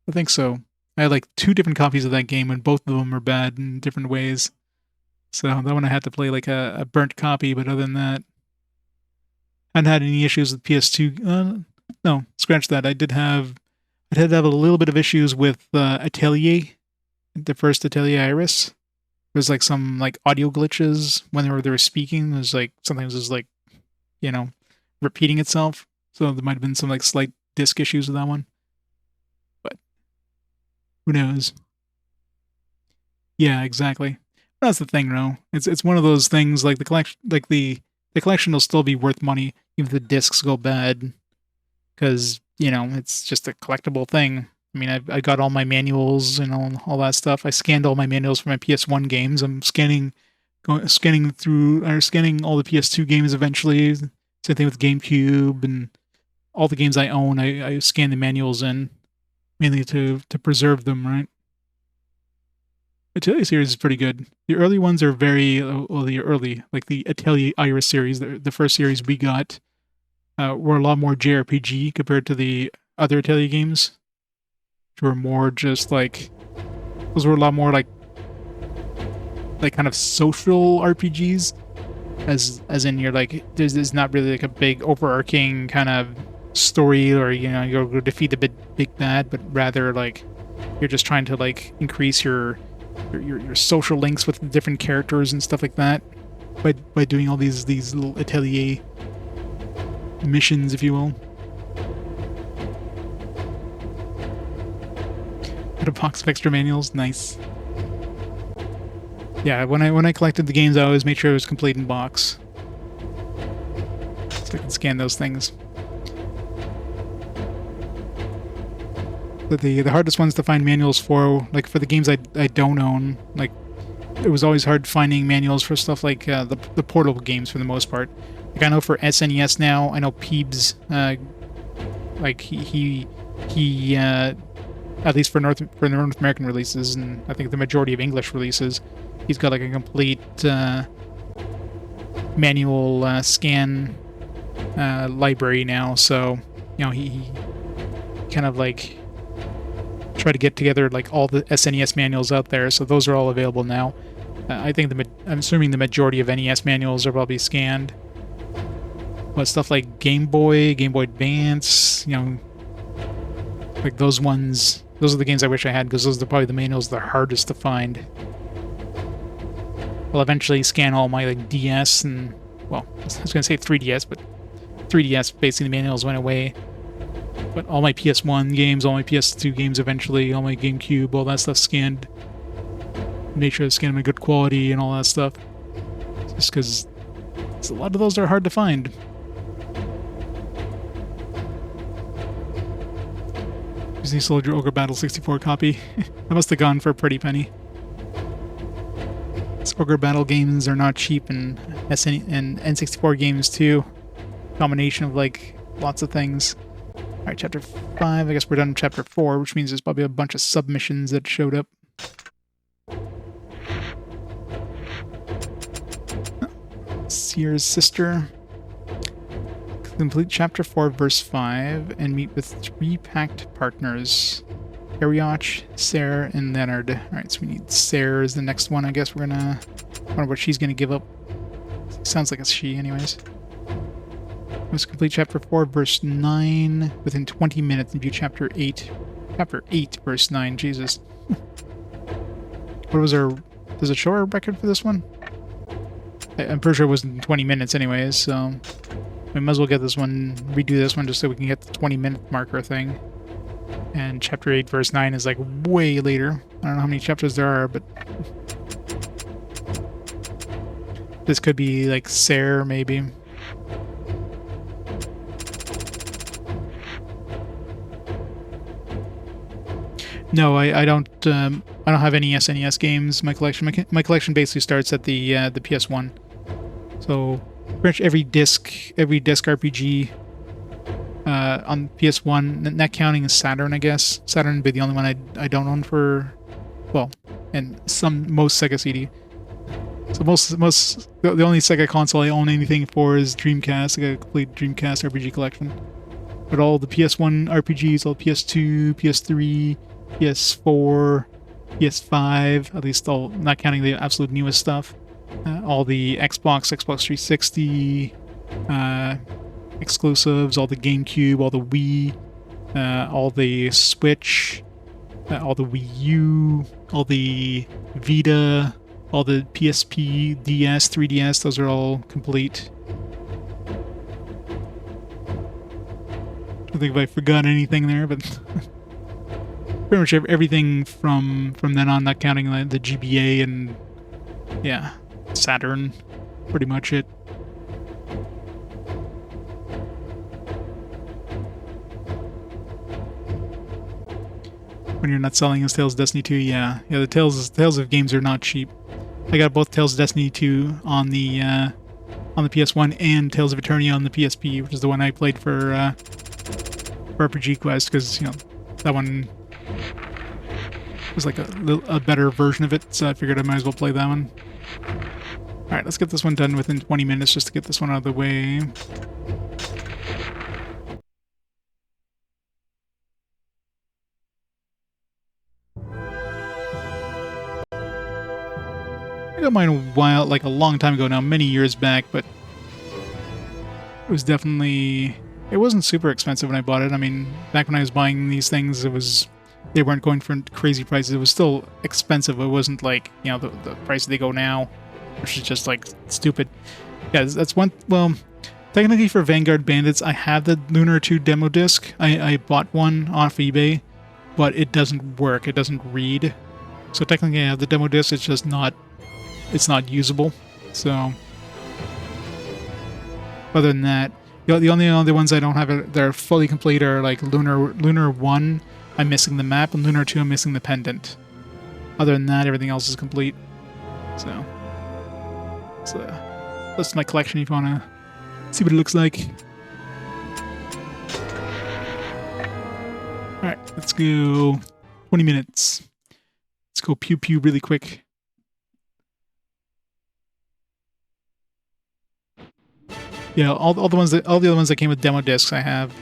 I think so. I had like 2 different copies of that game, and both of them are bad in different ways. So that one I had to play like a burnt copy, but other than that, I hadn't had any issues with PS2. No, scratch that. I did have a little bit of issues with Atelier, the first Atelier Iris. There's like some like audio glitches when they were speaking. There's like sometimes it was like, repeating itself. So there might have been some like slight disc issues with that one. But who knows? Yeah, exactly. That's the thing, though. It's one of those things like the collection, like the collection will still be worth money even if the discs go bad, because it's just a collectible thing. I mean, I got all my manuals and all that stuff. I scanned all my manuals for my PS1 games. I'm scanning all the PS2 games eventually. Same thing with GameCube and all the games I own. I scan the manuals in mainly to preserve them, right? Atelier series is pretty good. The early ones are like the Atelier Iris series, the first series we got, were a lot more JRPG compared to the other Atelier games, which were more just like, those were a lot more like kind of social RPGs, as in you're like, there's not really like a big overarching kind of story, or you'll go defeat the big bad, but rather like you're just trying to like increase your social links with the different characters and stuff like that by doing all these little Atelier missions, if you will. Got a box of extra manuals, nice. Yeah, when I collected the games, I always made sure it was complete in box, so I can scan those things. But the hardest ones to find manuals for, like for the games I don't own, like it was always hard finding manuals for stuff like the portable games for the most part. Like I know for SNES now, I know Peebs, like he at least for North American releases, and I think the majority of English releases, he's got like a complete manual scan library now. So he kind of like try to get together like all the SNES manuals out there, so those are all available now. I think I'm assuming the majority of NES manuals are probably scanned, but stuff like Game Boy Advance, like those ones, those are the games I wish I had, because those are probably the manuals that are hardest to find. I'll eventually scan all my like DS and, well, I was gonna say 3DS, but 3DS basically the manuals went away. But all my PS1 games, all my PS2 games eventually, all my GameCube, all that stuff scanned. Make sure to scan them in good quality and all that stuff. Just because a lot of those are hard to find. Disney Soldier Ogre Battle 64 copy. I must have gone for a pretty penny. These Ogre Battle games are not cheap, and and N64 games too. Combination of like lots of things. Alright, chapter 5. I guess we're done with chapter 4, which means there's probably a bunch of submissions that showed up. Seer's sister. Complete chapter 4, verse 5, and meet with 3 pact partners. Ariach, Ser, and Leonard. Alright, so we need Ser as the next one. I guess we're gonna... wonder what she's gonna give up. Sounds like it's she, anyways. Let's complete chapter 4, verse 9 within 20 minutes and view chapter 8 Chapter 8, verse 9. Jesus. What was our... Does it show our record for this one? I'm pretty sure it was in 20 minutes anyways, so... We might as well get this one, redo this one just so we can get the 20-minute marker thing. And chapter 8, verse 9 is like way later. I don't know how many chapters there are, but... This could be like Ser, maybe. No, I don't have any SNES games in my collection. My collection basically starts at the PS1. So pretty much every disc RPG on PS1, not counting is Saturn, I guess. Saturn would be the only one I don't own for, well, and most Sega CD. So the only Sega console I own anything for is Dreamcast. I got a complete Dreamcast RPG collection. But all the PS1 RPGs, all PS2, PS3, PS4, PS5, at least all, not counting the absolute newest stuff. All the Xbox 360 exclusives, all the GameCube, all the Wii, all the Switch, all the Wii U, all the Vita, all the PSP, DS, 3DS, those are all complete. I don't think if I forgot anything there, but pretty much everything from then on, not counting the GBA and, yeah, Saturn, pretty much it. When you're not selling as Tales of Destiny 2, yeah, the Tales of games are not cheap. I got both Tales of Destiny 2 on the PS1 and Tales of Eternia on the PSP, which is the one I played for RPG Quest, because, you know, that one was like a better version of it, so I figured I might as well play that one. Alright, let's get this one done within 20 minutes just to get this one out of the way. I got mine a while, like a long time ago now, many years back, but it was definitely... It wasn't super expensive when I bought it. I mean, back when I was buying these things, they weren't going for crazy prices. It was still expensive. It wasn't like, you know, the price they go now, which is just like stupid. Yeah, that's one. Well, technically for Vanguard Bandits, I have the Lunar 2 demo disc. I bought one off eBay, but it doesn't work. It doesn't read. So technically, I have the demo disc. It's just not. It's not usable. So other than that. The only other ones I don't have that are fully complete are like Lunar 1, I'm missing the map, and Lunar 2, I'm missing the pendant. Other than that, everything else is complete. So that's my collection if you want to see what it looks like. Alright, let's go 20 minutes. Let's go pew pew really quick. Yeah, all the other ones that came with demo discs I have.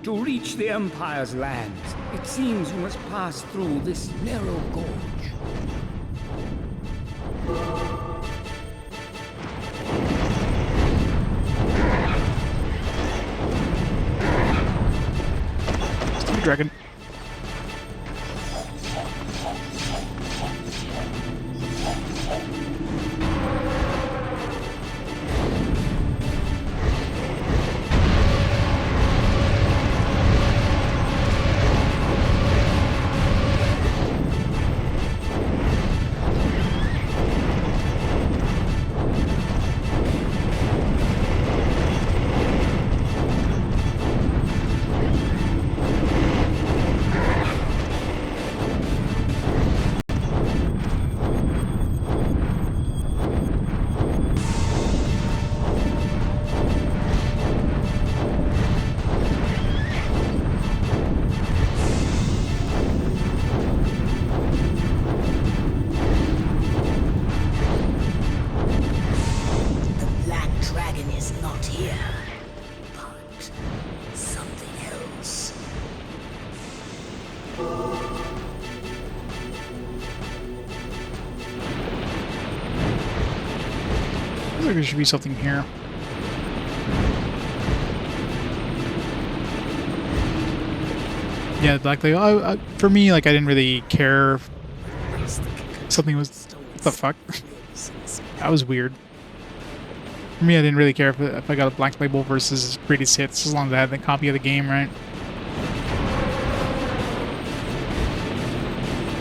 To reach the Empire's lands, it seems you must pass through this narrow gorge. Steve Dragon. There should be something here. Yeah, Black Label. For me, like, I didn't really care if something was... What the fuck? That was weird. For me, I didn't really care if I got a Black Label versus Greatest Hits, as long as I had the copy of the game, right?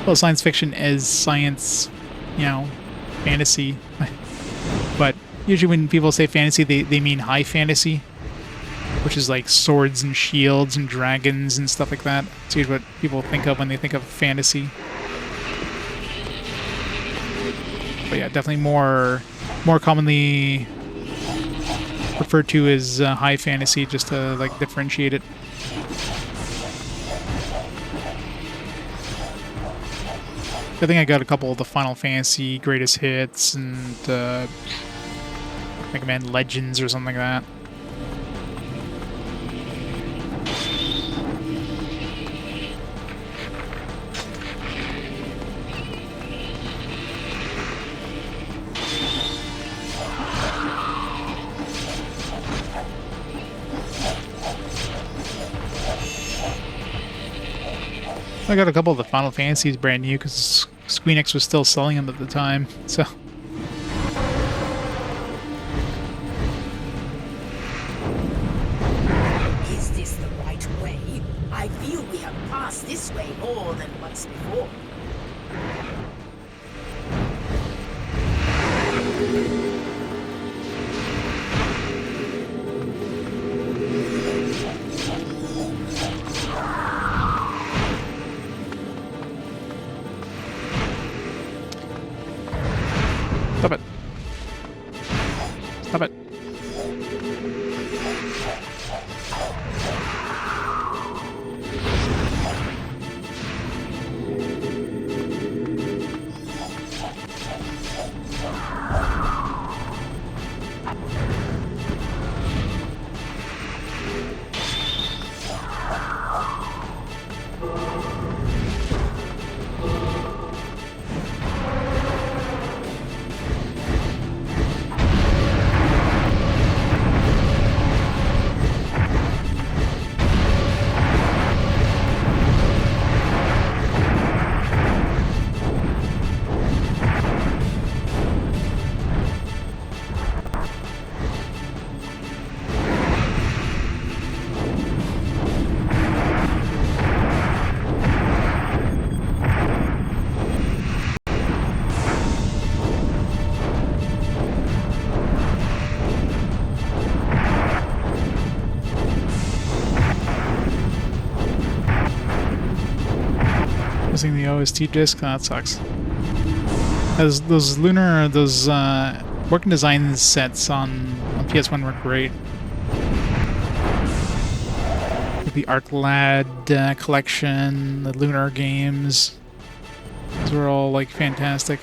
Well, science fiction is science, you know, fantasy. But usually when people say fantasy, they mean high fantasy, which is like swords and shields and dragons and stuff like that. That's usually what people think of when they think of fantasy. But yeah, definitely more commonly referred to as high fantasy, just to like differentiate it. I think I got a couple of the Final Fantasy Greatest Hits and Mega Man Legends or something like that. I got a couple of the Final Fantasies brand new because Squeenix was still selling them at the time, so... Is this the right way? I feel we have passed this way more than once before. Stop it. Stop it. Missing the OST disc? Oh, that sucks. Those working design sets on PS1 were great. Like the ArcLad collection, the Lunar games. Those were all like fantastic.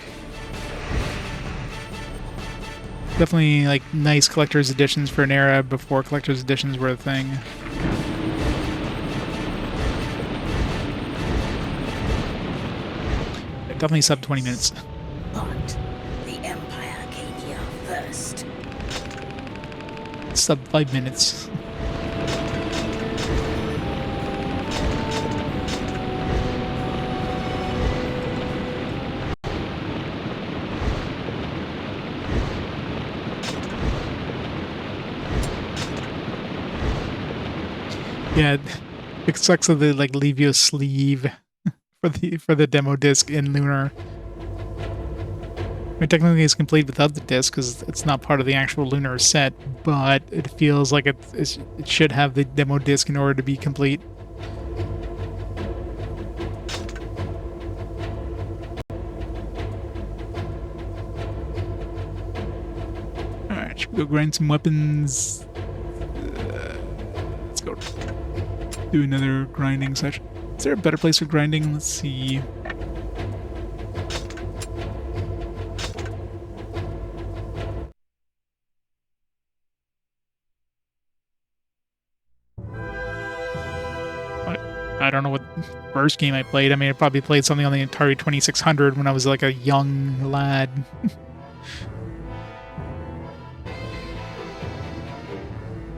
Definitely like nice collector's editions for an era before collector's editions were a thing. Definitely sub 20 minutes. But the Empire came here first. Sub 5 minutes. Yeah, it sucks that they like leave you a sleeve for the demo disc in Lunar. I mean, technically it's complete without the disc because it's not part of the actual Lunar set, but it feels like it should have the demo disc in order to be complete. Alright, should we go grind some weapons? Let's go do another grinding session. Is there a better place for grinding? Let's see. I don't know what first game I played. I mean, I probably played something on the Atari 2600 when I was like a young lad.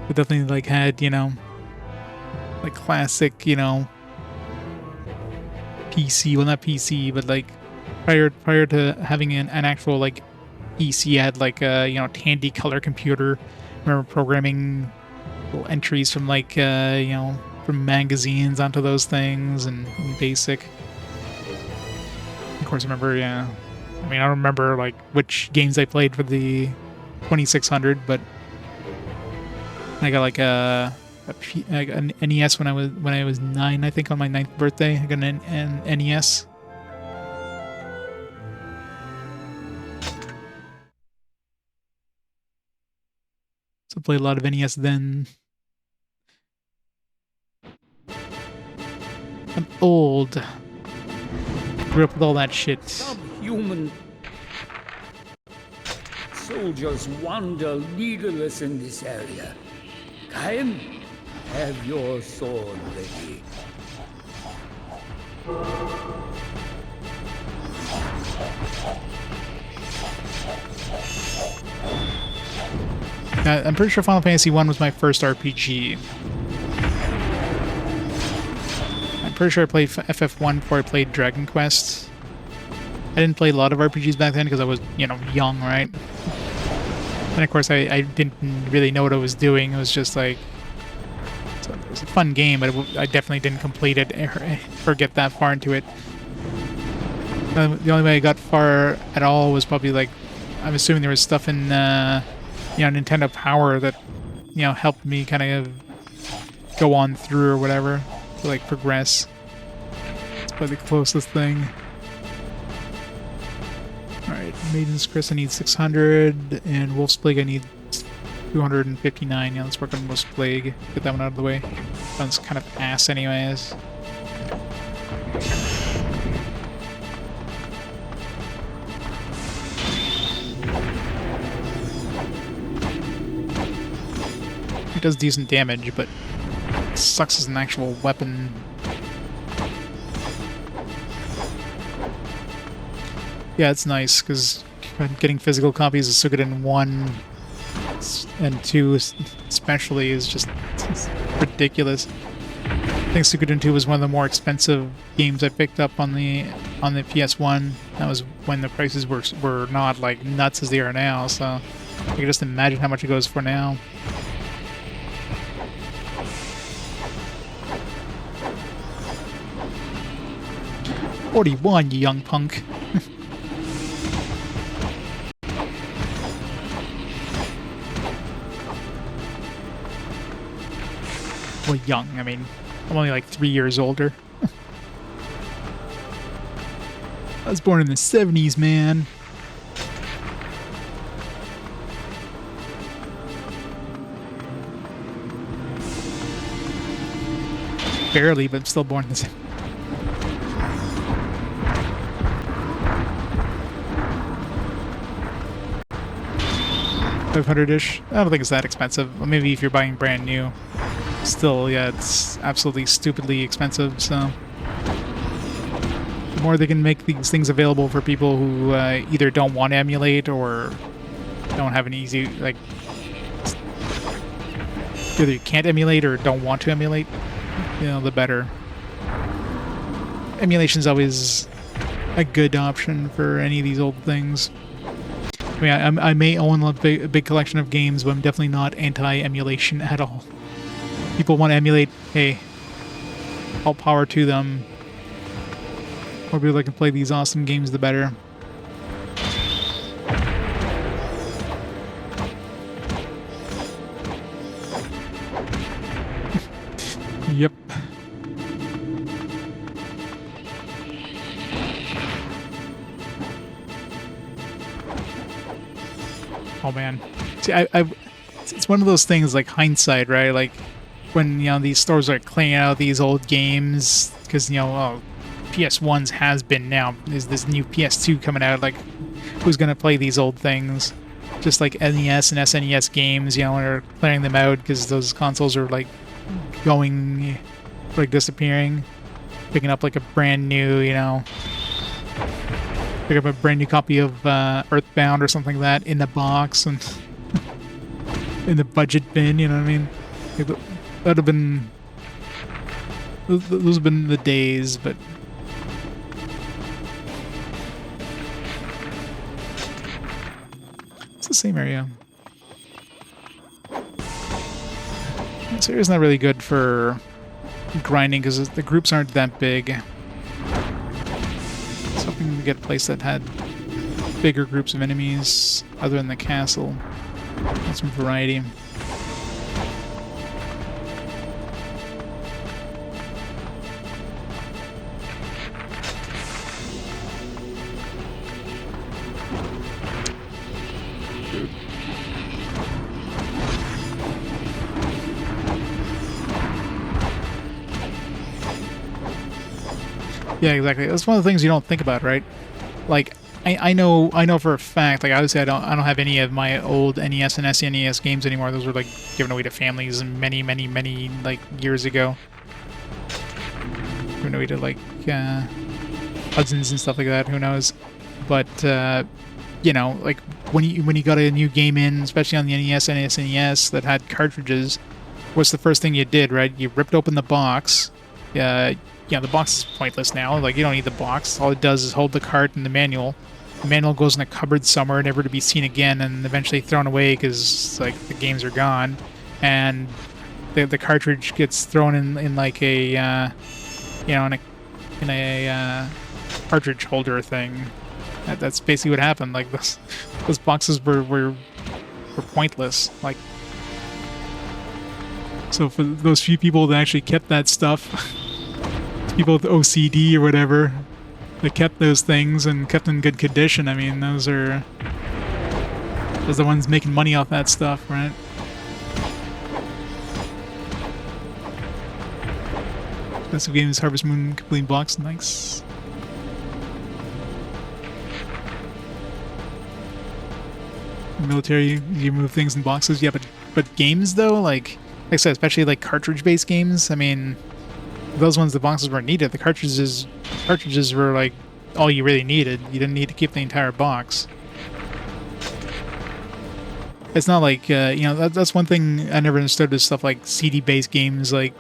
But definitely like had, you know, like classic, you know, PC. Well, not PC, but like prior to having an actual like PC, I had like a Tandy color computer. I remember programming little entries from like from magazines onto those things and BASIC. Of course, I remember. Yeah, I mean, I don't remember like which games I played for the 2600, but I got like an NES when I was 9, I think, on my 9th birthday. I got an NES. So I played a lot of NES then. I'm old. Grew up with all that shit. Subhuman soldiers wander leaderless in this area. Caim, have your sword ready. I'm pretty sure Final Fantasy 1 was my first RPG. I'm pretty sure I played FF1 before I played Dragon Quest. I didn't play a lot of RPGs back then because I was, young, right? And of course, I didn't really know what I was doing. It was just like... it was a fun game, but I definitely didn't complete it or get that far into it. The only way I got far at all was probably like... I'm assuming there was stuff in... Nintendo Power that, helped me kind of go on through or whatever to like progress. It's probably the closest thing. Alright, Maiden's Crest I need 600, and Wolf's Plague I need 259. Yeah, let's work on Wolf's Plague. Get that one out of the way. That one's kind of ass anyways. It does decent damage, but it sucks as an actual weapon. Yeah, it's nice, because getting physical copies of Suikoden 1 and 2 especially is just ridiculous. I think Suikoden 2 was one of the more expensive games I picked up on the PS1. That was when the prices were not like nuts as they are now, so I can just imagine how much it goes for now. "41, you young punk." Well, young, I mean, I'm only like 3 years older. I was born in the 70s, man. Barely, but I'm still born in the 70s. 500-ish. I don't think it's that expensive. Well, maybe if you're buying brand new. Still, yeah, it's absolutely stupidly expensive, so... the more they can make these things available for people who either don't want to emulate or don't have an easy, like... either you can't emulate or don't want to emulate, the better. Emulation's always a good option for any of these old things. I mean, I may own a big collection of games, but I'm definitely not anti-emulation at all. People want to emulate, hey, all power to them. More people that can play these awesome games, the better. Yep. Oh man, see, it's one of those things like hindsight, right? Like when these stores are cleaning out these old games because PS1's has been now. Is this new PS2 coming out? Like, who's gonna play these old things? Just like NES and SNES games, are clearing them out because those consoles are like going, like disappearing. Picking up like a brand new, pick up a brand new copy of Earthbound or something like that in the box and in the budget bin, you know what I mean? That'd have been... those have been the days, but It's the same area. This area's not really good for grinding because the groups aren't that big. So hoping to get a place that had bigger groups of enemies other than the castle. That's some variety. Yeah, exactly. That's one of the things you don't think about, right? Like, I know for a fact. Like, obviously, I don't have any of my old NES and SNES games anymore. Those were like given away to families many like years ago. Given away to like cousins and stuff like that. Who knows? But you know, like when you got a new game in, especially on the NES and SNES that had cartridges, what's the first thing you did, right? You ripped open the box. Yeah, the box is pointless now. Like, you don't need the box. All it does is hold the cart and the manual. The manual goes in a cupboard somewhere, never to be seen again, and eventually thrown away because, like, the games are gone. And the cartridge gets thrown in like a, you know, in a cartridge holder thing. That's basically what happened. Like, those boxes were pointless. Like, so for those few people that actually kept that stuff, people with OCD or whatever, that kept those things and kept in good condition, I mean, those are the ones making money off that stuff, right? Best of games, Harvest Moon, complete box, nice. Military, you move things in boxes, yeah, but games though, like I said, especially like cartridge-based games, I mean, those ones, the boxes weren't needed. The cartridges were like all you really needed. You didn't need to keep the entire box. It's not like you know, that's one thing I never understood is stuff like CD-based games. Like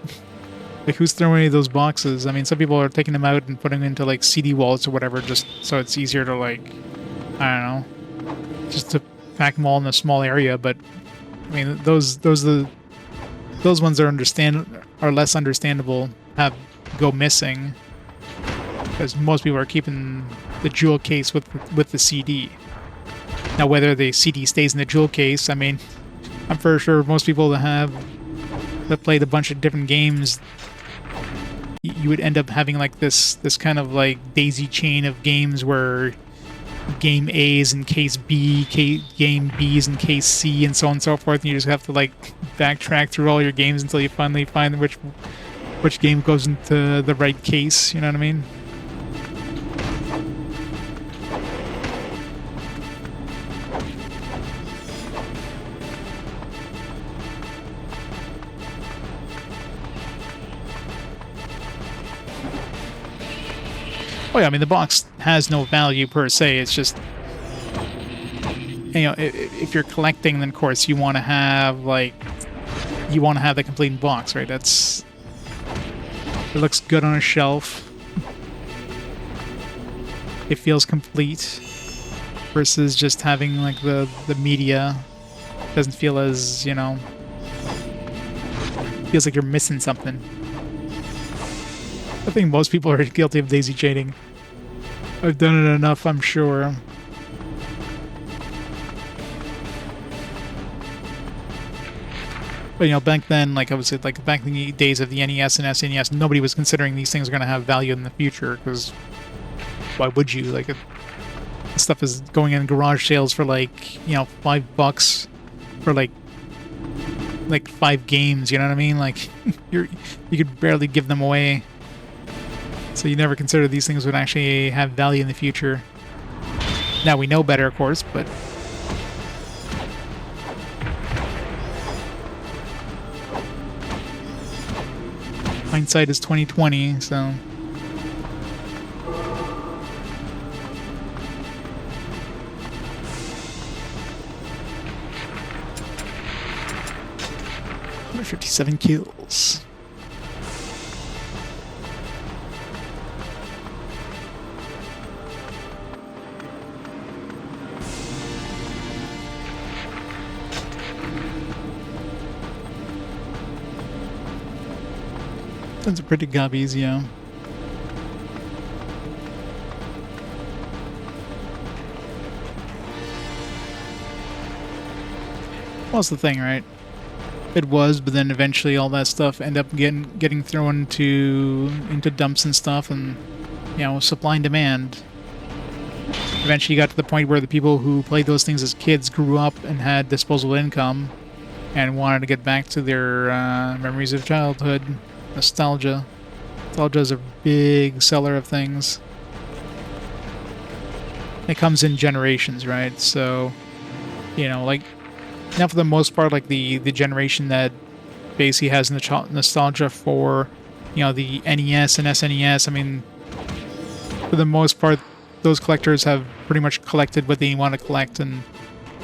who's throwing any of those boxes? I mean, some people are taking them out and putting them into like CD wallets or whatever, just so it's easier to like, I don't know, just to pack them all in a small area. But I mean, those ones are less understandable. Go missing because most people are keeping the jewel case with the CD. Now, whether the CD stays in the jewel case, I mean, I'm for sure most people that played a bunch of different games, you would end up having like this kind of like daisy chain of games where game A is in case B, game B is in case C, and so on and so forth, and you just have to like backtrack through all your games until you finally find which game goes into the right case, you know what I mean? Oh yeah, I mean, the box has no value per se, it's just, you know, if you're collecting, then of course you want to have, like, the complete box, right? It looks good on a shelf. It feels complete versus just having like the media. Doesn't feel as, you know, feels like you're missing something. I think most people are guilty of daisy chaining. I've done it enough, I'm sure. But, you know, back then, like I would say, like back in the days of the NES and SNES, nobody was considering these things are going to have value in the future, because why would you? Like, stuff is going in garage sales for like, you know, $5 for like 5 games, you know what I mean? Like, you could barely give them away. So you never consider these things would actually have value in the future. Now we know better, of course, but hindsight is 20/20, so. $157 kills. Tons of pretty gobbies, yeah. Well, that's the thing, right? It was, but then eventually all that stuff ended up getting thrown into dumps and stuff, and supply and demand. Eventually, you got to the point where the people who played those things as kids grew up and had disposable income, and wanted to get back to their memories of childhood, nostalgia. Nostalgia is a big seller of things. It comes in generations, right? So, like. Now, for the most part, like the generation that basically has nostalgia for, the NES and SNES. I mean, for the most part, those collectors have pretty much collected what they want to collect, and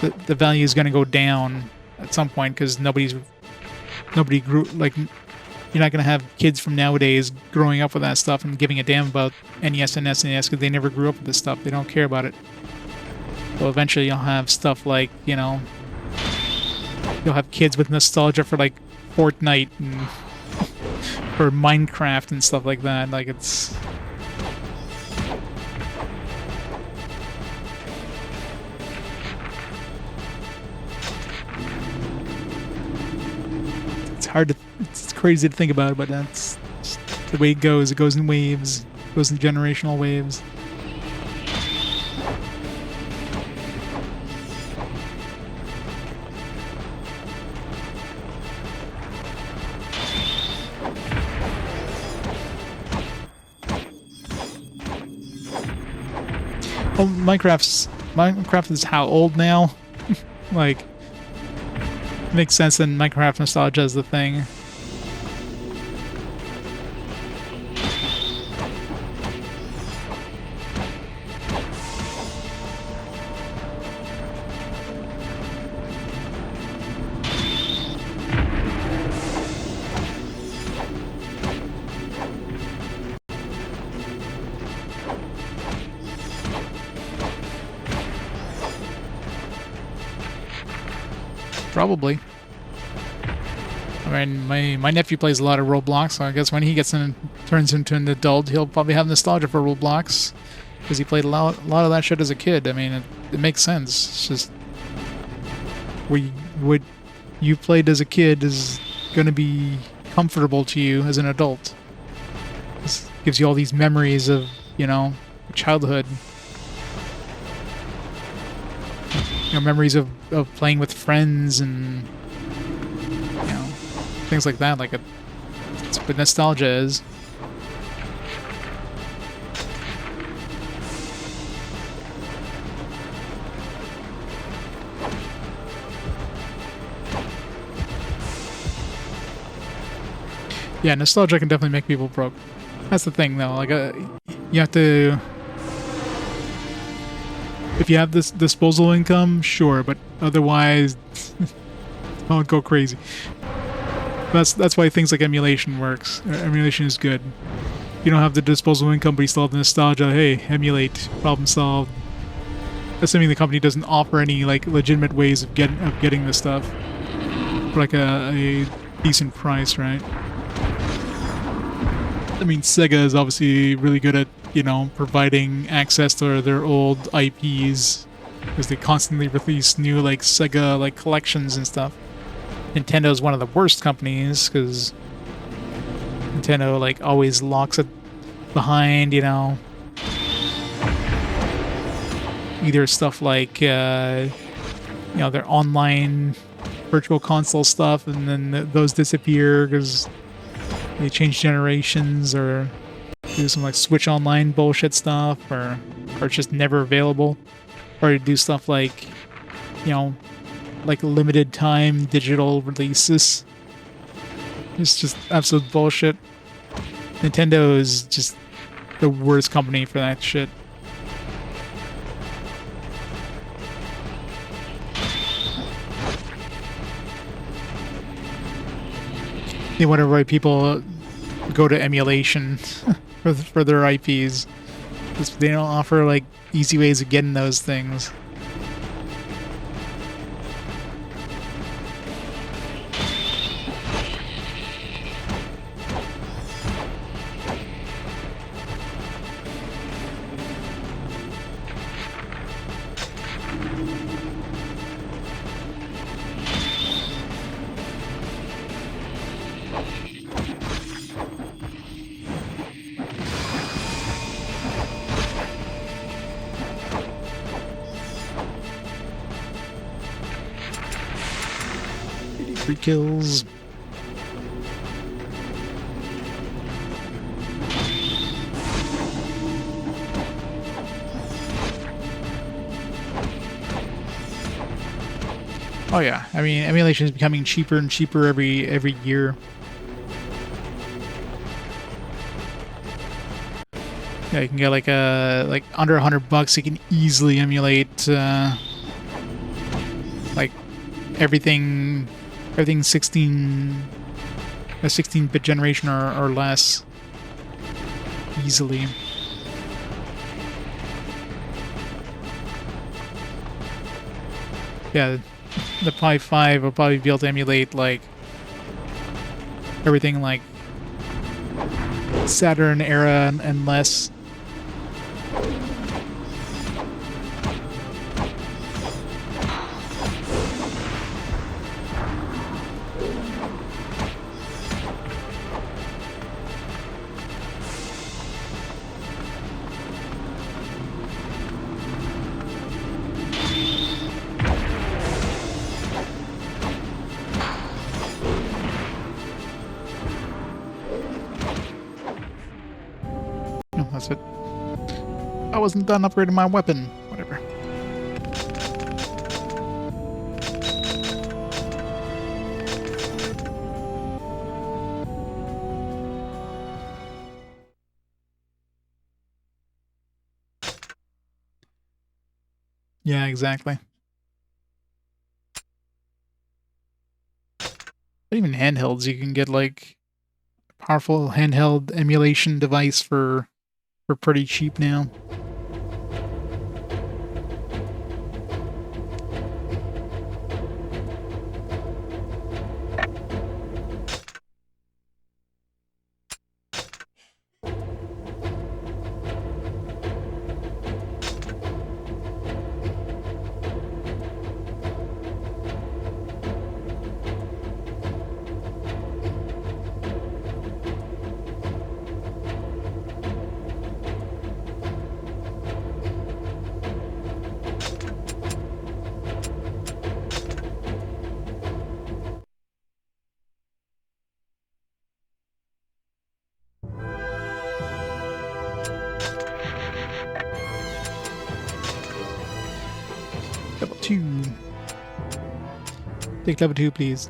the value is going to go down at some point because nobody grew like. You're not going to have kids from nowadays growing up with that stuff and giving a damn about NES and SNES because they never grew up with this stuff. They don't care about it. So eventually, you'll have stuff like You'll have kids with nostalgia for like Fortnite and for Minecraft and stuff like that. Like it's hard to it's crazy to think about, but that's the way it goes. It goes in waves. It goes in generational waves. Well, Minecraft is how old now? Like, makes sense that Minecraft nostalgia is the thing. Probably. I mean, my nephew plays a lot of Roblox, so I guess when he turns into an adult, he'll probably have nostalgia for Roblox because he played a lot of that shit as a kid. I mean, it makes sense. It's just what you played as a kid is going to be comfortable to you as an adult. This gives you all these memories of childhood. Memories of playing with friends and things like that. Like it's what nostalgia is. Yeah, nostalgia can definitely make people broke. That's the thing, though. Like, you have to. If you have this disposable income, sure, but otherwise, don't go crazy. That's why things like emulation works. Emulation is good. You don't have the disposable income, but you still have the nostalgia. Hey, emulate, problem solved. Assuming the company doesn't offer any like legitimate ways of getting this stuff for like a decent price, right? I mean, Sega is obviously really good at providing access to their old IPs because they constantly release new like Sega like collections and stuff. Nintendo is one of the worst companies because Nintendo like always locks it behind either stuff like their online virtual console stuff, and then those disappear because they change generations, or do some like Switch Online bullshit stuff, or it's just never available, or do stuff like like limited time digital releases. It's just absolute bullshit. Nintendo is just the worst company for that shit. They want to write people go to emulation for their IPs. They don't offer like easy ways of getting those things. 3 kills. Oh yeah, I mean, emulation is becoming cheaper and cheaper every year. Yeah, you can get like under $100. You can easily emulate like everything 16-bit generation or less easily. Yeah, the Pi 5 will probably be able to emulate like everything like Saturn era and less. That's it. I wasn't done upgrading my weapon. Whatever. Yeah, exactly. But even handhelds, you can get like a powerful handheld emulation device for pretty cheap now. Level 2. Take level 2, please.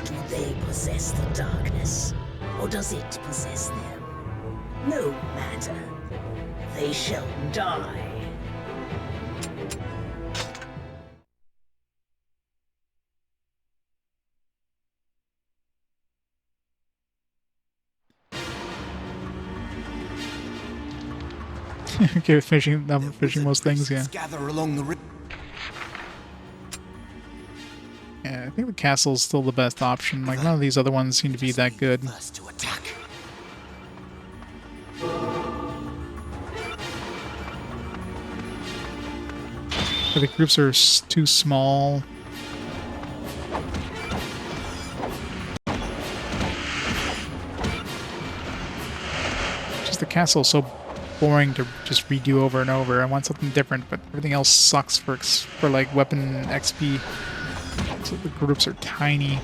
Do they possess the darkness, or does it possess them? No matter. They shall die. Okay, finishing most things, yeah. Gather along the Yeah, I think the castle's still the best option. Like, none of these other ones seem to be that good. first to attack. The groups are too small. Just the castle's so boring to just redo over and over. I want something different, but everything else sucks for like weapon XP. So the groups are tiny.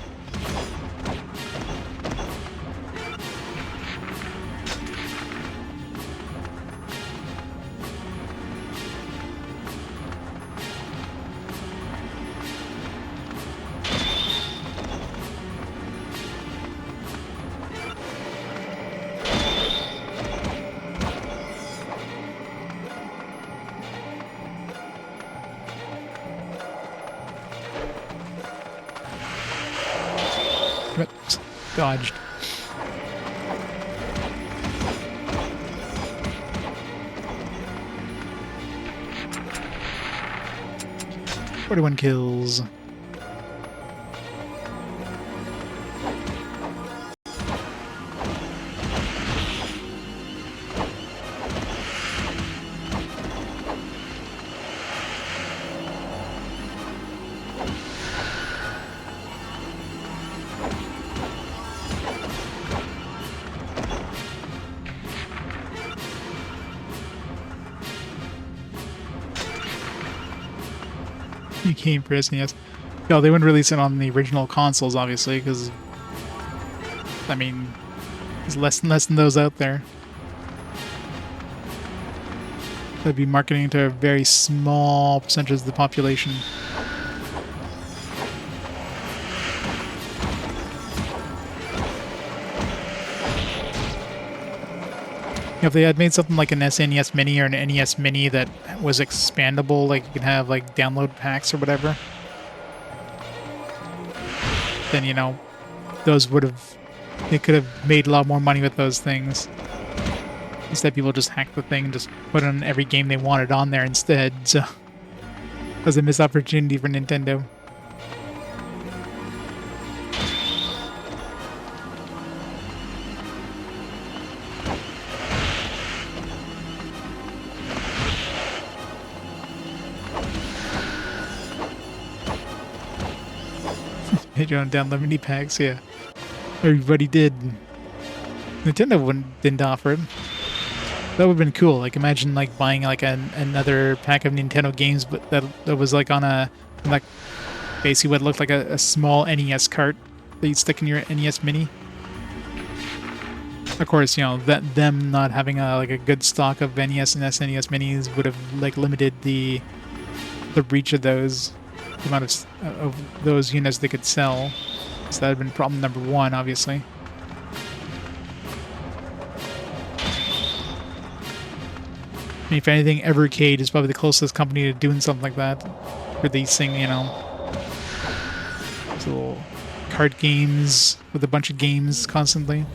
But dodged. "41 kills. You came for SNES. No, they wouldn't release it on the original consoles, obviously, because I mean, there's less and less than those out there. They'd be marketing to a very small percentage of the population. If they had made something like an SNES Mini or an NES Mini that was expandable, like you could have like download packs or whatever, then, you know, those would have, they could have made a lot more money with those things. Instead, people just hacked the thing and just put on every game they wanted on there instead, so it was a missed opportunity for Nintendo. You don't download mini packs, yeah. Everybody did. Nintendo didn't offer it. That would have been cool. Like, imagine like buying like another pack of Nintendo games, but that was like on a, like, basically what looked like a small NES cart that you'd stick in your NES Mini. Of course, you know, that them not having like a good stock of NES and SNES Minis would have like limited the reach of those, the amount of those units they could sell. So that would have been problem number one, obviously. I mean, if anything, Evercade is probably the closest company to doing something like that. Releasing, you know, these little card games with a bunch of games constantly.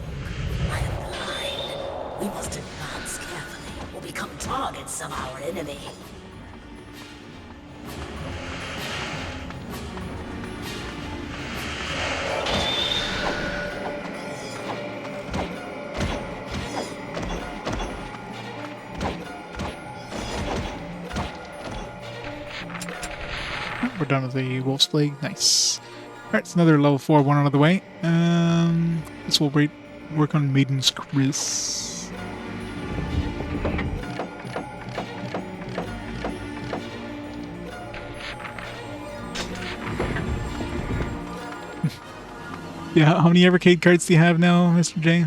I am blind. We must advance carefully or become targets of our enemy. We're done with the Wolf's Plague. Nice. Alright, it's another level 4 one out of the way. This will work on Maiden's Chris. Yeah, how many Evercade cards do you have now, Mr. J?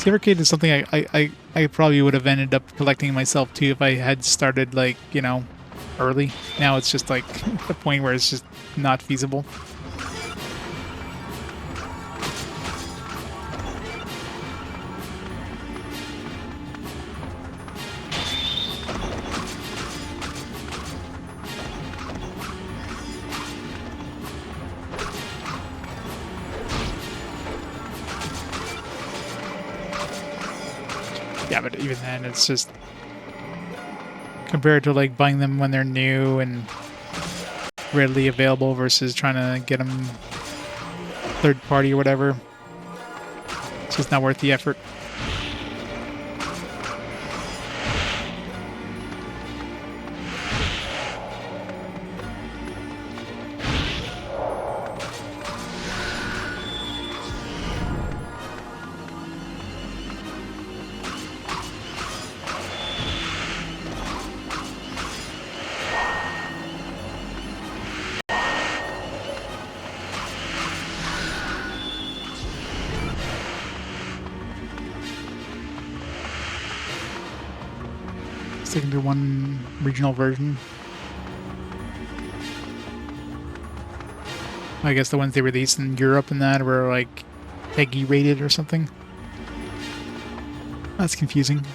Evercade is something I probably would have ended up collecting myself too if I had started, like, you know, early. Now it's just like the point where it's just not feasible. Yeah, but even then, it's just compared to like buying them when they're new and readily available versus trying to get them third party or whatever. It's just not worth the effort. Sticking to one regional version. I guess the ones they released in Europe and that were like PEGI rated or something. That's confusing.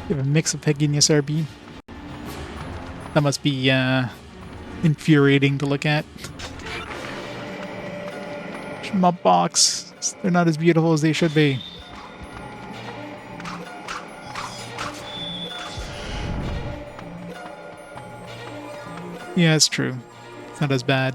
You have a mix of PEGI and SRB. That must be infuriating to look at. my box. They're not as beautiful as they should be. Yeah, it's true. It's not as bad.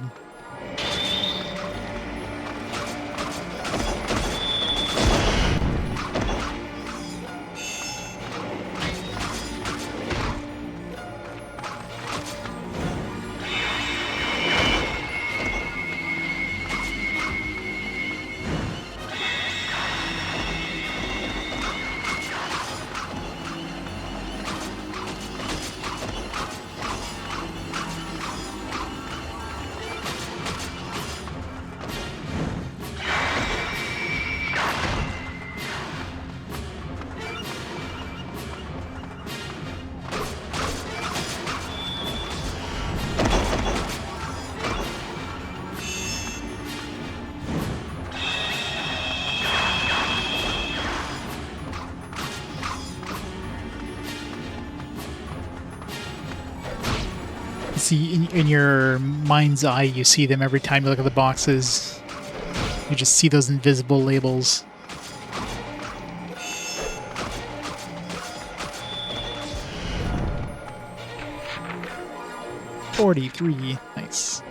See, in your mind's eye, you see them every time you look at the boxes. You just see those invisible labels. $43. Nice.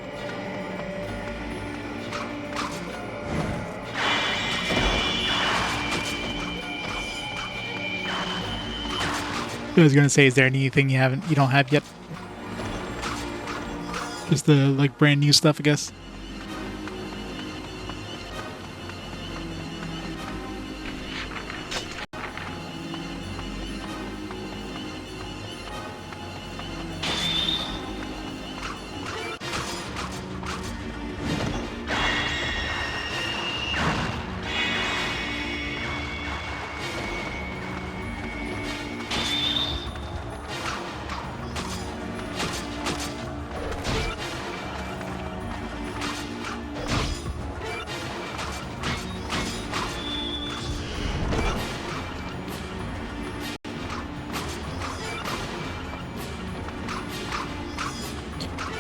I was gonna say, is there anything you don't have yet? Just the like brand new stuff, I guess.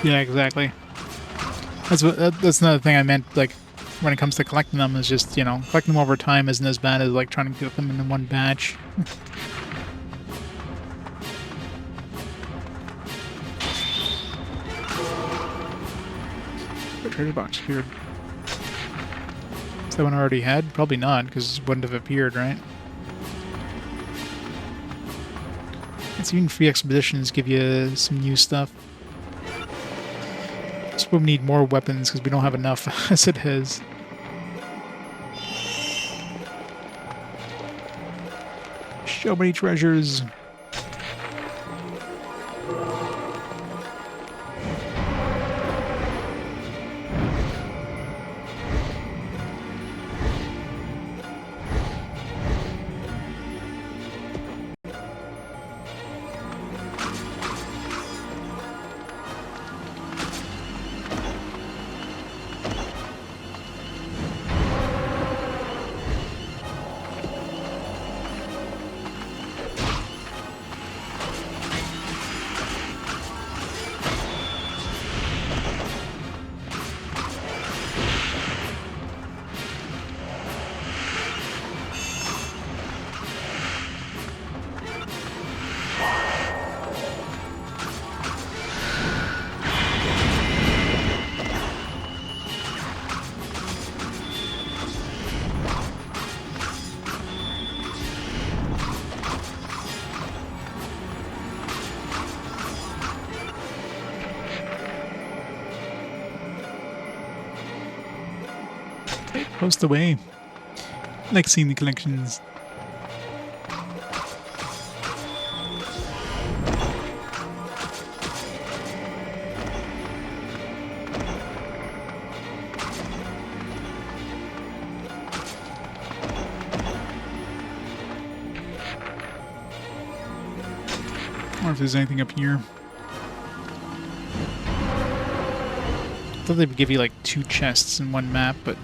Yeah, exactly. That's another thing I meant, like, when it comes to collecting them, is just, you know, collecting them over time isn't as bad as, like, trying to get them in one batch. Treasure box appeared. Is that one I already had? Probably not, because it wouldn't have appeared, right? It's even free expeditions give you some new stuff. We need more weapons because we don't have enough as it is. So many treasures. Post away. Like seeing the collections. I wonder if there's anything up here. I thought they would give you like 2 chests in one map, but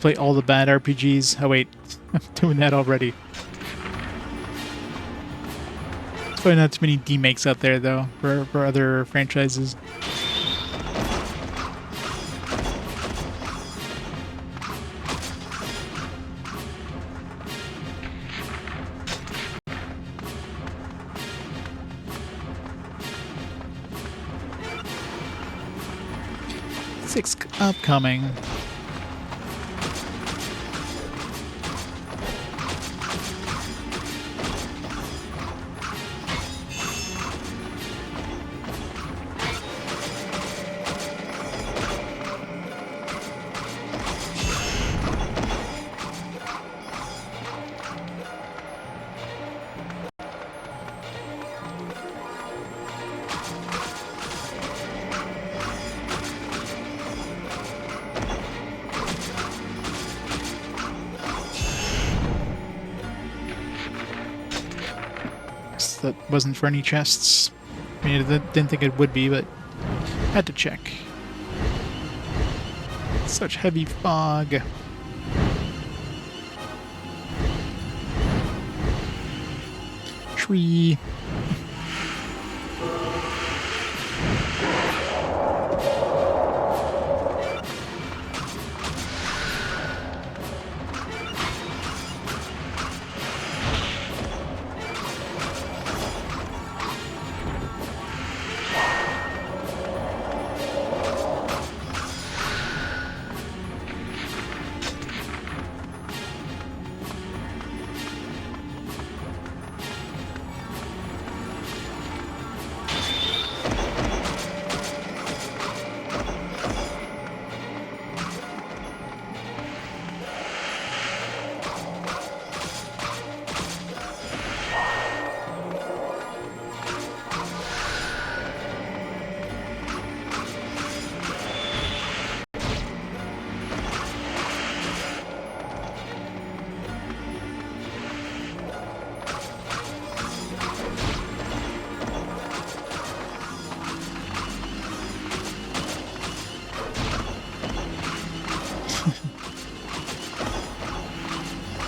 play all the bad RPGs. Oh wait, I'm doing that already. There's probably not too many demakes out there though for other franchises. Six upcoming. That wasn't for any chests. I mean, I didn't think it would be, but had to check. Such heavy fog. Tree.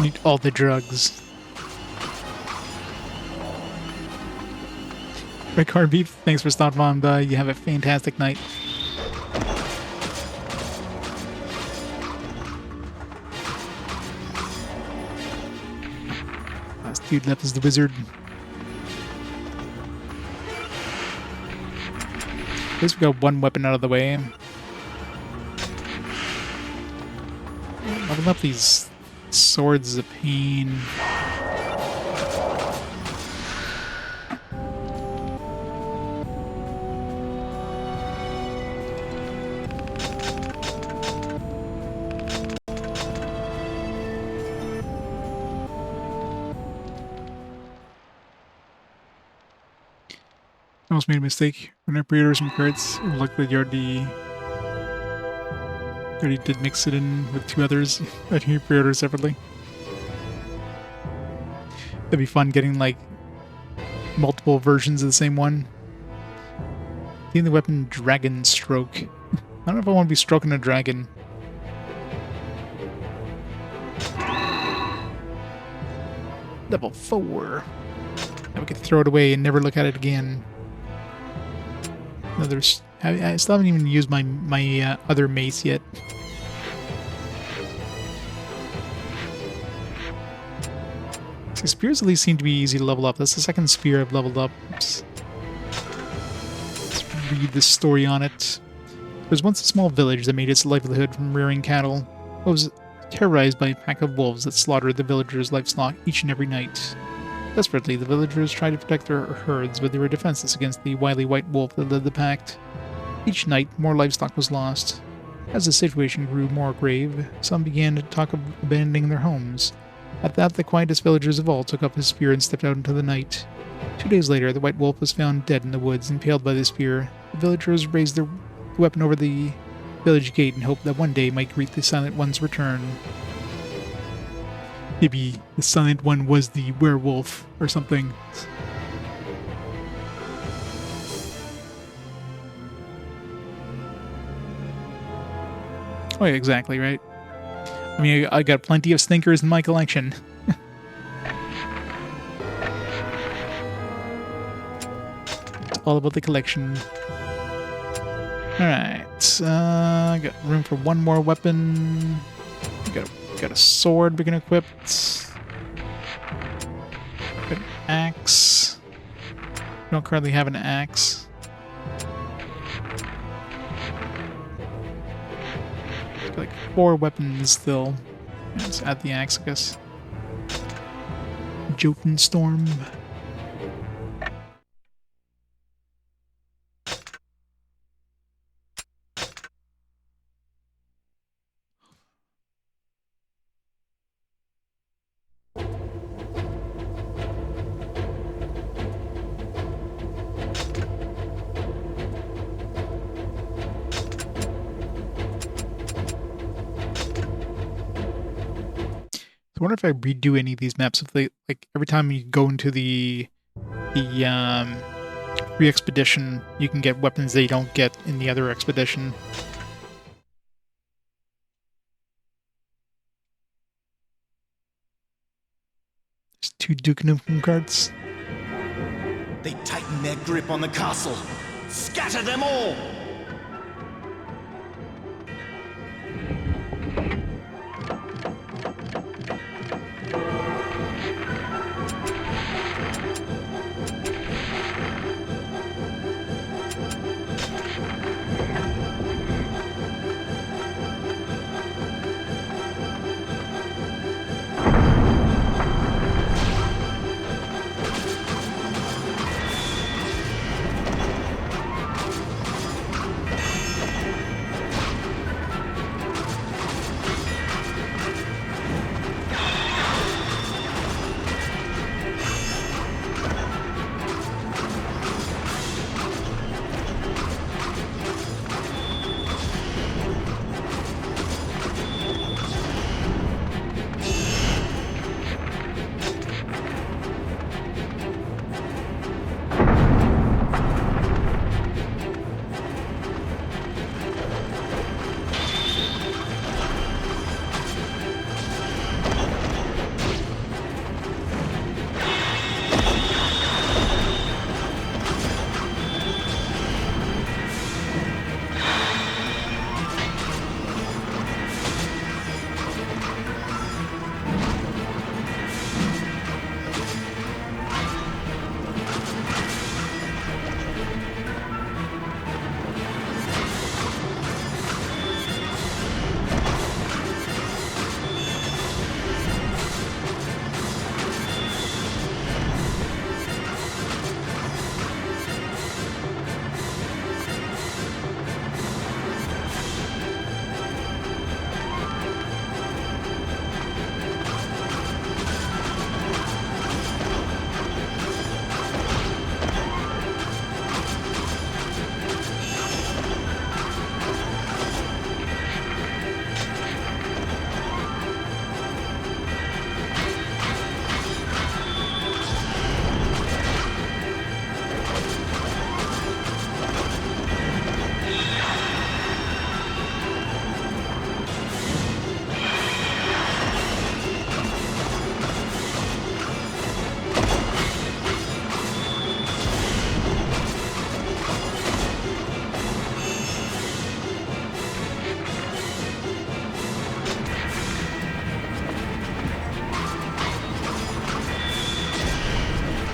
Need all the drugs. Red Car Beef, thanks for stopping on by. You have a fantastic night. Last dude left is the wizard. At least we got one weapon out of the way. Leveling up these swords is a pain. I almost made a mistake when I pre-ordered some cards. It looked like you already did mix it in with two others that you pre-ordered separately. That'd be fun getting like multiple versions of the same one. Getting the weapon Dragon Stroke. I don't know if I want to be stroking a dragon. Level 4. Now we can throw it away and never look at it again. I still haven't even used my other mace yet. See, spears at least seem to be easy to level up. That's the second spear I've leveled up. Let's read the story on it. There was once a small village that made its livelihood from rearing cattle. It was terrorized by a pack of wolves that slaughtered the villagers' livestock each and every night. Desperately, the villagers tried to protect their herds, but they were defenseless against the wily white wolf that led the pact. Each night, more livestock was lost. As the situation grew more grave, some began to talk of abandoning their homes. At that, the quietest villagers of all took up his spear and stepped out into the night. 2 days later, the white wolf was found dead in the woods, impaled by the spear. The villagers raised their weapon over the village gate and hoped that one day might greet the Silent One's return. Maybe the Silent One was the werewolf or something. Oh yeah, exactly, right? I mean, I got plenty of stinkers in my collection. It's all about the collection. Alright, got room for one more weapon. Got a sword we can equip. Got an axe. We don't currently have an axe. Got like 4 weapons still. Let's add the axe, I guess. Jotun Storm. I wonder if I redo any of these maps, if they, like, every time you go into the free expedition, you can get weapons that you don't get in the other expedition. There's 2 Duke Nukem cards. They tighten their grip on the castle. Scatter them all!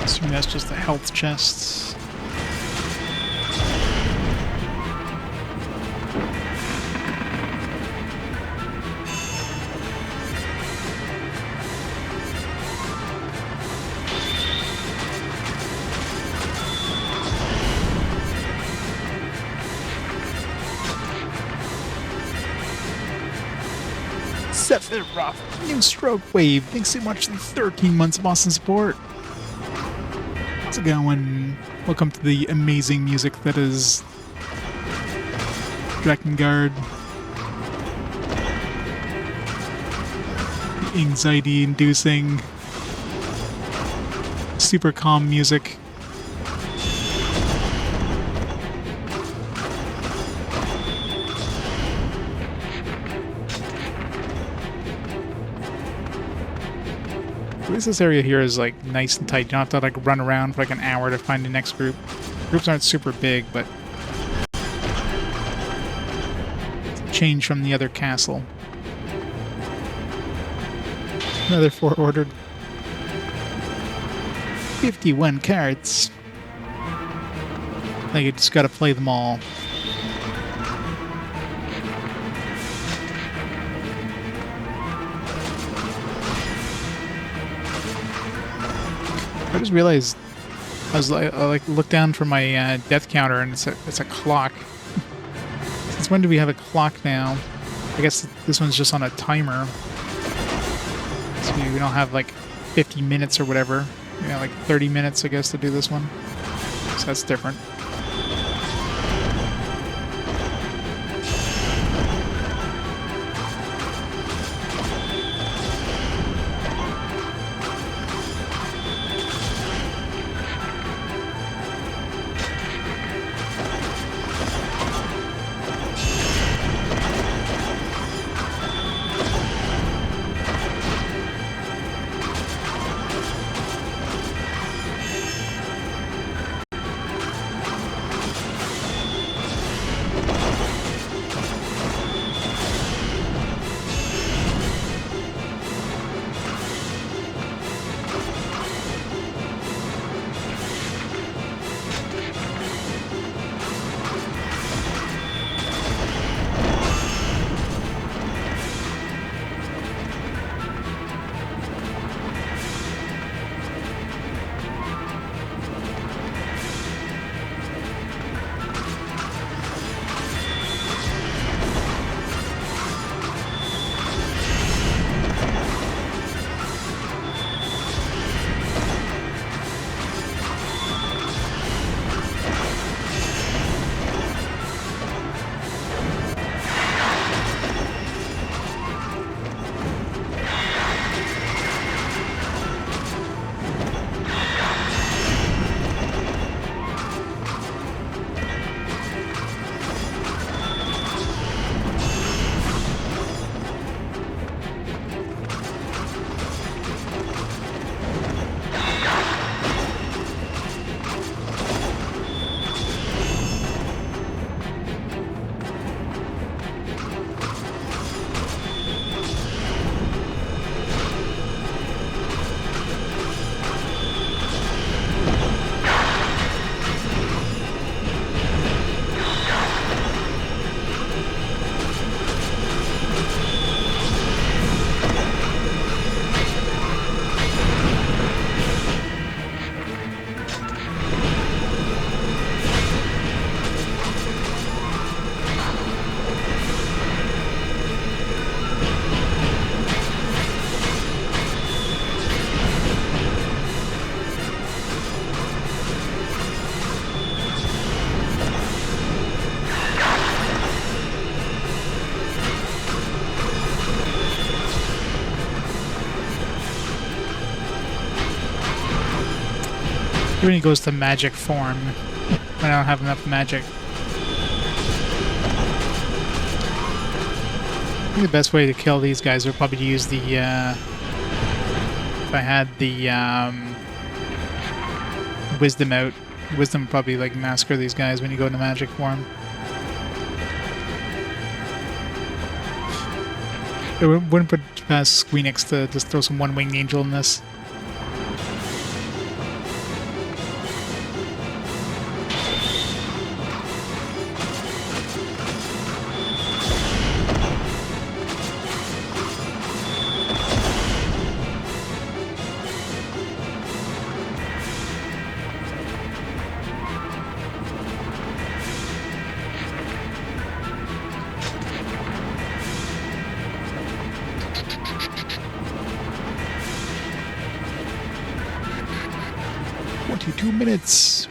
Assuming that's just a health chest. Sephiroth, new stroke wave. Thanks so much for the 13 months of awesome support. How's it going? Welcome to the amazing music that is Drakengard. The anxiety-inducing, super calm music. At least this area here is like nice and tight. You don't have to like run around for like an hour to find the next group. Groups aren't super big, but change from the other castle. Another 4 ordered. 51 cards. Like you just gotta play them all. I just realized I looked down for my death counter and it's a clock. Since when do we have a clock now? I guess this one's just on a timer. So we don't have like 50 minutes or whatever. Yeah, like 30 minutes, I guess, to do this one. So that's different. When he goes to magic form, I don't have enough magic. I think the best way to kill these guys would probably use the, if I had the, wisdom out. Wisdom would probably, like, massacre these guys when you go into magic form. It wouldn't put past Squeenix to just throw some one-winged angel in this.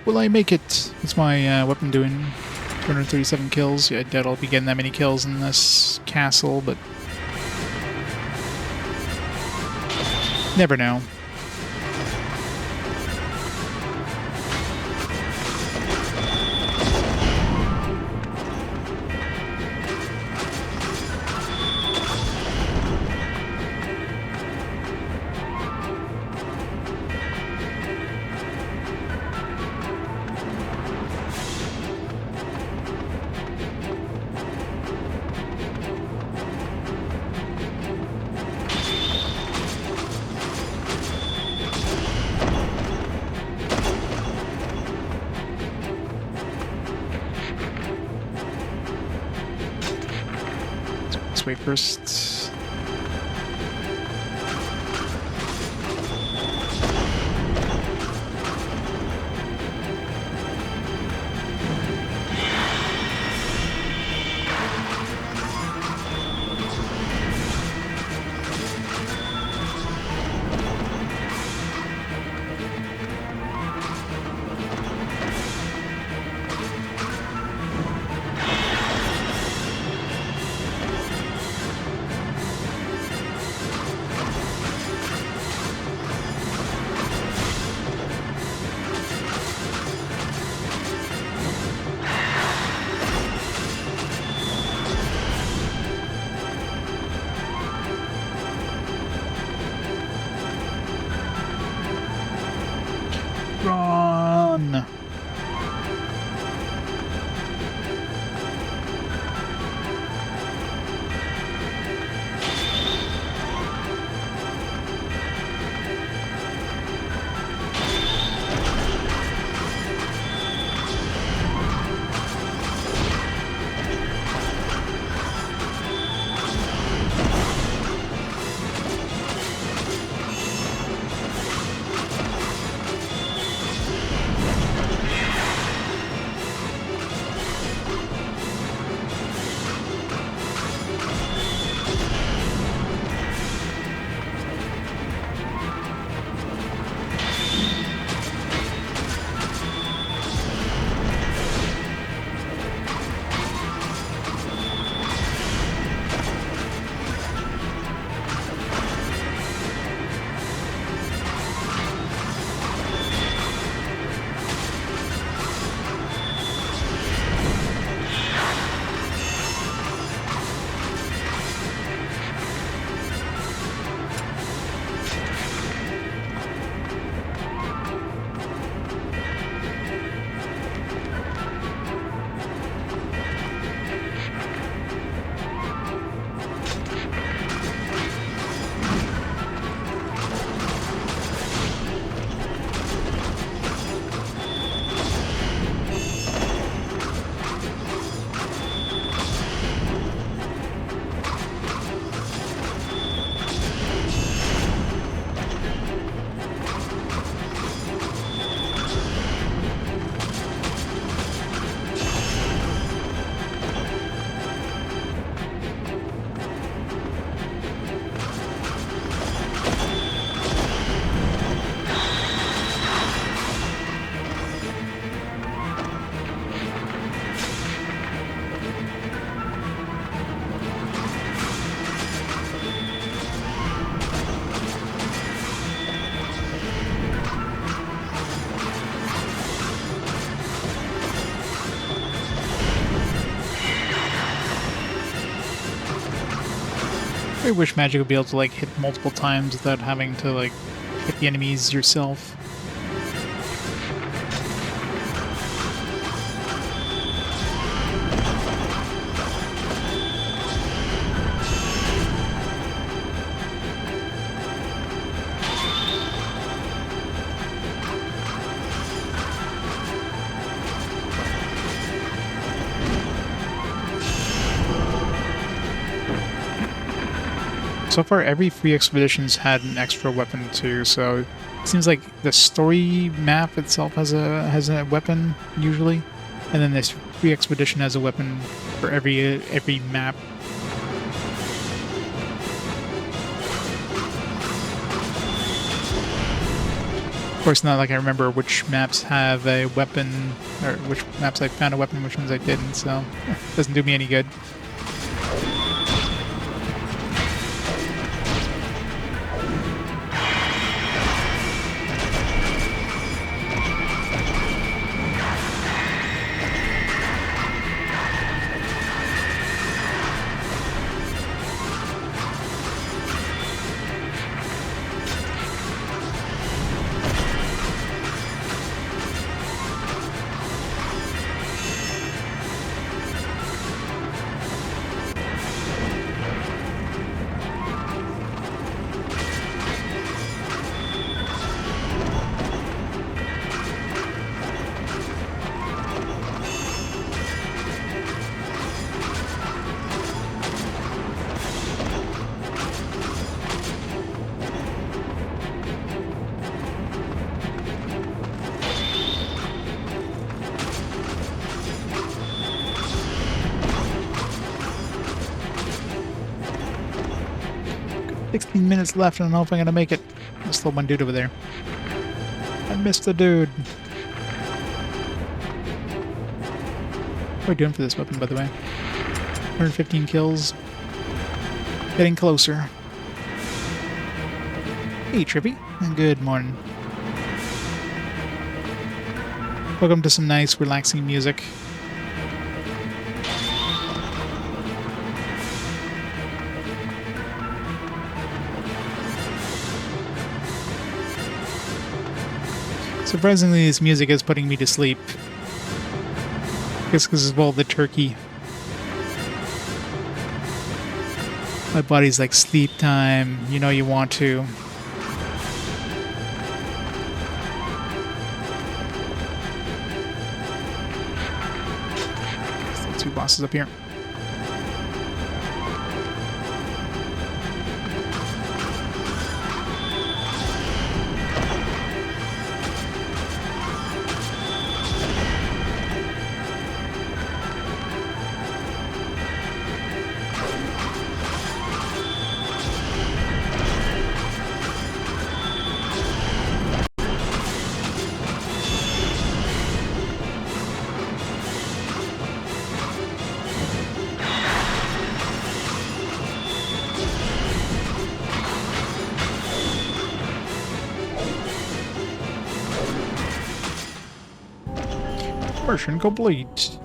Will I make it? What's my weapon doing? 237 kills. Yeah, I doubt I'll be getting that many kills in this castle, but never know. this way first. Run! I wish magic would be able to like hit multiple times without having to like hit the enemies yourself. So far, every free expedition's had an extra weapon too. So it seems like the story map itself has a weapon usually, and then this free expedition has a weapon for every map. Of course, not like I remember which maps have a weapon, or which maps I found a weapon, which ones I didn't. So it doesn't do me any good. 16 minutes left, and I don't know if I'm gonna make it. There's still one dude over there. I missed the dude. What are we doing for this weapon, by the way? 115 kills. Getting closer. Hey, Trippy. And good morning. Welcome to some nice, relaxing music. Surprisingly, this music is putting me to sleep. I guess because of all the turkey. My body's like, sleep time, you know you want to. Still two bosses up here. Mission complete.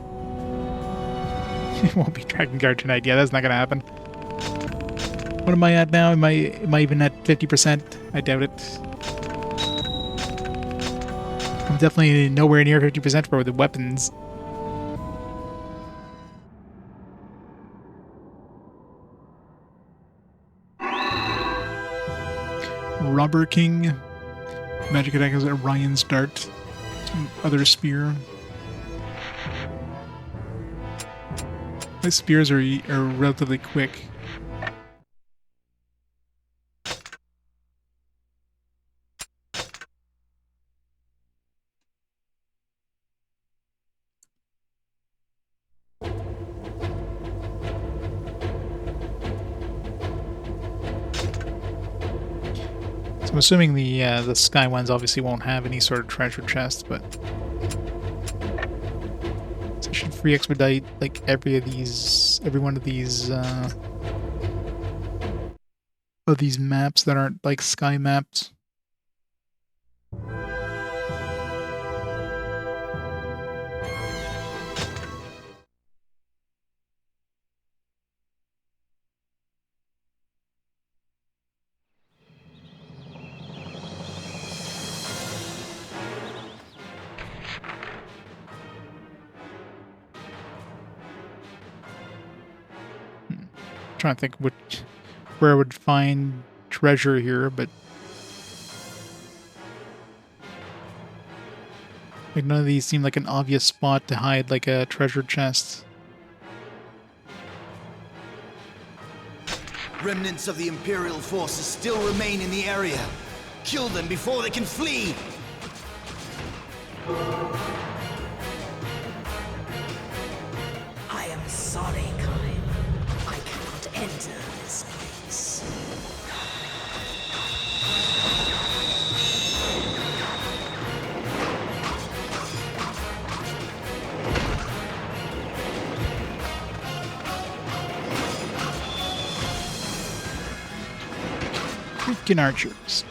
It won't be Drakengard tonight. Yeah, that's not gonna happen. What am I at now? Am I even at 50%? I doubt it. I'm definitely nowhere near 50% for the weapons. Robber King. Magic attack is Orion's Dart. Some other spear. My spears are relatively quick. So I'm assuming the sky ones obviously won't have any sort of treasure chest, but so should free expedite like every one of these maps that aren't like sky maps. Trying to think where I would find treasure here, but like none of these seem like an obvious spot to hide like a treasure chest. Remnants of the Imperial forces still remain in the area. Kill them before they can flee! I am sorry, Caim. I cannot enter this place. Freaking archers.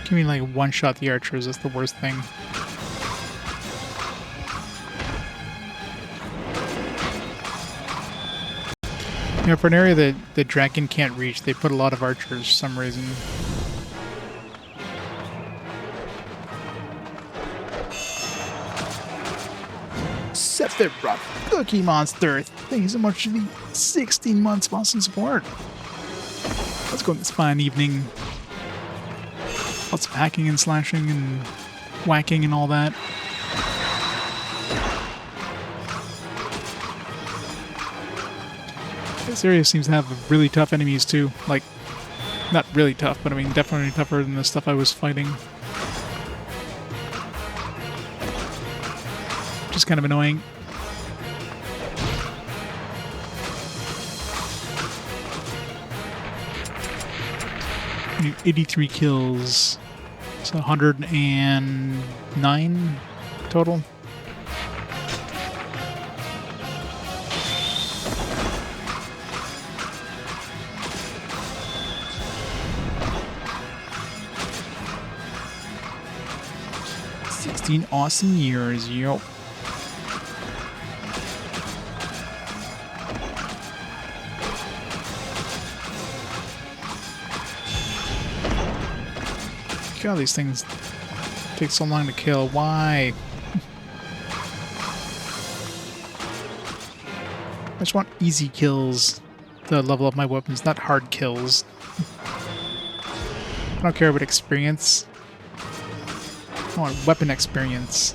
Give me like one-shot the archers, that's the worst thing. You know, for an area that the dragon can't reach, they put a lot of archers for some reason. Sephiroth, Cookie Monster, thank you so much for the 16 months awesome support. Let's go on this fine evening. Lots of hacking and slashing and whacking and all that. This area seems to have really tough enemies too. Like, not really tough, but I mean definitely tougher than the stuff I was fighting. which is kind of annoying. 83 kills. So 109 total. Awesome years, yo. God, these things take so long to kill. Why? I just want easy kills to level up my weapons, not hard kills. I don't care about experience. I want weapon experience.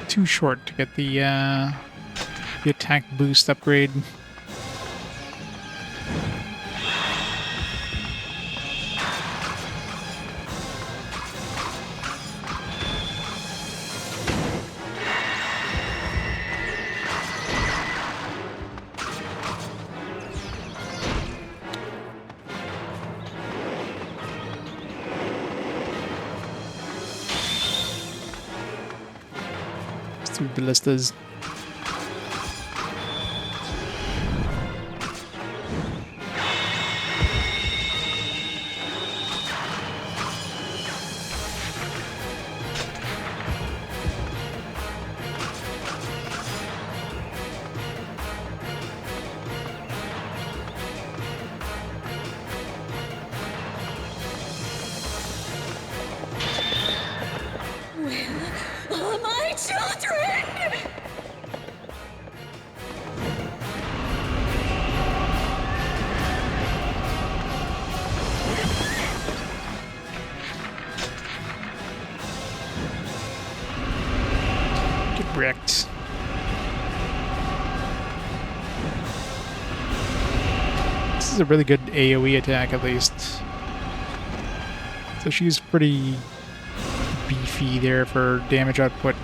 Too short to get the attack boost upgrade. Through ballistas. Wrecked. This is a really good AoE attack, at least. So she's pretty beefy there for damage output.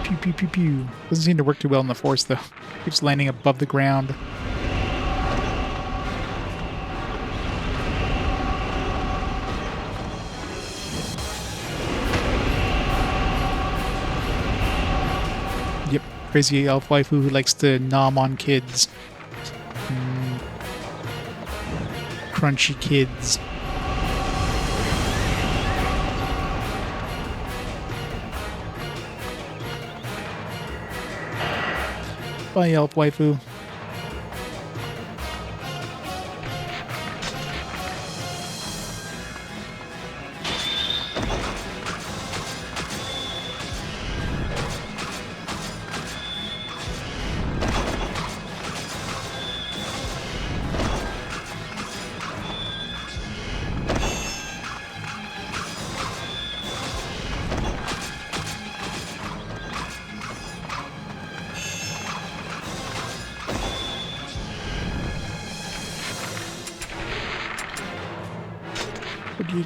Pew pew pew pew. Doesn't seem to work too well in the Force, though. Keeps landing above the ground. Crazy elf waifu who likes to nom on kids. Crunchy kids. Bye, elf waifu.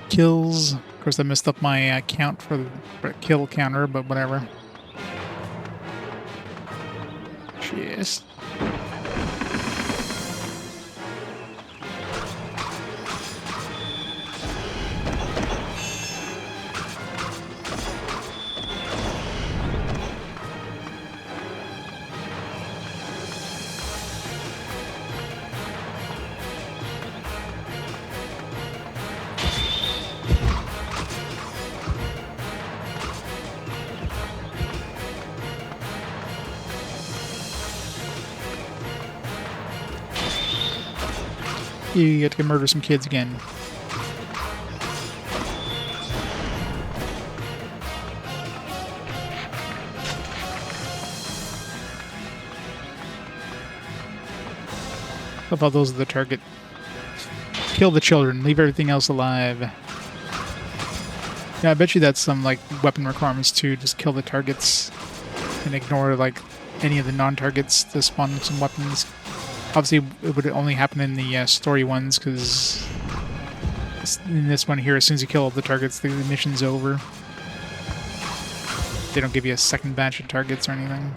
Kills. Of course, I messed up my count for the kill counter, but whatever. Cheers. You get to murder some kids again. How about those are the target? Kill the children. Leave everything else alive. Yeah, I bet you that's some like weapon requirements too. Just kill the targets and ignore like any of the non-targets to spawn some weapons. Obviously, it would only happen in the story ones, because in this one here, as soon as you kill all the targets, the mission's over. They don't give you a second batch of targets or anything.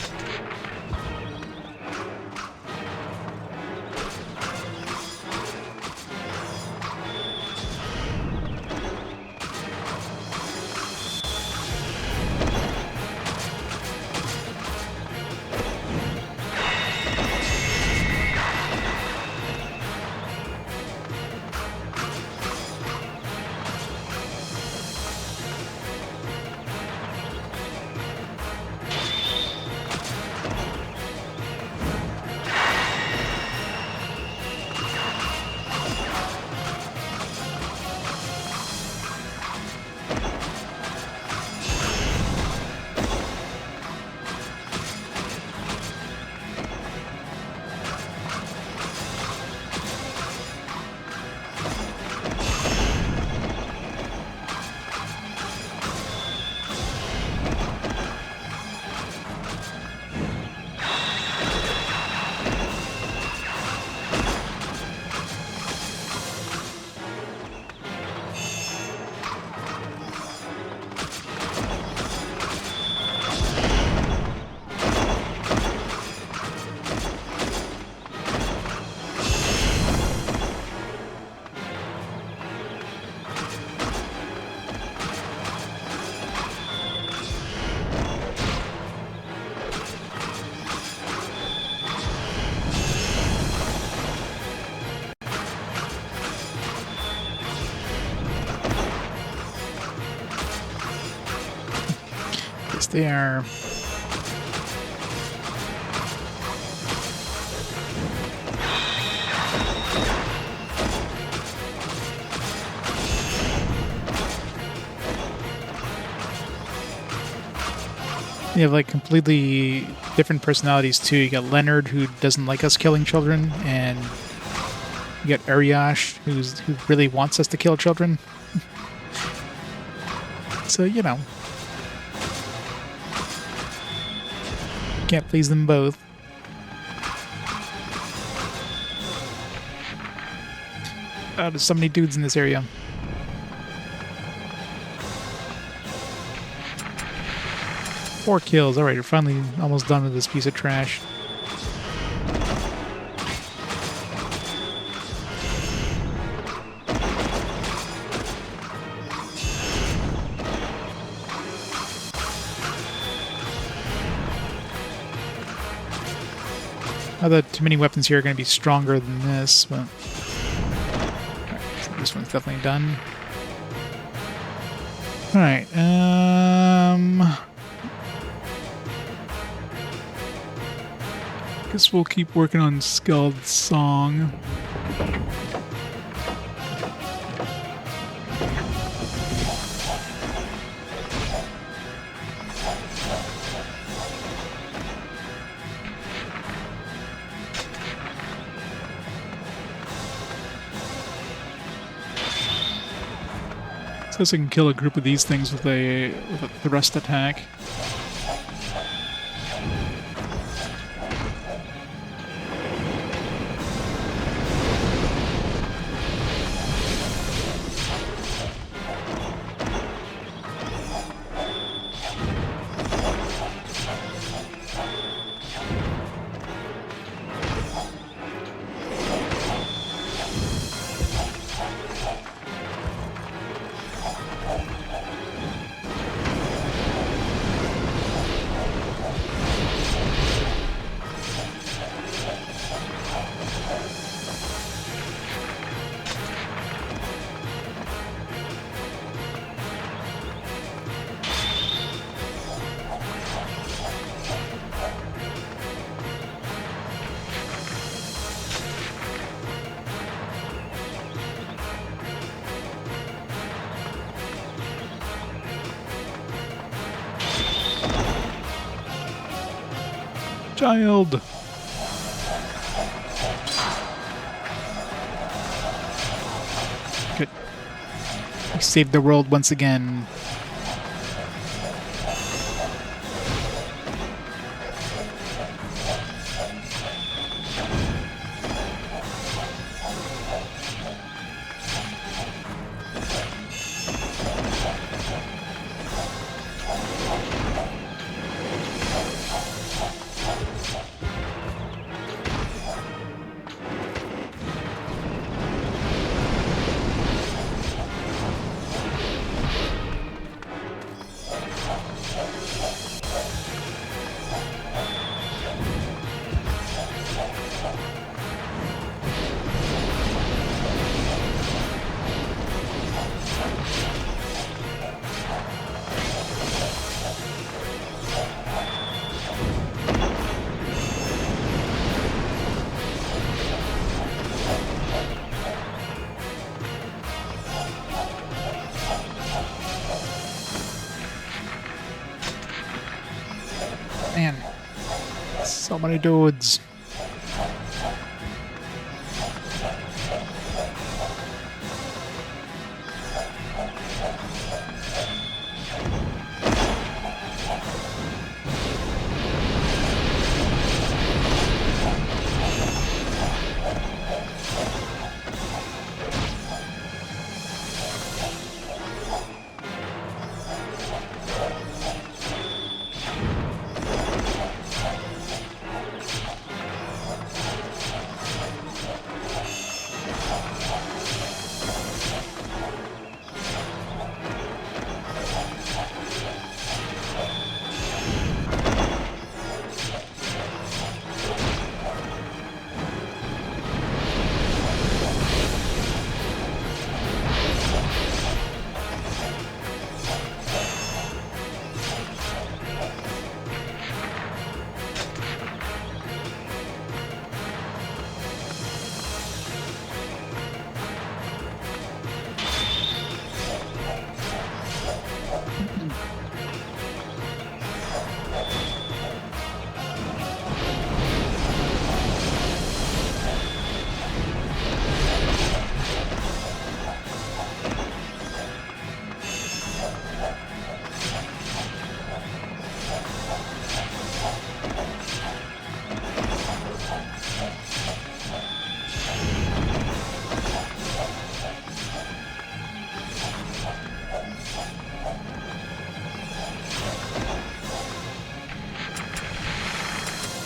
They are. You have like completely different personalities too. You got Leonard, who doesn't like us killing children, and you got Ariash, who really wants us to kill children. So, you know, can't please them both. There's so many dudes in this area. Four kills. Alright, we're finally almost done with this piece of trash. I thought too many weapons here are going to be stronger than this, but this one's definitely done. Alright, guess we'll keep working on Skald's Song. Says I can kill a group of these things with a thrust attack. Child! Good. We saved the world once again. Man, so many dudes.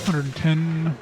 $110.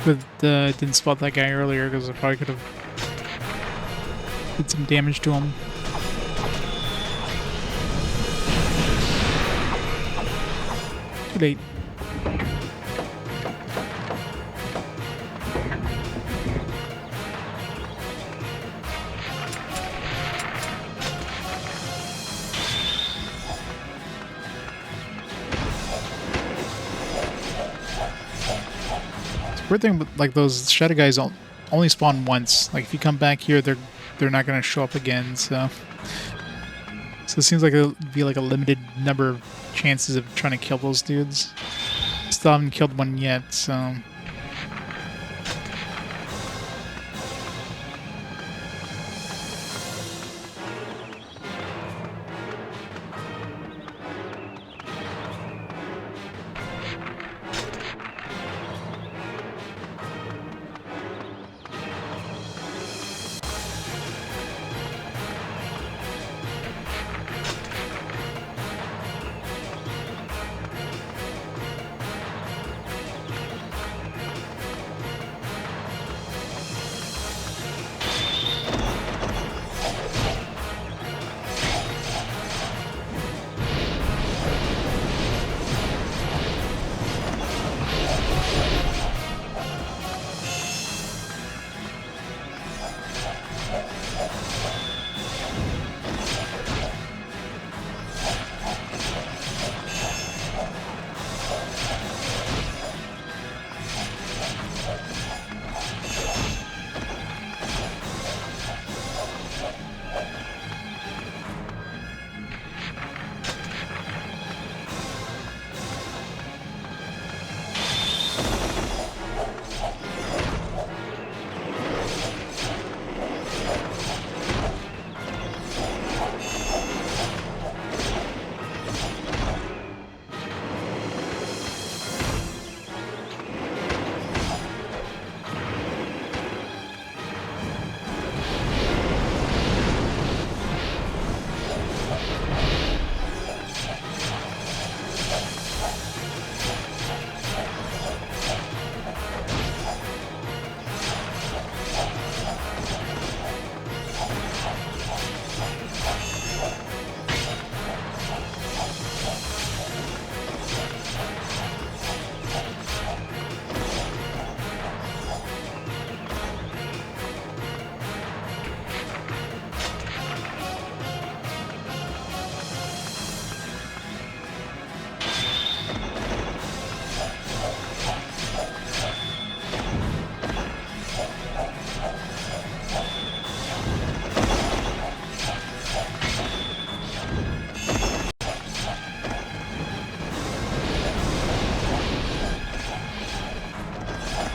But didn't spot that guy earlier because I probably could have did some damage to him. Too late. Weird thing, but like those shadow guys only spawn once. Like if you come back here, they're not gonna show up again. So it seems like it'll be like a limited number of chances of trying to kill those dudes. Still haven't killed one yet, so.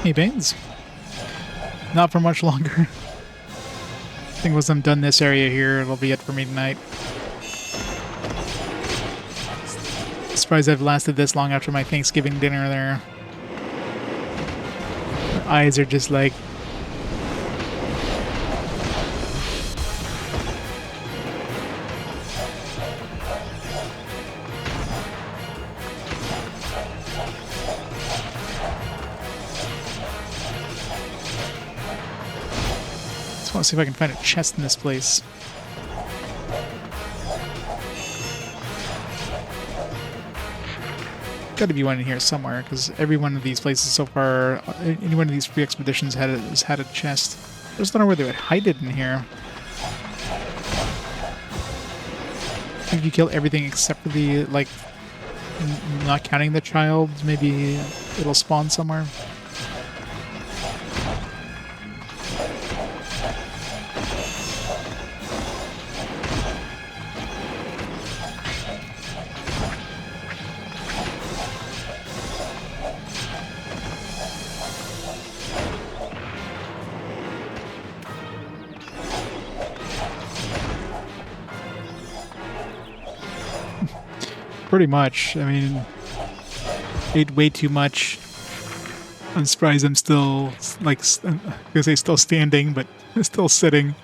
Hey, Baines. Not for much longer. I think once I'm done this area here, it'll be it for me tonight. Surprised I've lasted this long after my Thanksgiving dinner there. My eyes are just like... Just want to see if I can find a chest in this place. Got to be one in here somewhere, because every one of these places so far, any one of these free expeditions has had a chest. I just don't know where they would hide it in here. If you kill everything except for the, like, not counting the child, maybe it'll spawn somewhere. Pretty much. I mean, ate way too much. I'm surprised I'm still, like, I'm gonna say still standing, but still sitting.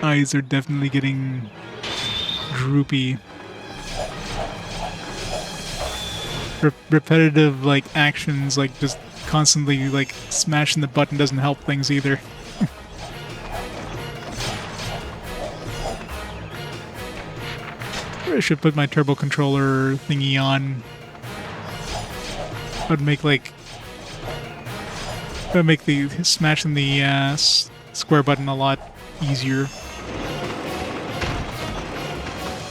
Eyes are definitely getting droopy. Repetitive, like, actions, like, just constantly, like, smashing the button doesn't help things either. I should put my turbo controller thingy on. That would make the smashing the square button a lot easier.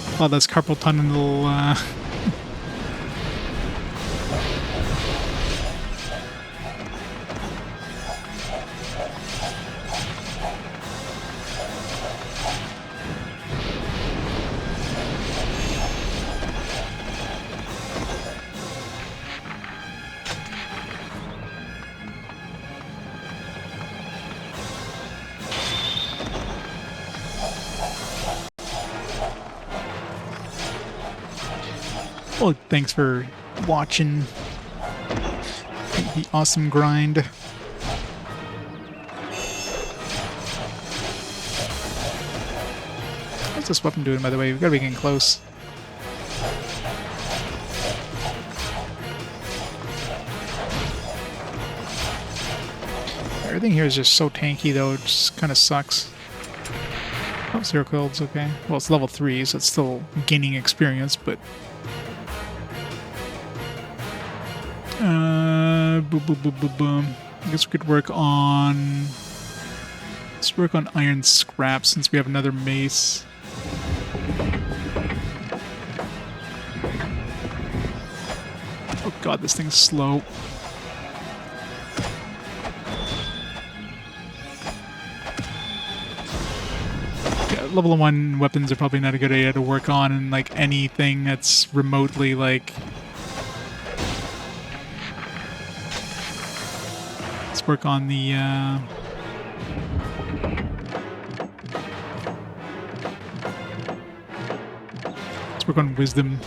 A lot less carpal tunnel Well, thanks for watching the awesome grind. What's this weapon doing, by the way? We've got to be getting close. Everything here is just so tanky, though. It just kind of sucks. Oh, 0 kills, okay. Well, it's level 3, so it's still gaining experience, but... boom. I guess we could work on... Let's work on iron scrap since we have another mace. Oh god, this thing's slow. Level 1 weapons are probably not a good idea to work on, and like anything that's remotely like... Let's work on the let's work on wisdom.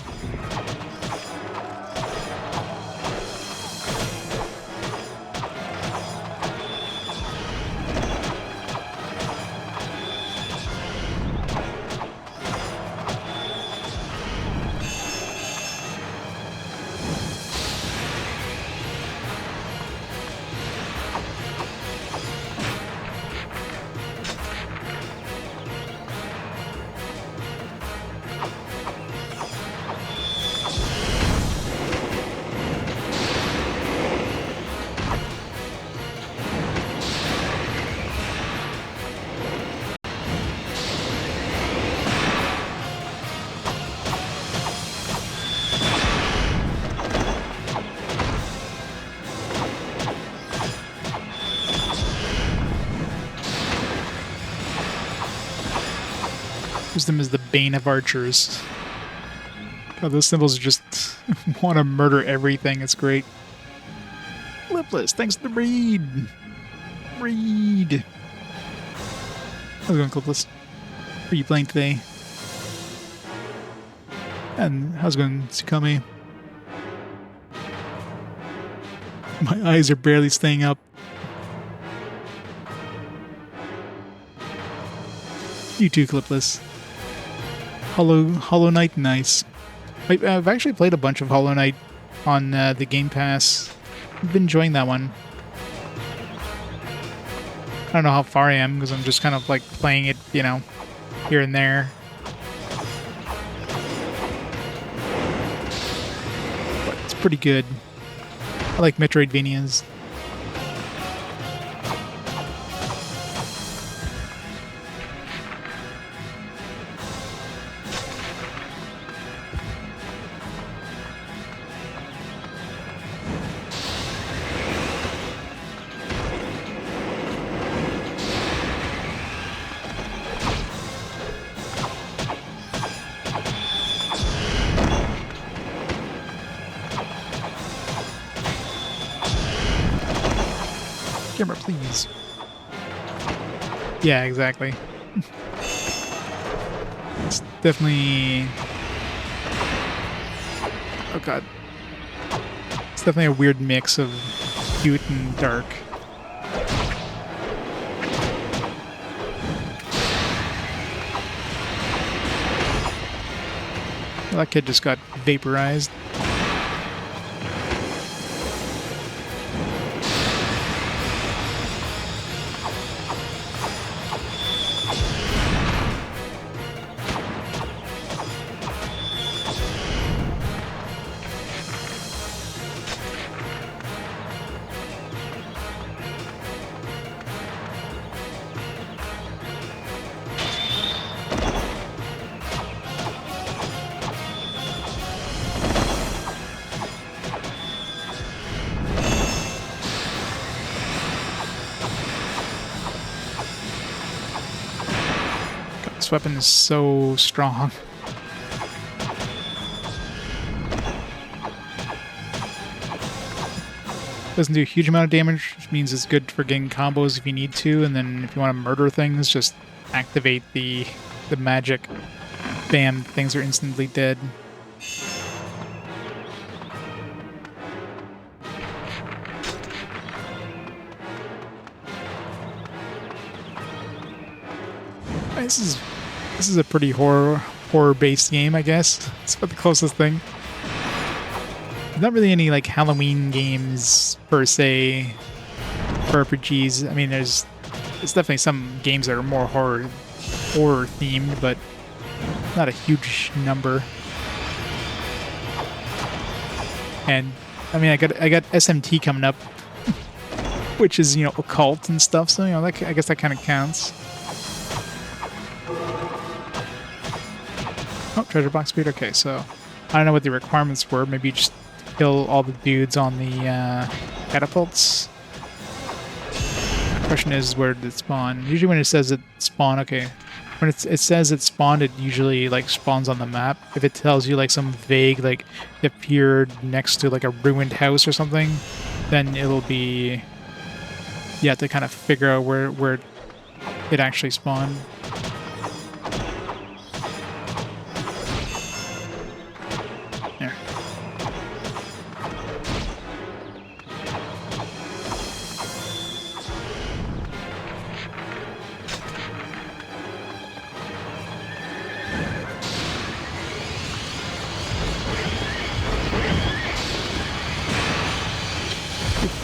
Wisdom is the bane of archers. God, those symbols just want to murder everything. It's great. Lipless, thanks to the breed. Breed. How's it going, Clipless? What are you playing today? And how's it going, Tsukami? My eyes are barely staying up. You too, Clipless. Hollow Knight, nice. I've actually played a bunch of Hollow Knight on the Game Pass. I've been enjoying that one. I don't know how far I am because I'm just kind of like playing it, you know, here and there. But it's pretty good. I like Metroidvanias. Camera, please. Yeah, exactly. It's definitely... Oh god. It's definitely a weird mix of cute and dark. Well, that kid just got vaporized. This weapon is so strong. Doesn't do a huge amount of damage, which means it's good for getting combos if you need to, and then if you want to murder things, just activate the magic. Bam, things are instantly dead. This is a pretty horror-based game, I guess. It's about the closest thing. Not really any like Halloween games per se for RPGs. I mean, there's definitely some games that are more horror themed, but not a huge number. And I mean, I got SMT coming up, which is, you know, occult and stuff. So, you know, I guess that kind of counts. Oh, treasure box speed. Okay, so I don't know what the requirements were. Maybe just kill all the dudes on the catapults. Question is, where did it spawn? Usually when it says it spawn, okay. When it says it spawned, it usually like spawns on the map. If it tells you like some vague, like it appeared next to like a ruined house or something, then it'll be, you have to kind of figure out where it actually spawned. There.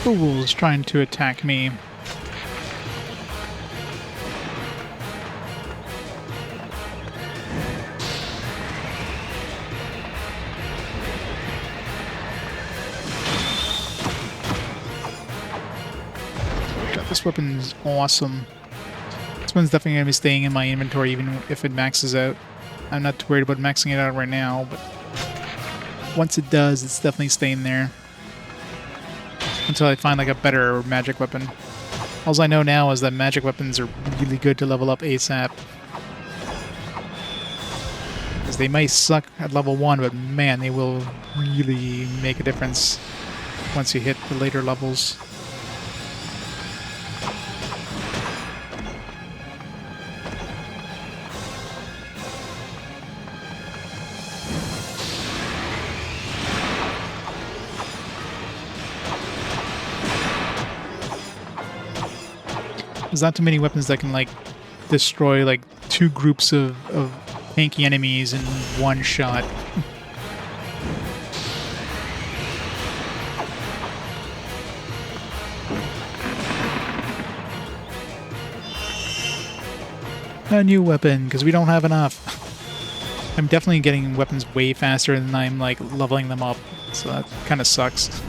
Fools trying to attack me. God, this weapon's awesome. This one's definitely going to be staying in my inventory even if it maxes out. I'm not too worried about maxing it out right now, but once it does, it's definitely staying there. Until I find like a better magic weapon. All I know now is that magic weapons are really good to level up ASAP. Because they might suck at level 1, but man, they will really make a difference once you hit the later levels. There's not too many weapons that can like destroy like 2 groups of tanky enemies in one shot. A new weapon, because we don't have enough. I'm definitely getting weapons way faster than I'm like leveling them up, so that kind of sucks.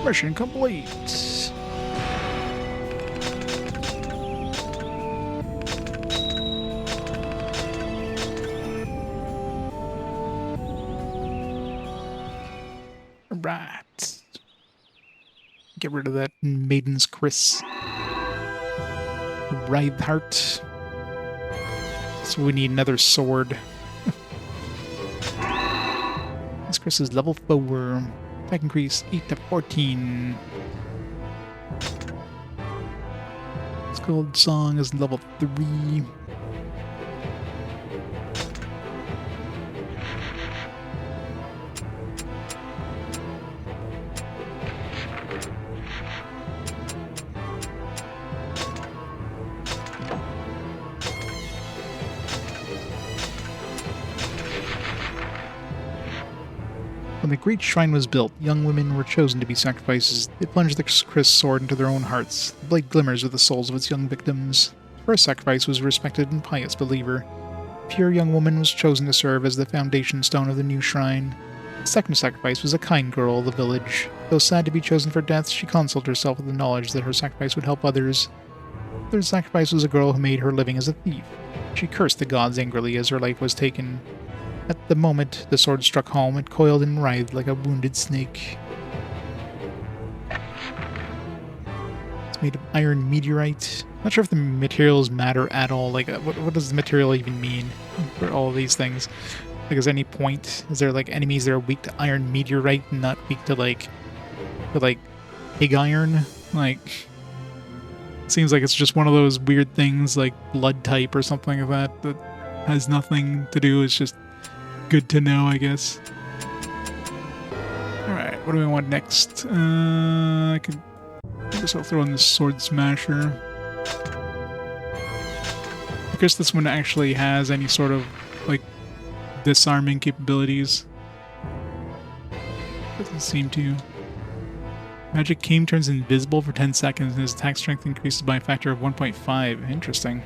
Mission complete. Right. Get rid of that Maiden's Chris. Writhe Heart. So we need another sword. This Chris is level 4. Attack increase 8 to 14. Gold Song is level 3. When the great shrine was built, young women were chosen to be sacrifices. They plunged the Chris sword into their own hearts. The blade glimmers with the souls of its young victims. The first sacrifice was a respected and pious believer. A pure young woman was chosen to serve as the foundation stone of the new shrine. The second sacrifice was a kind girl of the village. Though sad to be chosen for death, she consoled herself with the knowledge that her sacrifice would help others. The third sacrifice was a girl who made her living as a thief. She cursed the gods angrily as her life was taken. At the moment the sword struck home, it coiled and writhed like a wounded snake. made of iron meteorite. Not sure if the materials matter at all. Like, what does the material even mean for all of these things? Like, is there any point? Is there like enemies that are weak to iron meteorite and not weak to like pig iron? Like, it seems like it's just one of those weird things like blood type or something like that that has nothing to do. It's just good to know, I guess. All right, what do we want next? I guess I'll throw in the sword smasher. I guess this one actually has any sort of like disarming capabilities. Doesn't seem to. Magic Caim turns invisible for 10 seconds and his attack strength increases by a factor of 1.5. Interesting.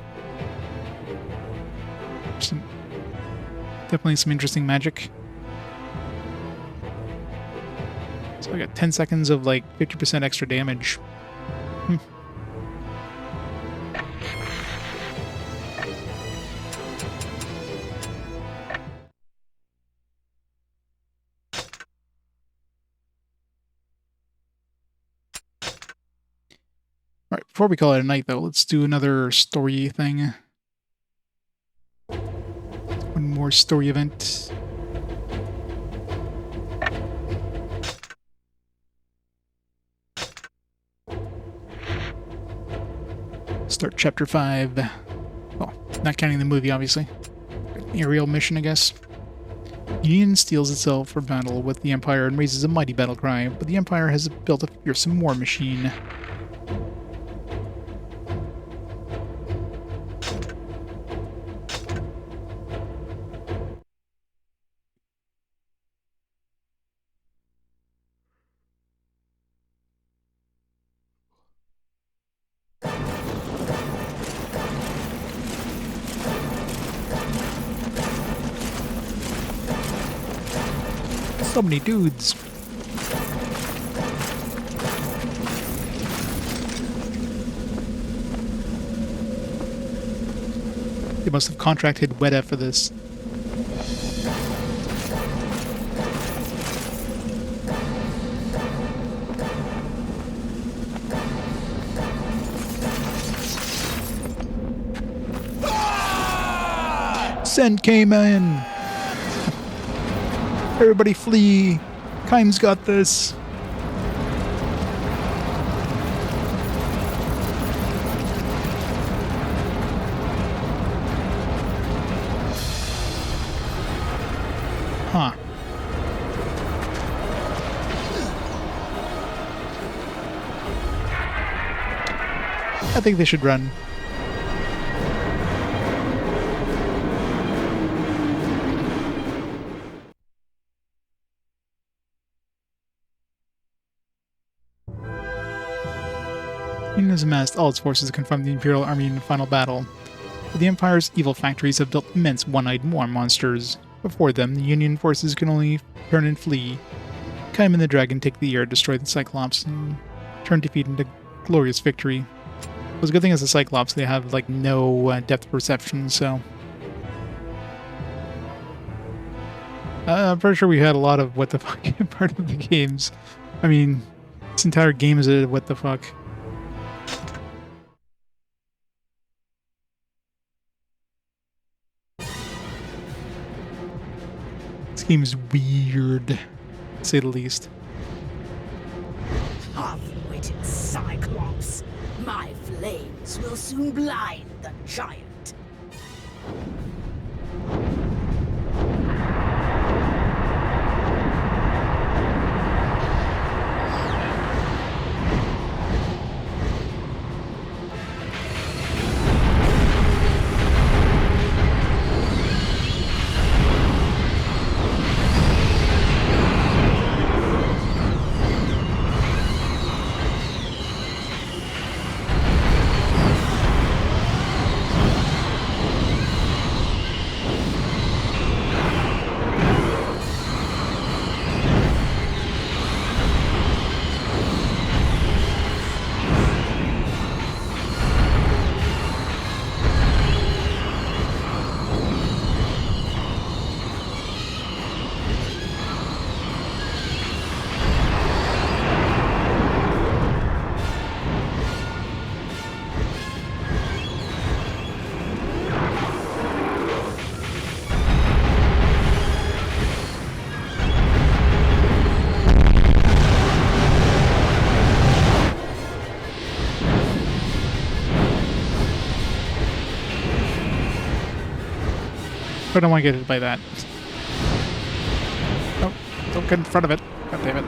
Definitely some interesting magic. So I got 10 seconds of like 50% extra damage. Alright, before we call it a night though, let's do another story thing. One more story event. Start chapter 5. Well, not counting the movie, obviously. An aerial mission, I guess. Union steels itself for battle with the Empire and raises a mighty battle cry, but the Empire has built a fearsome war machine. So many dudes. They must have contracted Weta for this. Send Caim in! Everybody flee! Caim's got this! Huh. I think they should run. Union has amassed all its forces to confront the Imperial Army in the final battle. But the Empire's evil factories have built immense one-eyed war monsters. Before them, the Union forces can only turn and flee. Caim and the Dragon take the air, destroy the Cyclops, and turn defeat into glorious victory. Well, the good thing is the Cyclops, they have like no depth perception, so... I'm pretty sure we had a lot of what the fuck part of the games. I mean, this entire game is a what the fuck. This game is weird, to say the least. Half-witted Cyclops, my flames will soon blind the giant. I don't want to get hit by that. Oh, don't get in front of it. God damn it.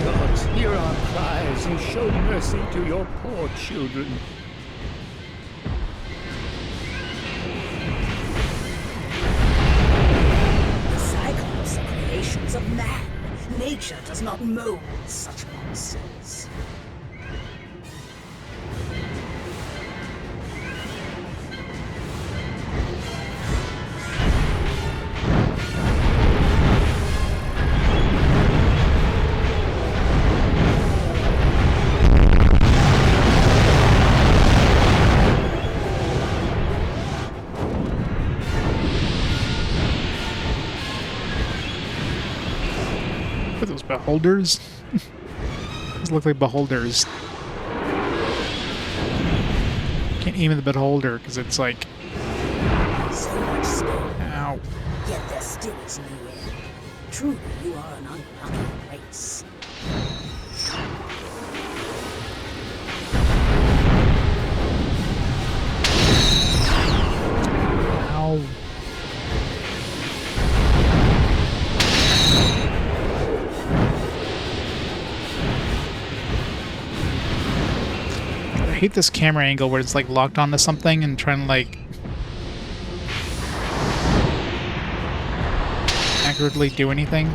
Gods, hear our cries and show mercy to your poor children. The Cyclops are creations of man. Nature does not mold such monsters. What are those, beholders? Those look like beholders. Can't aim at the beholder because it's like. So much skill, Ow. yet there still is no end. Truly, you are an unlucky race. Ow. I hate this camera angle where it's like locked onto something and trying to like accurately do anything.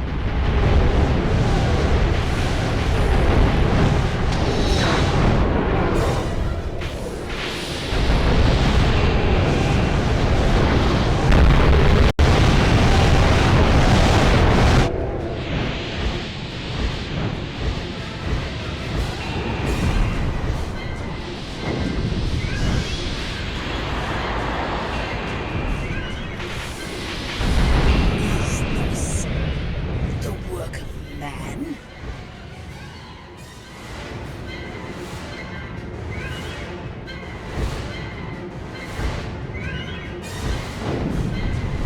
Is this the work of man?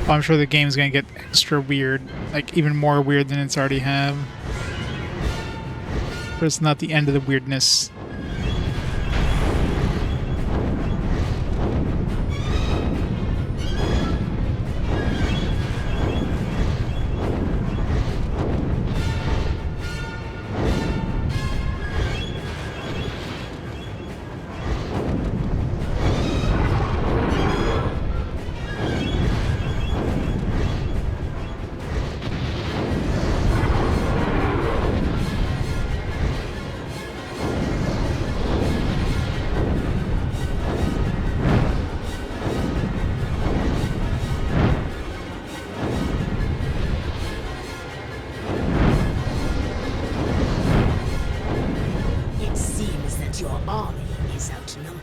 I'm sure the game's gonna get extra weird, like even more weird than it's already have. But it's not the end of the weirdness. It seems that your army is outnumbered.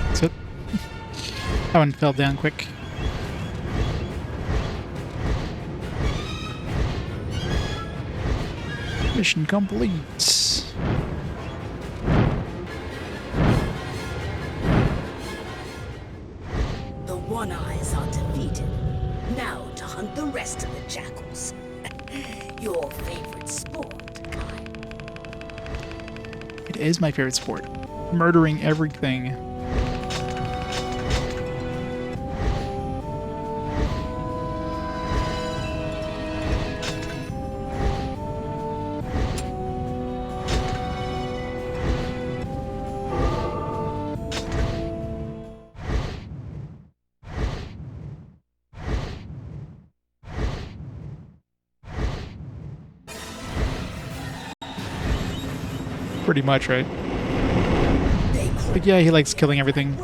That's it. That one fell down quick. Mission complete. The One-Eyes are defeated. Now to hunt the rest of the jackals. Your favorite sport, Caim. It is my favorite sport. Murdering everything. Pretty much, right? But yeah, he likes killing everything.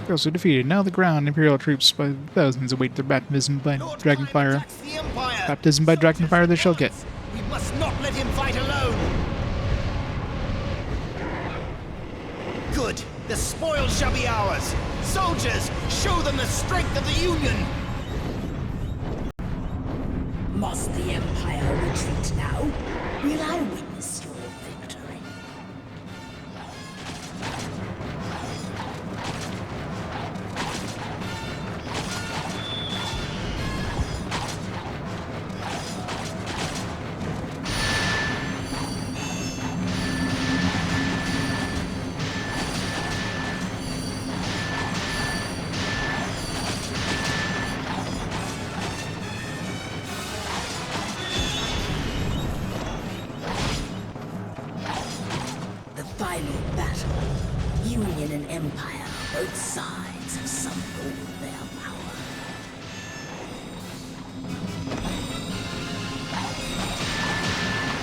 Those are defeated. Now the ground. Imperial troops by thousands await their baptism by Dragonfire. Baptism by Dragonfire they shall get. We must not let him fight alone. Good. The spoils shall be ours. Soldiers, show them the strength of the Union. Must the Empire retreat now? Will I witness your victory? Final battle. Union and Empire, both sides have summoned all their power.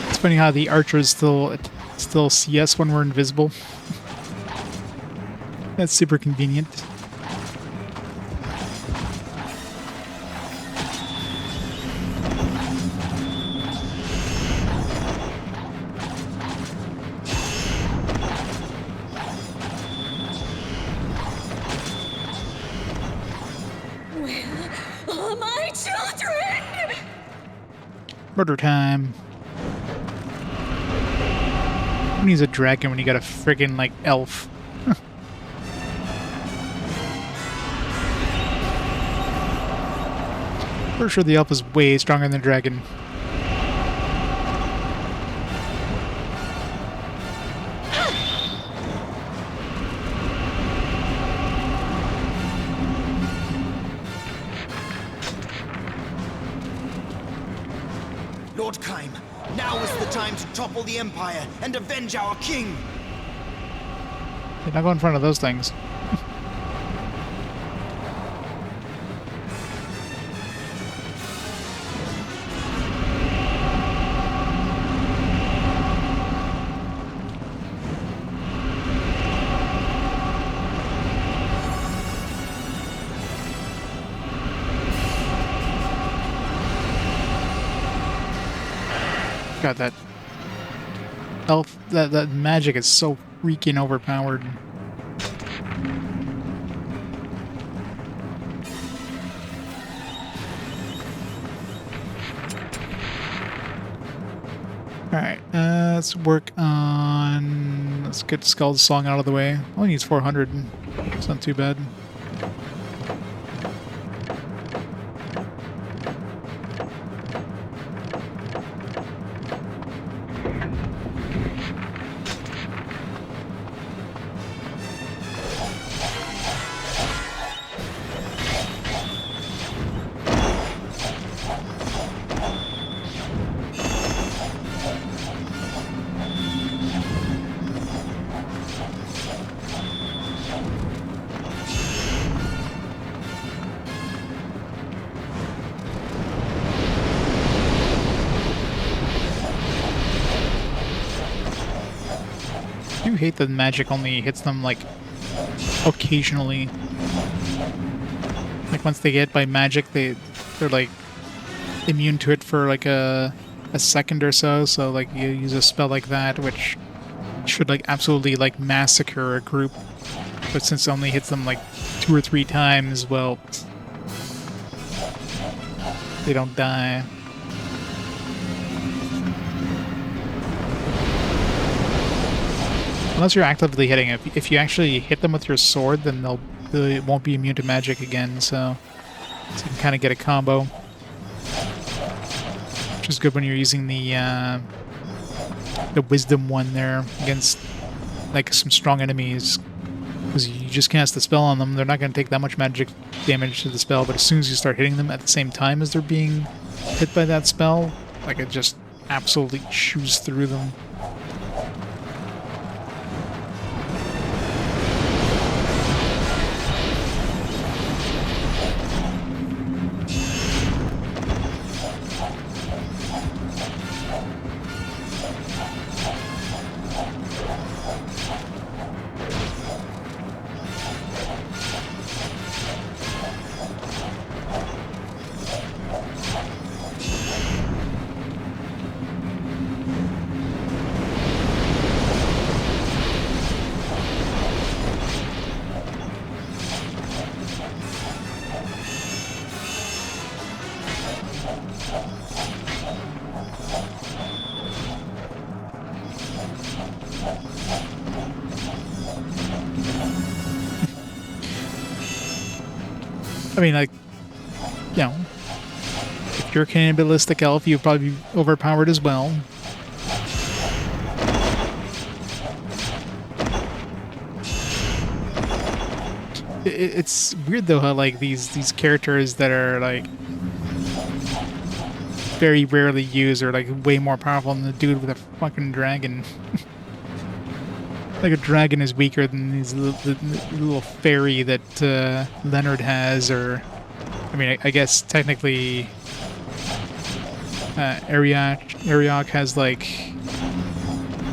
It's funny how the archers still see us when we're invisible. That's super convenient. Murder time. Who needs a dragon when you got a friggin' like elf? For sure the elf is way stronger than the dragon. Lord Caim, now is the time to topple the Empire and avenge our king! You're not go in front of those things. God, that elf, that magic is so freaking overpowered. Alright, let's work on... Let's get Skull's Song out of the way. Only needs 400. It's not too bad. I do hate that magic only hits them, like, occasionally. Like, once they get by magic, they're, like, immune to it for, like, a second or so. So, like, you use a spell like that, which should, like, absolutely, like, massacre a group. But since it only hits them, like, 2 or 3 times, well, they don't die. Unless you're actively hitting it. If you actually hit them with your sword, then they won't be immune to magic again, so you can kind of get a combo. Which is good when you're using the wisdom one there against like some strong enemies. Because you just cast the spell on them, they're not going to take that much magic damage to the spell, but as soon as you start hitting them at the same time as they're being hit by that spell, like it just absolutely chews through them. I mean, like, you know, if you're a cannibalistic elf, you'd probably be overpowered as well. It's weird though how like these characters that are like very rarely used are like way more powerful than the dude with a fucking dragon. Like a dragon is weaker than the little fairy that Leonard has, or I mean, I guess technically Ariok has like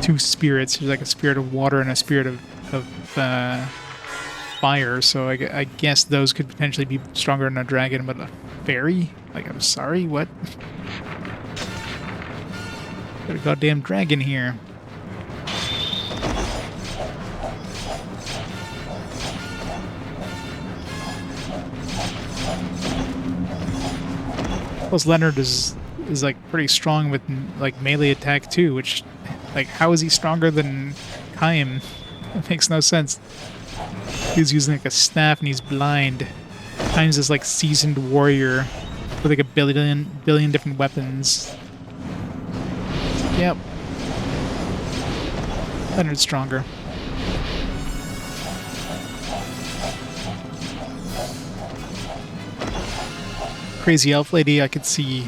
two spirits. There's like a spirit of water and a spirit of fire. So I guess those could potentially be stronger than a dragon, but a fairy? Like, I'm sorry, what? Got a goddamn dragon here. Plus Leonard is like pretty strong with like melee attack too, which like how is he stronger than Caim? That makes no sense. He's using like a staff and he's blind. Caim's this like seasoned warrior with like a billion different weapons. Yep. Leonard's stronger. Crazy elf lady, I could see.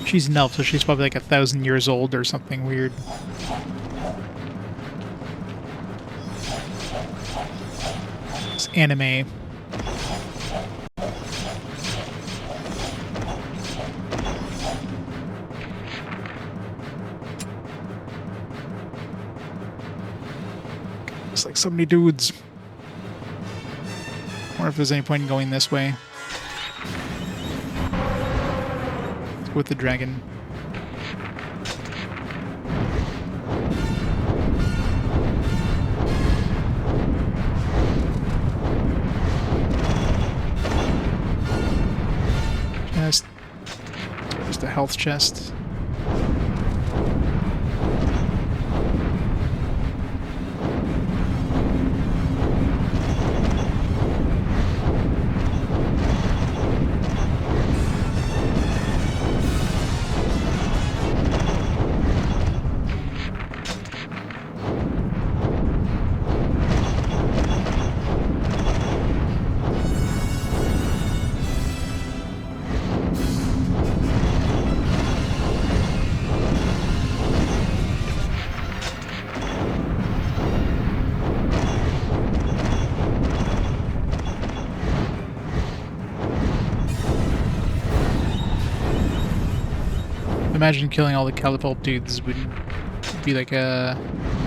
She's an elf, so she's probably like 1,000 years old or something weird. It's anime. It's like so many dudes. I wonder if there's any point in going this way. Let's go with the dragon. Just a health chest. Imagine killing all the catapult dudes would be like a...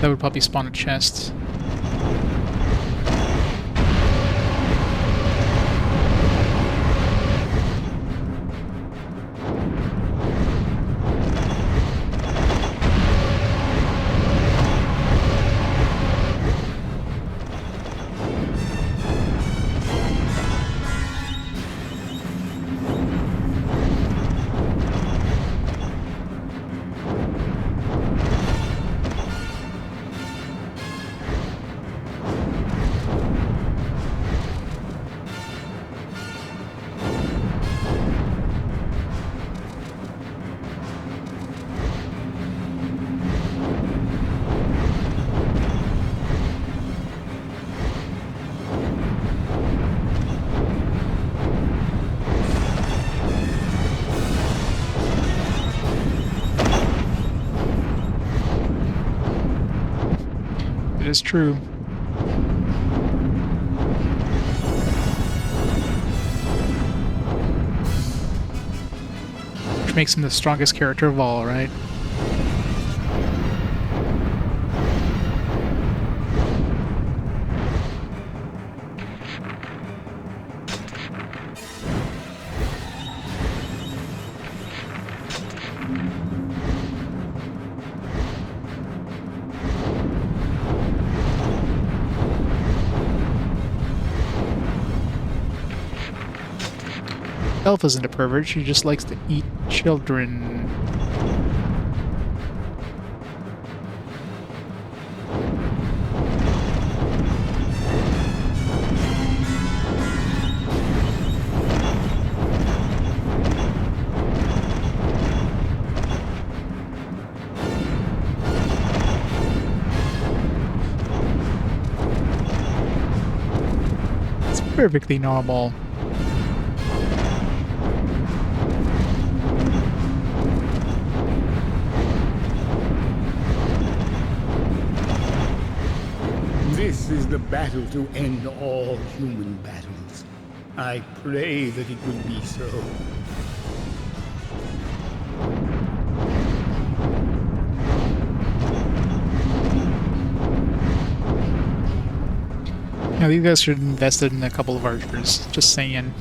That would probably spawn a chest. is true. Which makes him the strongest character of all, right? Elf isn't a pervert, she just likes to eat children. It's perfectly normal. This is the battle to end all human battles. I pray that it will be so. Now, these guys should have invested in a couple of archers. Just saying.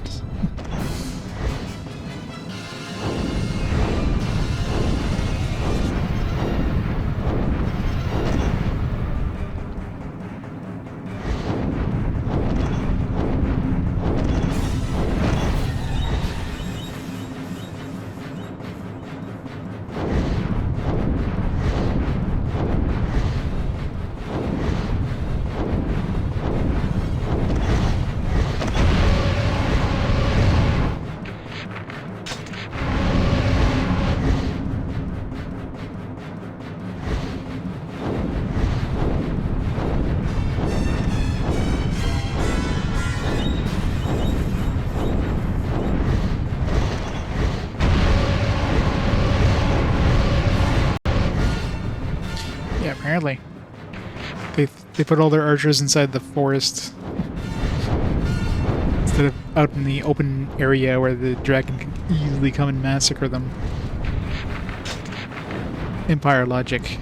Yeah, apparently. They put all their archers inside the forest instead of out in the open area where the dragon can easily come and massacre them. Empire logic.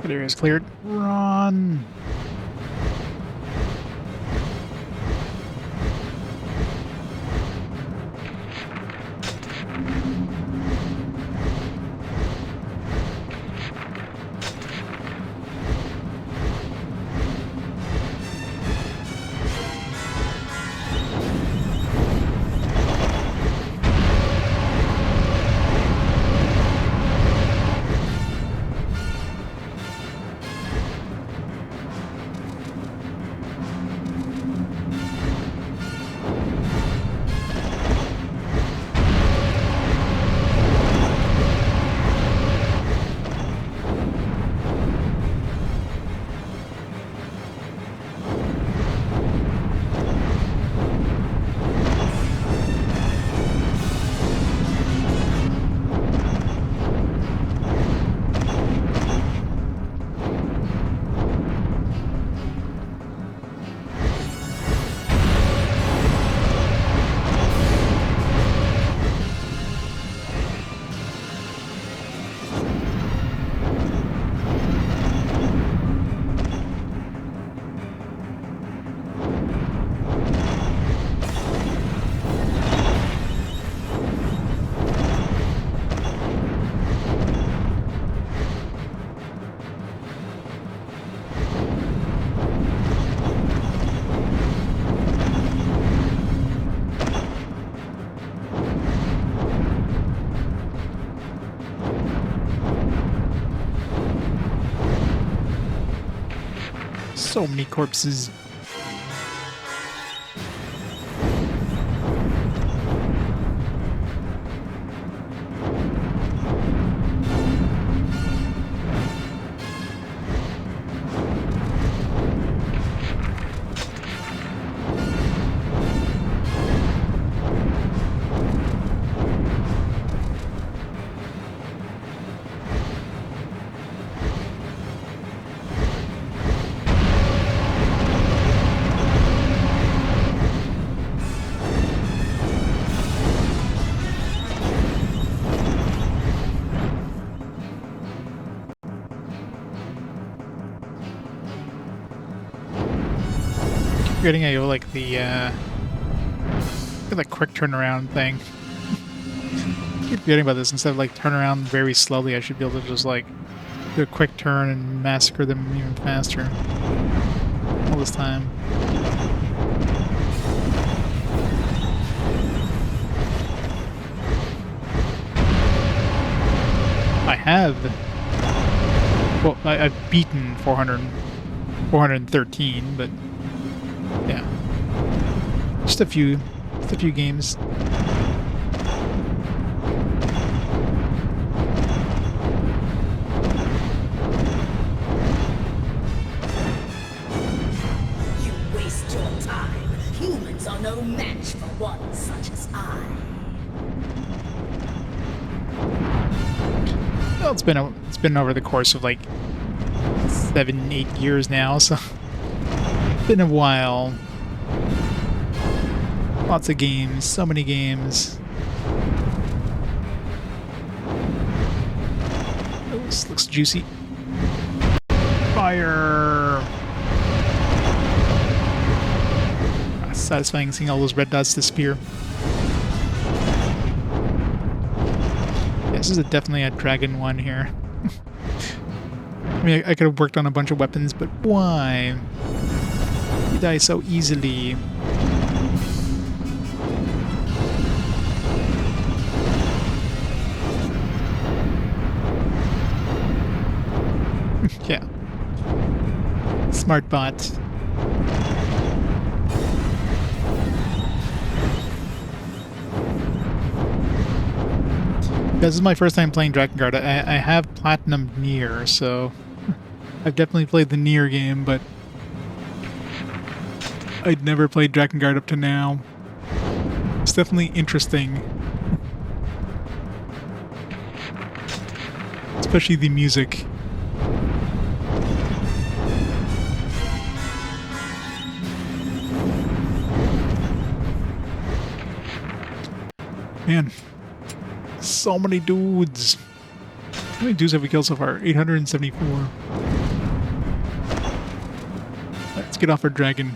That area's cleared. Run! So many corpses. Getting a like the quick turnaround thing. Keep forgetting about this. Instead of like turn around very slowly, I should be able to just like do a quick turn and massacre them even faster. All this time. I have. Well, I've beaten 413, but. Yeah. Just a few games. You waste your time. Humans are no match for one such as I. Well, it's been over the course of like 7-8 years now, so been a while. Lots of games, so many games. Oh, this looks juicy. Fire! Satisfying seeing all those red dots disappear. Yeah, this is definitely a dragon one here. I mean, I could have worked on a bunch of weapons, but why? You die so easily. Yeah. Smart bot. This is my first time playing Drakengard. I have platinumed Nier, so I've definitely played the Nier game, but I'd never played Drakengard up to now. It's definitely interesting. Especially the music. Man, so many dudes. How many dudes have we killed so far? 874. Let's get off our dragon.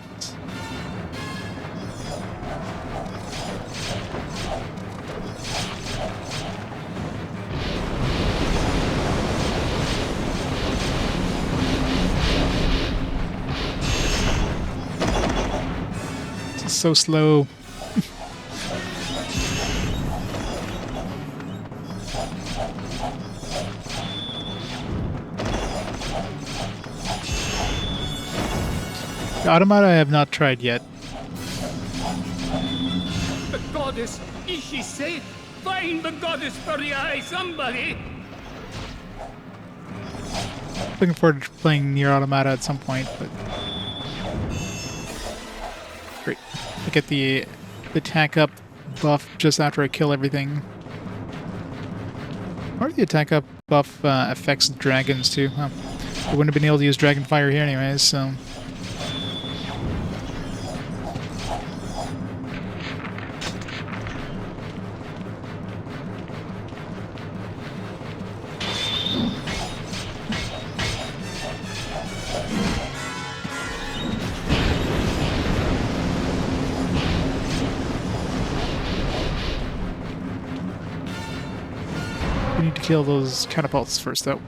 It's so slow. The automata I have not tried yet. The goddess, is she safe? Find the goddess, Furiae, somebody! Looking forward to playing Nier Automata at some point, but great. I get the attack up buff just after I kill everything. Or the attack up buff affects dragons too. Huh. I wouldn't have been able to use Dragon Fire here anyways, so. We need to kill those catapults first, though.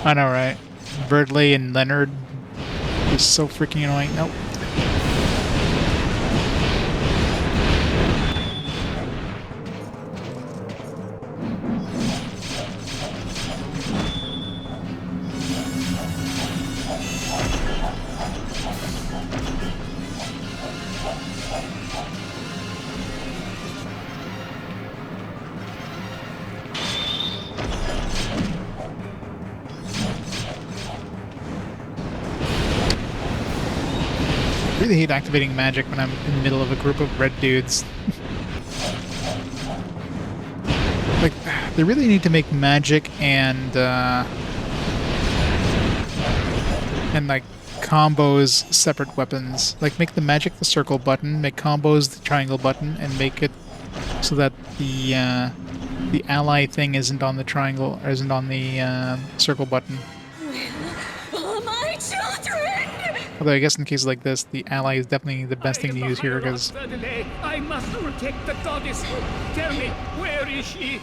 I know, right? Vertley and Leonard is so freaking annoying. Nope. I really hate activating magic when I'm in the middle of a group of red dudes. Like, they really need to make magic and like combos separate weapons. Like, make the magic the circle button, make combos the triangle button, and make it so that the ally thing isn't on the triangle, or isn't on the circle button. All my children! Although I guess in cases like this, the ally is definitely the best thing to use here, because I must protect the goddess. Tell me, where is she?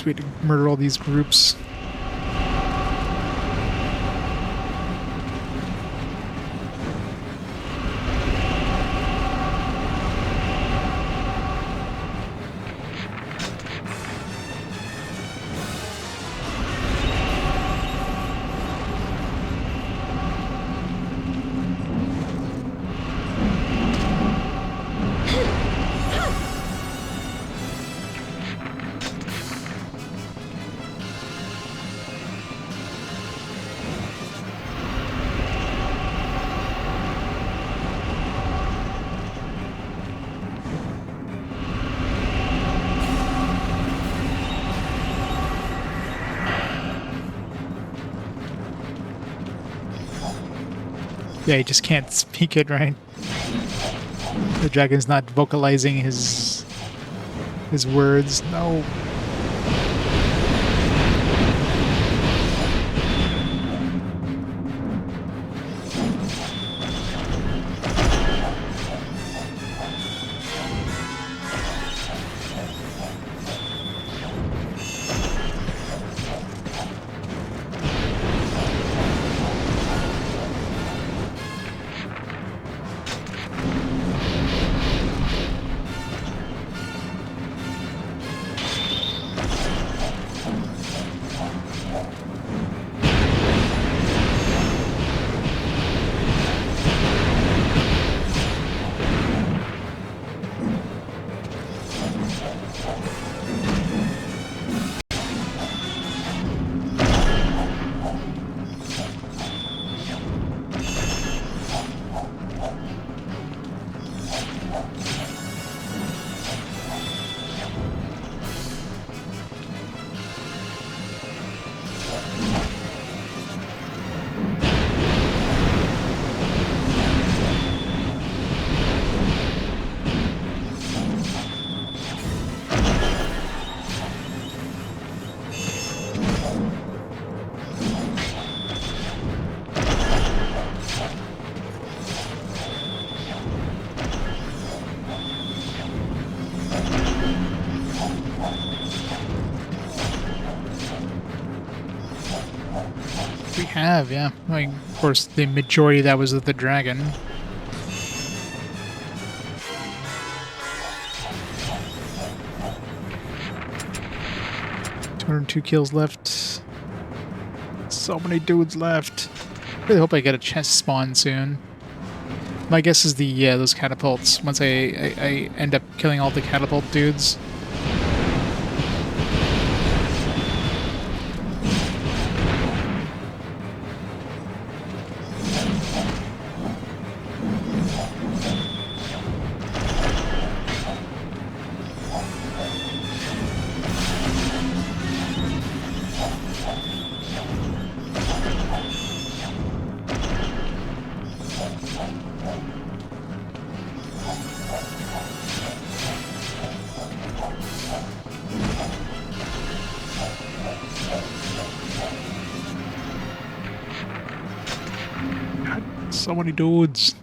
so we had to murder all these groups. Yeah, he just can't speak it, right? The dragon's not vocalizing his words. No. We have, yeah. I mean, of course, the majority of that was of the dragon. Two kills left. So many dudes left. Really hope I get a chance to spawn soon. My guess is the those catapults. Once I end up killing all the catapult dudes. So many dudes.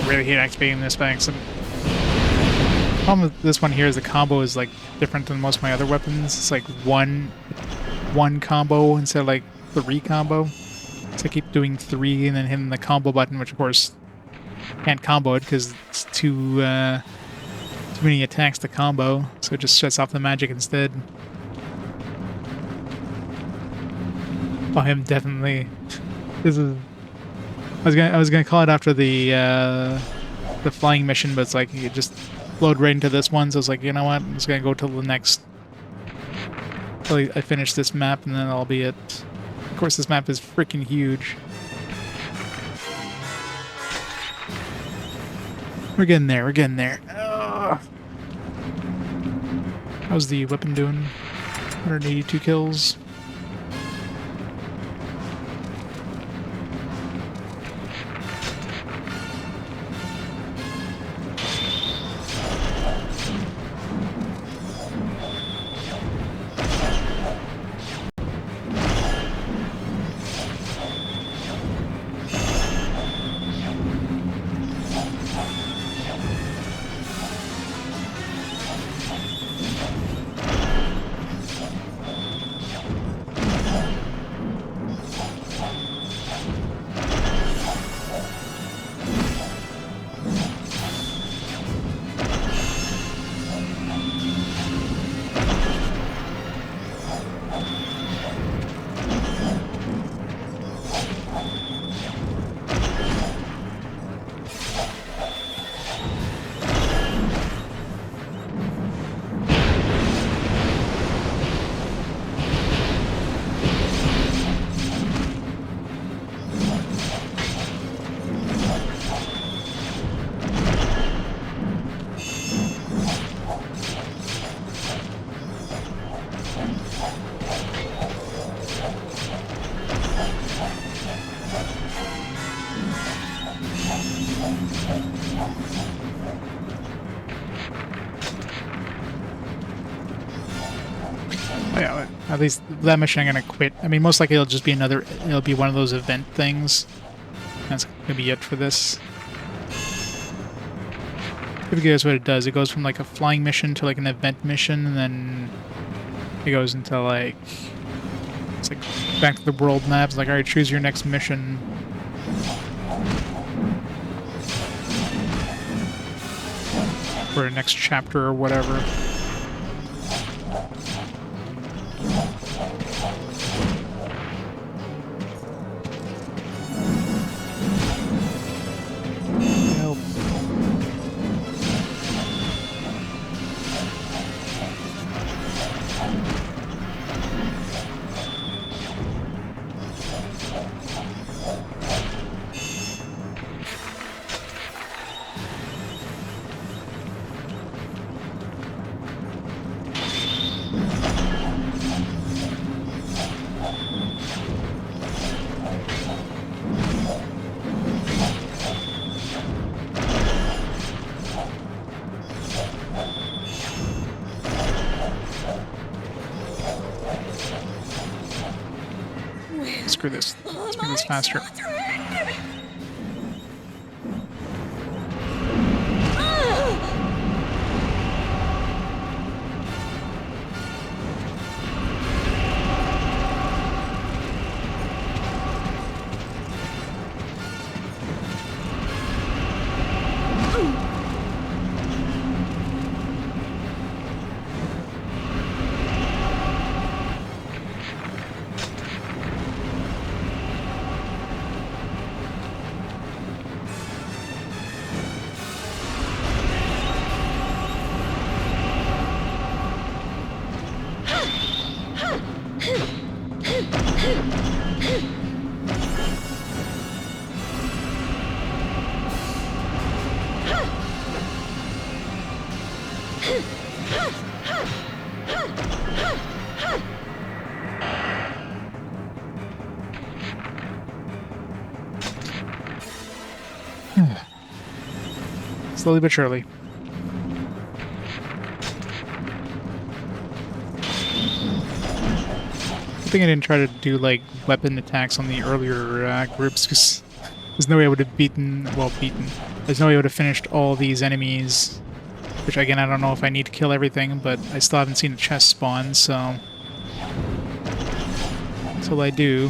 really hate activating this by accident. The problem with this one here is the combo is like different than most of my other weapons. It's like one combo instead of like 3 combo. So I keep doing 3 and then hitting the combo button, which of course can't combo it because it's too many attacks to combo. So it just shuts off the magic instead. Oh, him definitely. This is. I was gonna call it after the flying mission, but it's like you just load right into this one. So it's like, you know what? I'm just gonna go till the next. Till I finish this map, and then that'll be it. Of course, this map is freaking huge. We're getting there. We're getting there. Ugh. How's the weapon doing? 182 kills. Yeah, at least that mission I'm gonna quit. I mean, most likely it'll just be it'll be one of those event things. That's gonna be it for this. If you guys what it does, it goes from like a flying mission to like an event mission, and then it goes into like, it's like back to the world map. It's like, alright, choose your next mission. For the next chapter or whatever. Screw this. Let's make this faster. Slowly but surely. I think I didn't try to do like weapon attacks on the earlier groups because There's no way I would have There's no way I would have finished all these enemies. Which, again, I don't know if I need to kill everything, but I still haven't seen a chest spawn, so... Until I do...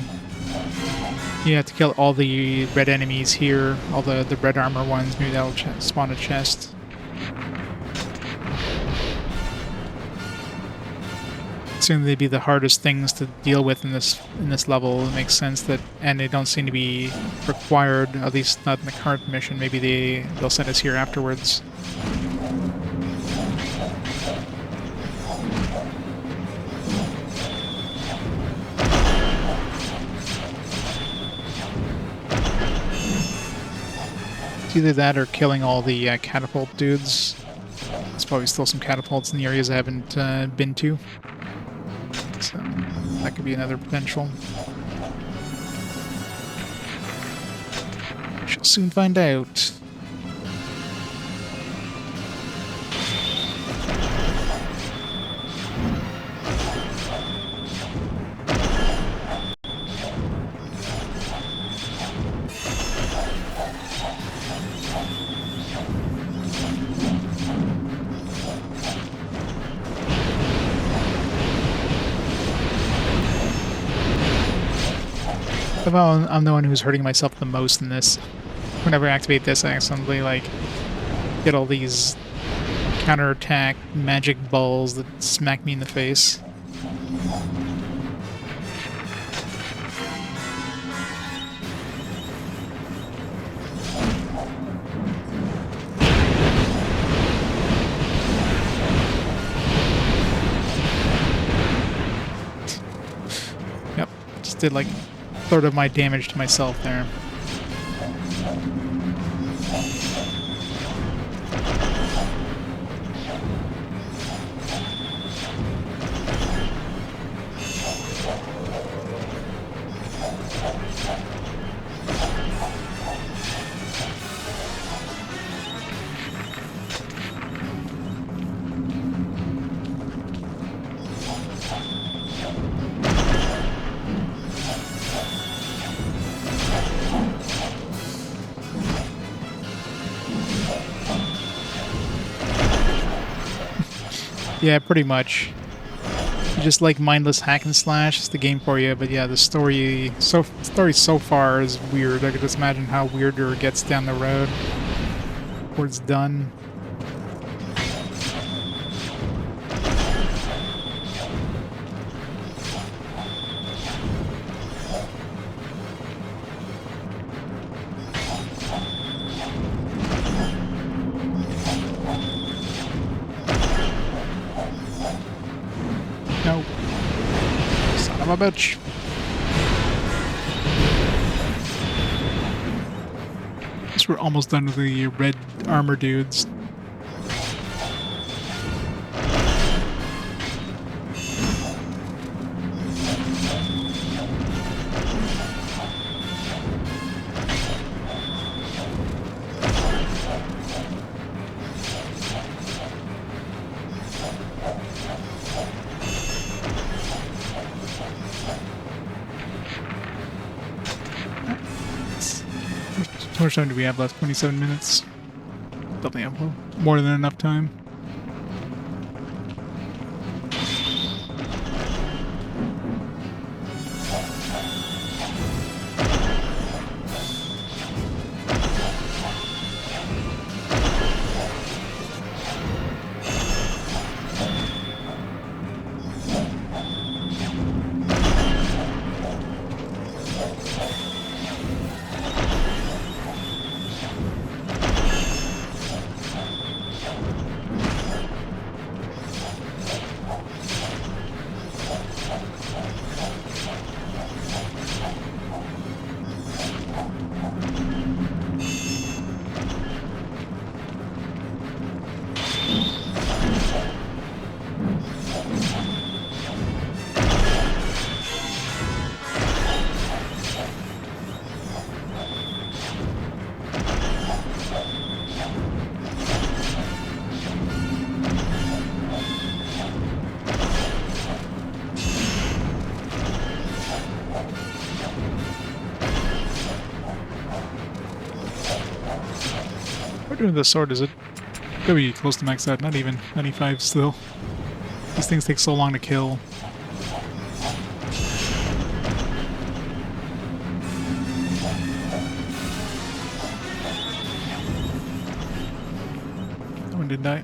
You have to kill all the red enemies here, all the red armor ones, maybe that'll spawn a chest. Assume they'd be the hardest things to deal with in this level. It makes sense that, and they don't seem to be required, at least not in the current mission. Maybe they'll send us here afterwards. It's either that or killing all the catapult dudes. There's probably still some catapults in the areas I haven't been to. So that could be another potential. Shall soon find out. I'm the one who's hurting myself the most in this. Whenever I activate this, I accidentally, like, get all these counterattack magic balls that smack me in the face. Yep, just did like third of my damage to myself there. Yeah, pretty much. You just like mindless hack and slash, it's the game for you. But yeah, the story so far is weird. I could just imagine how weirder it gets down the road before it's done. No. Son of a bitch. Guess we're almost done with the red armor dudes. How much time do we have left? 27 minutes. Definitely have more than enough time. We're doing the sword, is it? Gotta be close to max out, not even 95 still. These things take so long to kill. That one didn't die.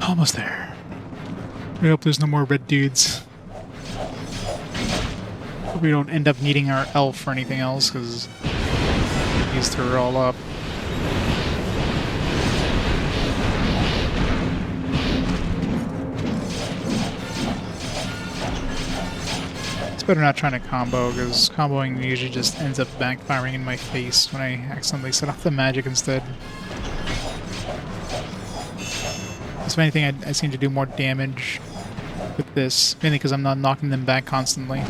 Almost there. We hope there's no more red dudes. Hope we don't end up needing our elf or anything else, because we used her all up. It's better not trying to combo, because comboing usually just ends up backfiring in my face when I accidentally set off the magic instead. If anything, I seem to do more damage with this, mainly because I'm not knocking them back constantly.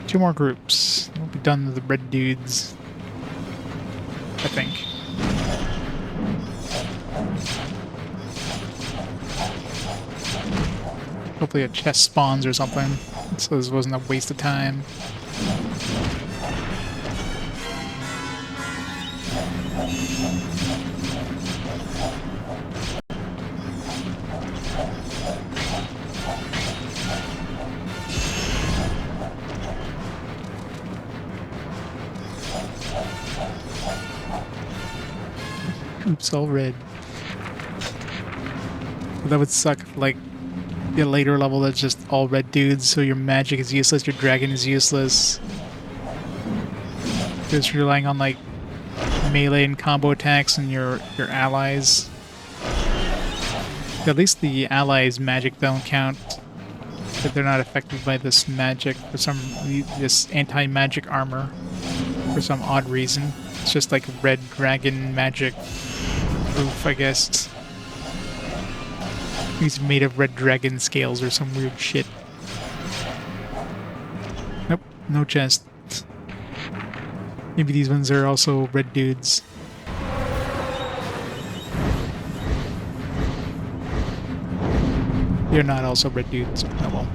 Two more groups. We'll be done with the red dudes, I think. Hopefully a chest spawns or something, so this wasn't a waste of time. Oops, all red. That would suck if, like, the later level that's just all red dudes, so your magic is useless, your dragon is useless. Just relying on, like, melee and combo attacks and your allies. At least the allies' magic don't count, but they're not affected by this magic for this anti-magic armor for some odd reason. It's just like red dragon magic proof, I guess. He's made of red dragon scales or some weird shit. Nope, no chest. Maybe these ones are also red dudes. They're not also red dudes. Oh well.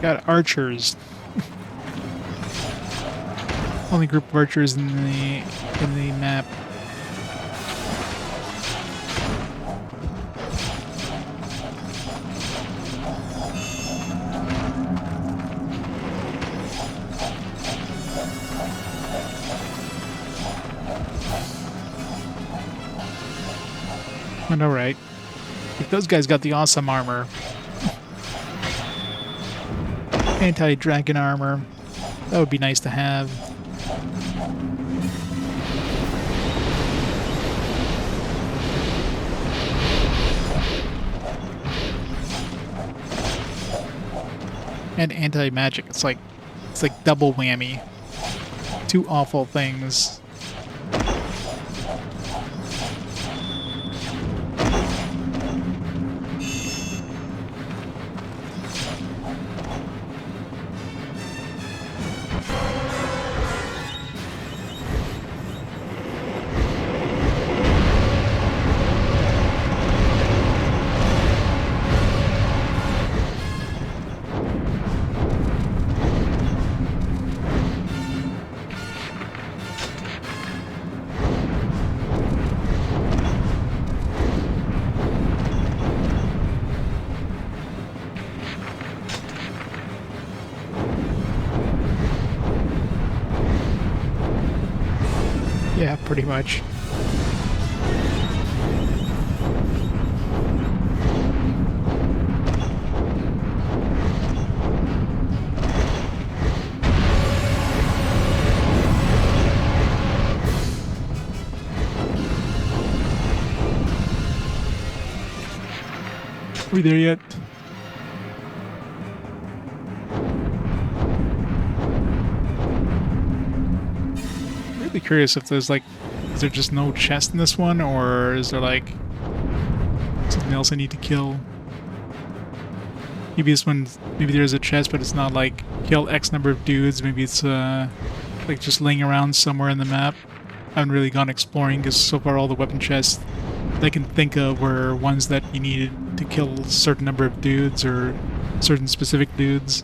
Got archers. Only group of archers in the map. But alright. If those guys got the awesome armor, anti-dragon armor. That would be nice to have. And anti-magic. It's like double whammy. Two awful things. Yeah, pretty much. Are we there yet? Really curious if there's like, is there just no chest in this one, or is there like something else I need to kill? Maybe this one, maybe there's a chest, but it's not like kill X number of dudes. Maybe it's like just laying around somewhere in the map. I haven't really gone exploring because so far all the weapon chests that I can think of were ones that you needed to kill a certain number of dudes or certain specific dudes.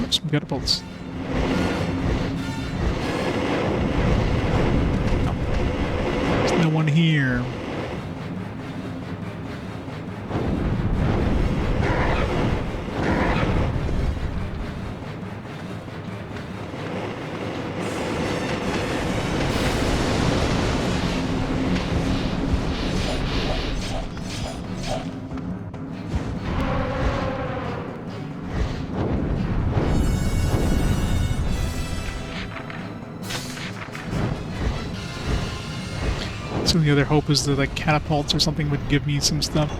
Some catapults. No. There's no one here. So the other hope is that like catapults or something would give me some stuff.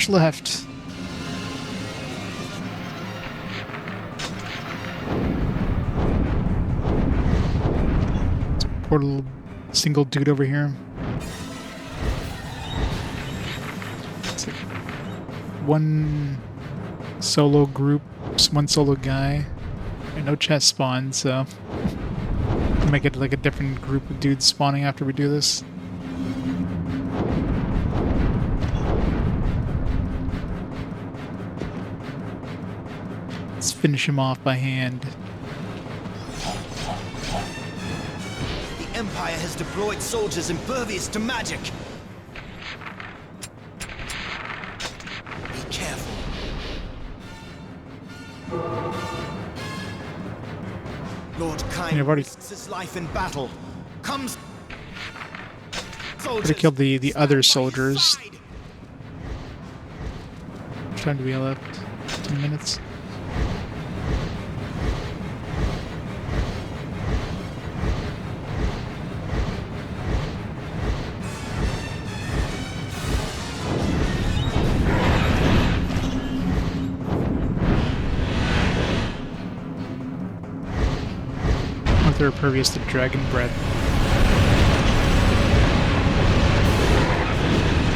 much left. Poor little single dude over here. It's like one solo group, just one solo guy, and no chest spawn, so we might get like a different group of dudes spawning after we do this. Let's finish him off by hand. The Empire has deployed soldiers impervious to magic. Be careful. Lord Caim risks his life in battle. Comes. Could have killed the other soldiers. How much time do we have left? 10 minutes. They're pervious to dragon breath.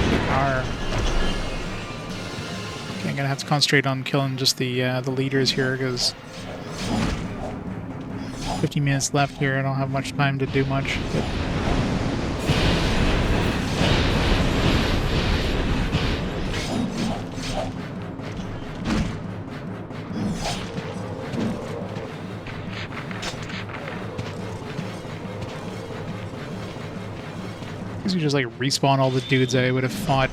They are. Okay, I'm gonna have to concentrate on killing just the leaders here because 50 minutes left here. I don't have much time to do much. But you just like respawn all the dudes I would have fought.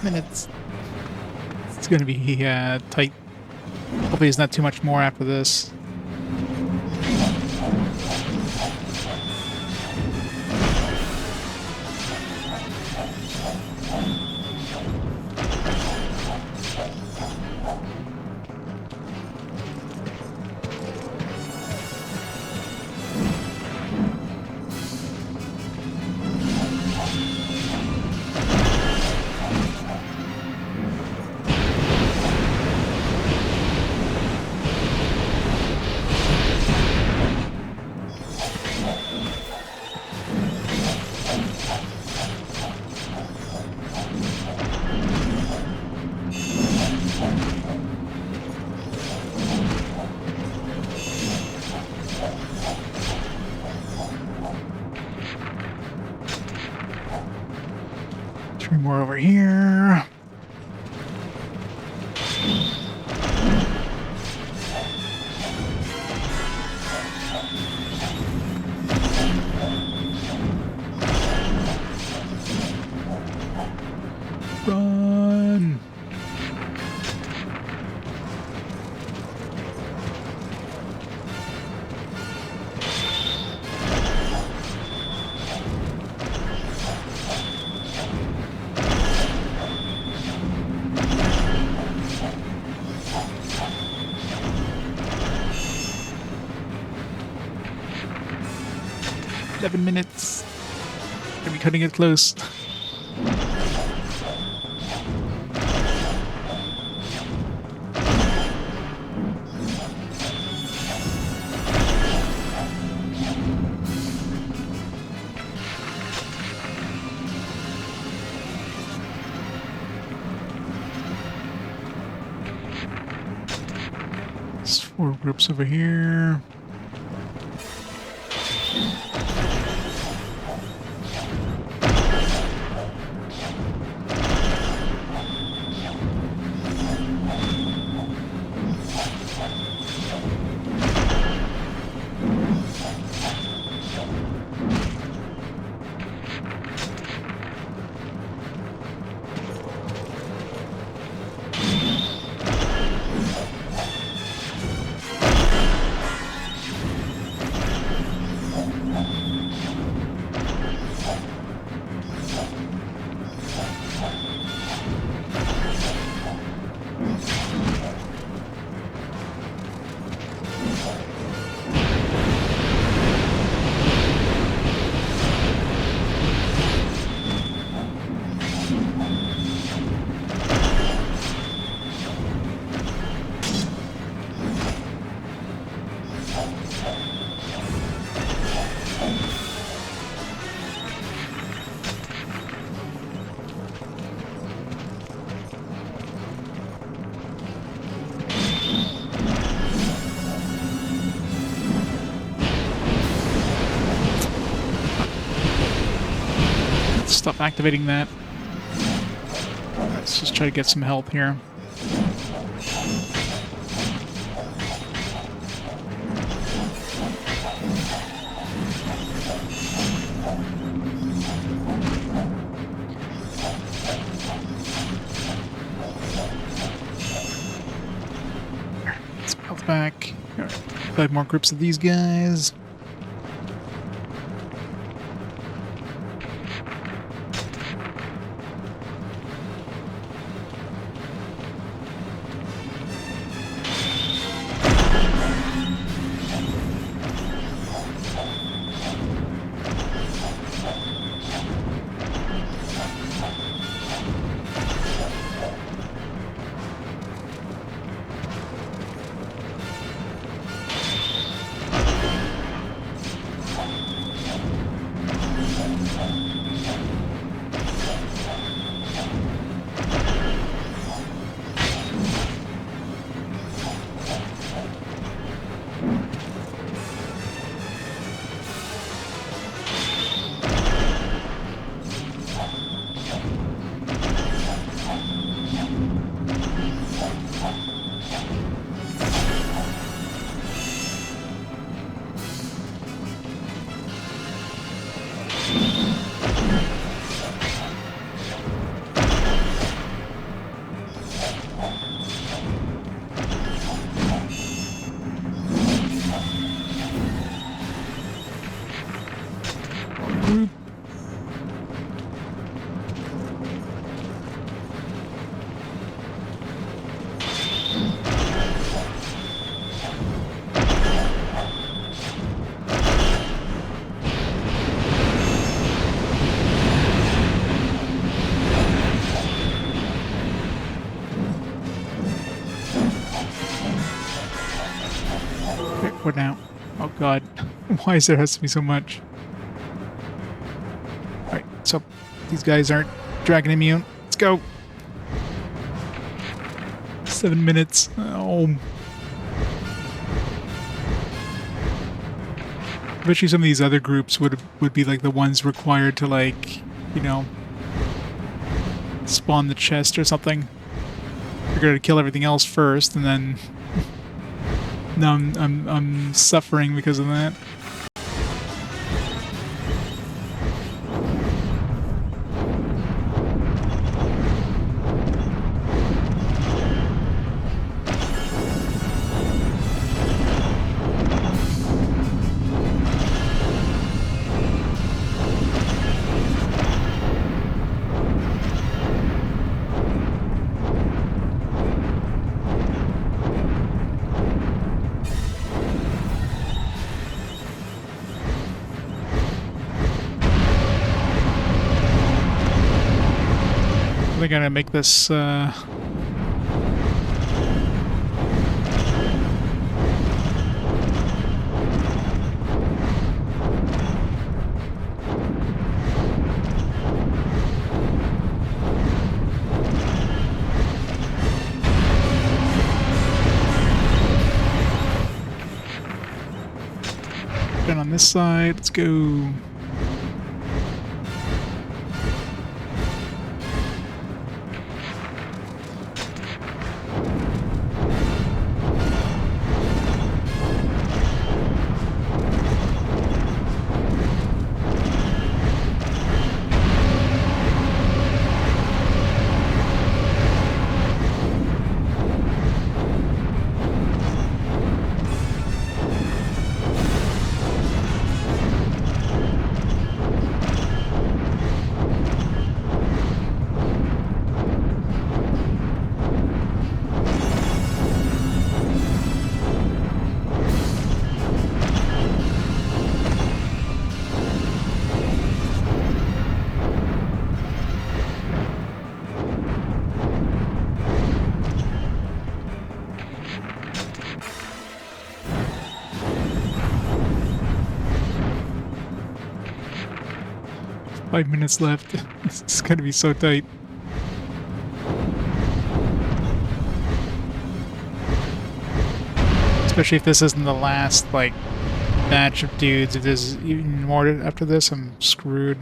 Minutes. It's gonna be tight. Hopefully there's not too much more after this. Run! Minutes. Gonna be cutting it close. There's 4 groups over here. Stop activating that. Let's just try to get some help here. Let's health back. All right, 5 more groups of these guys. What now? Oh god. Why is there has to be so much? Alright, so these guys aren't dragon immune. Let's go. 7 minutes. Oh. Eventually some of these other groups would be like the ones required to, like, you know, spawn the chest or something. We're gonna kill everything else first, and then now I'm suffering because of that. gotta make this, done on this side. Let's go. Five minutes left. It's gonna be so tight. Especially if this isn't the last, like, batch of dudes. If there's even more after this, I'm screwed.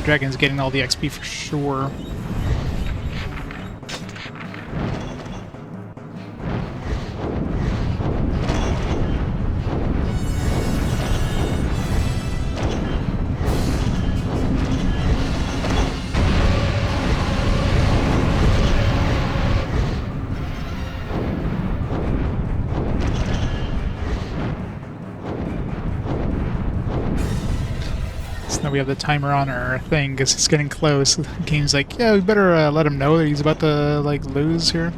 Dragon's getting all the XP for sure. Now we have the timer on our thing because it's getting close. The game's like, yeah, we better let him know that he's about to like lose here.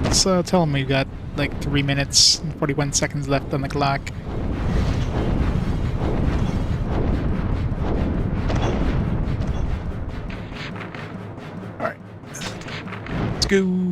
Let's tell him we've got like 3 minutes and 41 seconds left on the clock. Alright. Let's go.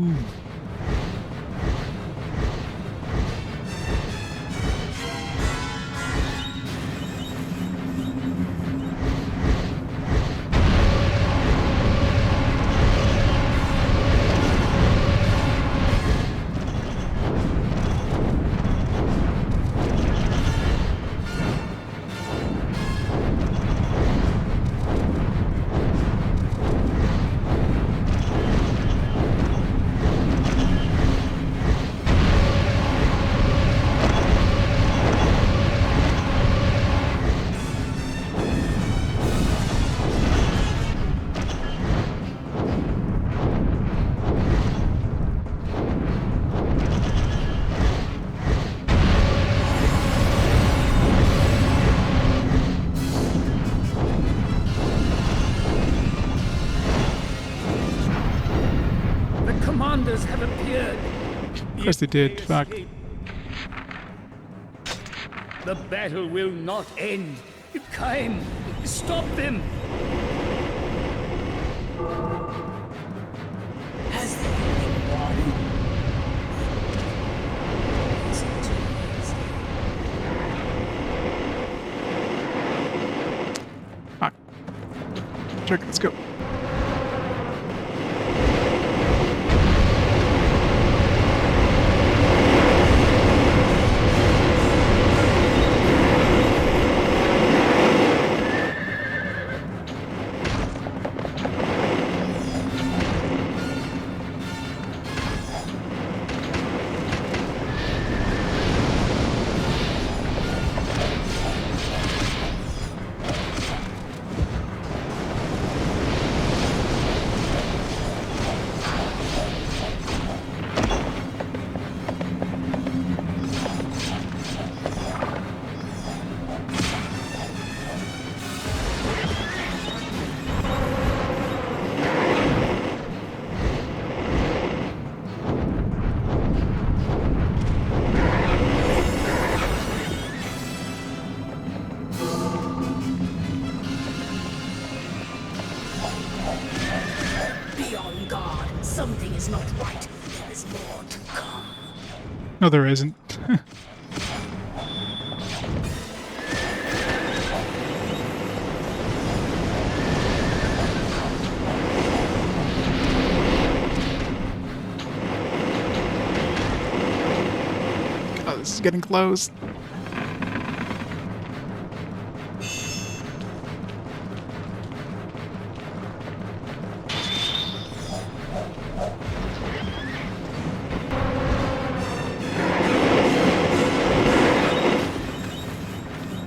Have appeared. Of course they did. Fuck. The battle will not end. Caim, stop them. Has there been one? Fuck. Check, let's go. No, there isn't. God, this is getting close.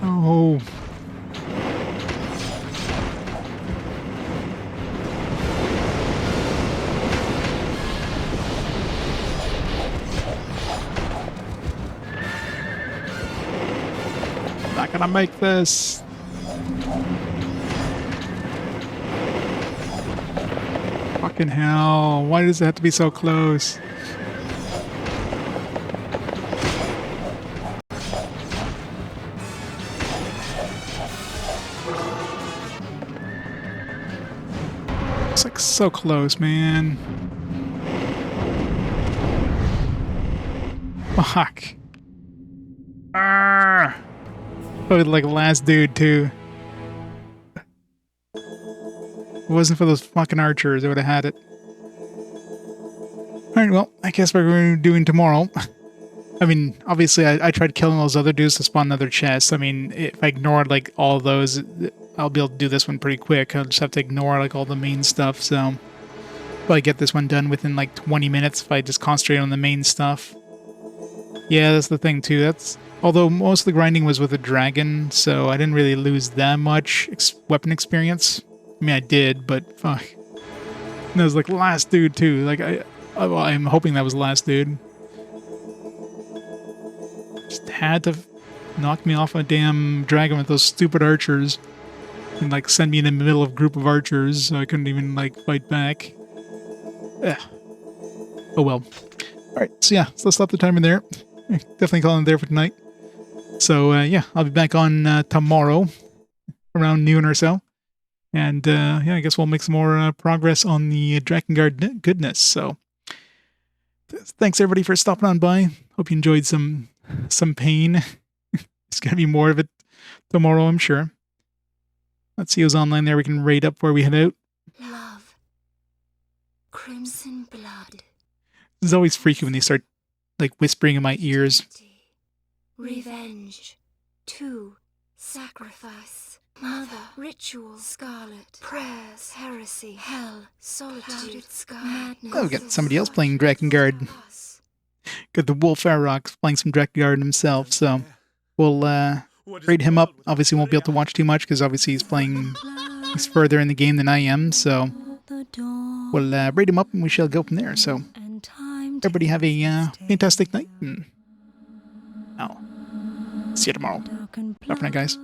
Oh. Not gonna make this. Fucking hell. Why does it have to be so close? It's like so close, man. Fuck. Arrgh. Probably like last dude too. If it wasn't for those fucking archers, I would have had it. Alright, well, I guess we're going to be doing tomorrow. I mean, obviously I tried killing those other dudes to spawn another chest. I mean, if I ignored like all of those, I'll be able to do this one pretty quick. I'll just have to ignore like all the main stuff, so probably get this one done within like 20 minutes if I just concentrate on the main stuff. Yeah, that's the thing too. Although most of the grinding was with a dragon, so I didn't really lose that much weapon experience. I mean, I did, but fuck. And that was like last dude too. Like I'm hoping that was the last dude. Just had to knock me off a damn dragon with those stupid archers. And like send me in the middle of a group of archers, so I couldn't even like fight back. Ugh. Oh well. Alright, so yeah, so let's stop the timer there. Definitely calling it there for tonight. So yeah, I'll be back on tomorrow around noon or so. And yeah, I guess we'll make some more progress on the Drakengard goodness. So thanks everybody for stopping on by. Hope you enjoyed some pain. It's gonna be more of it tomorrow, I'm sure. Let's see who's online there. We can raid up before we head out. Love. Crimson blood. It's always freaky when they start like whispering in my ears. Revenge. 2. Sacrifice. Mother. Ritual. Scarlet. Prayers. Heresy. Hell. Solitude. Sky. Madness. Oh, we got somebody else playing Drakengard. Got the Wolf Arrox playing some Drakengard himself, so we'll raid him up. Obviously won't be able to watch too much because obviously he's further in the game than I am, so we'll raid him up and we shall go from there. So everybody have a fantastic night, and I'll see you tomorrow. Bye for now, guys.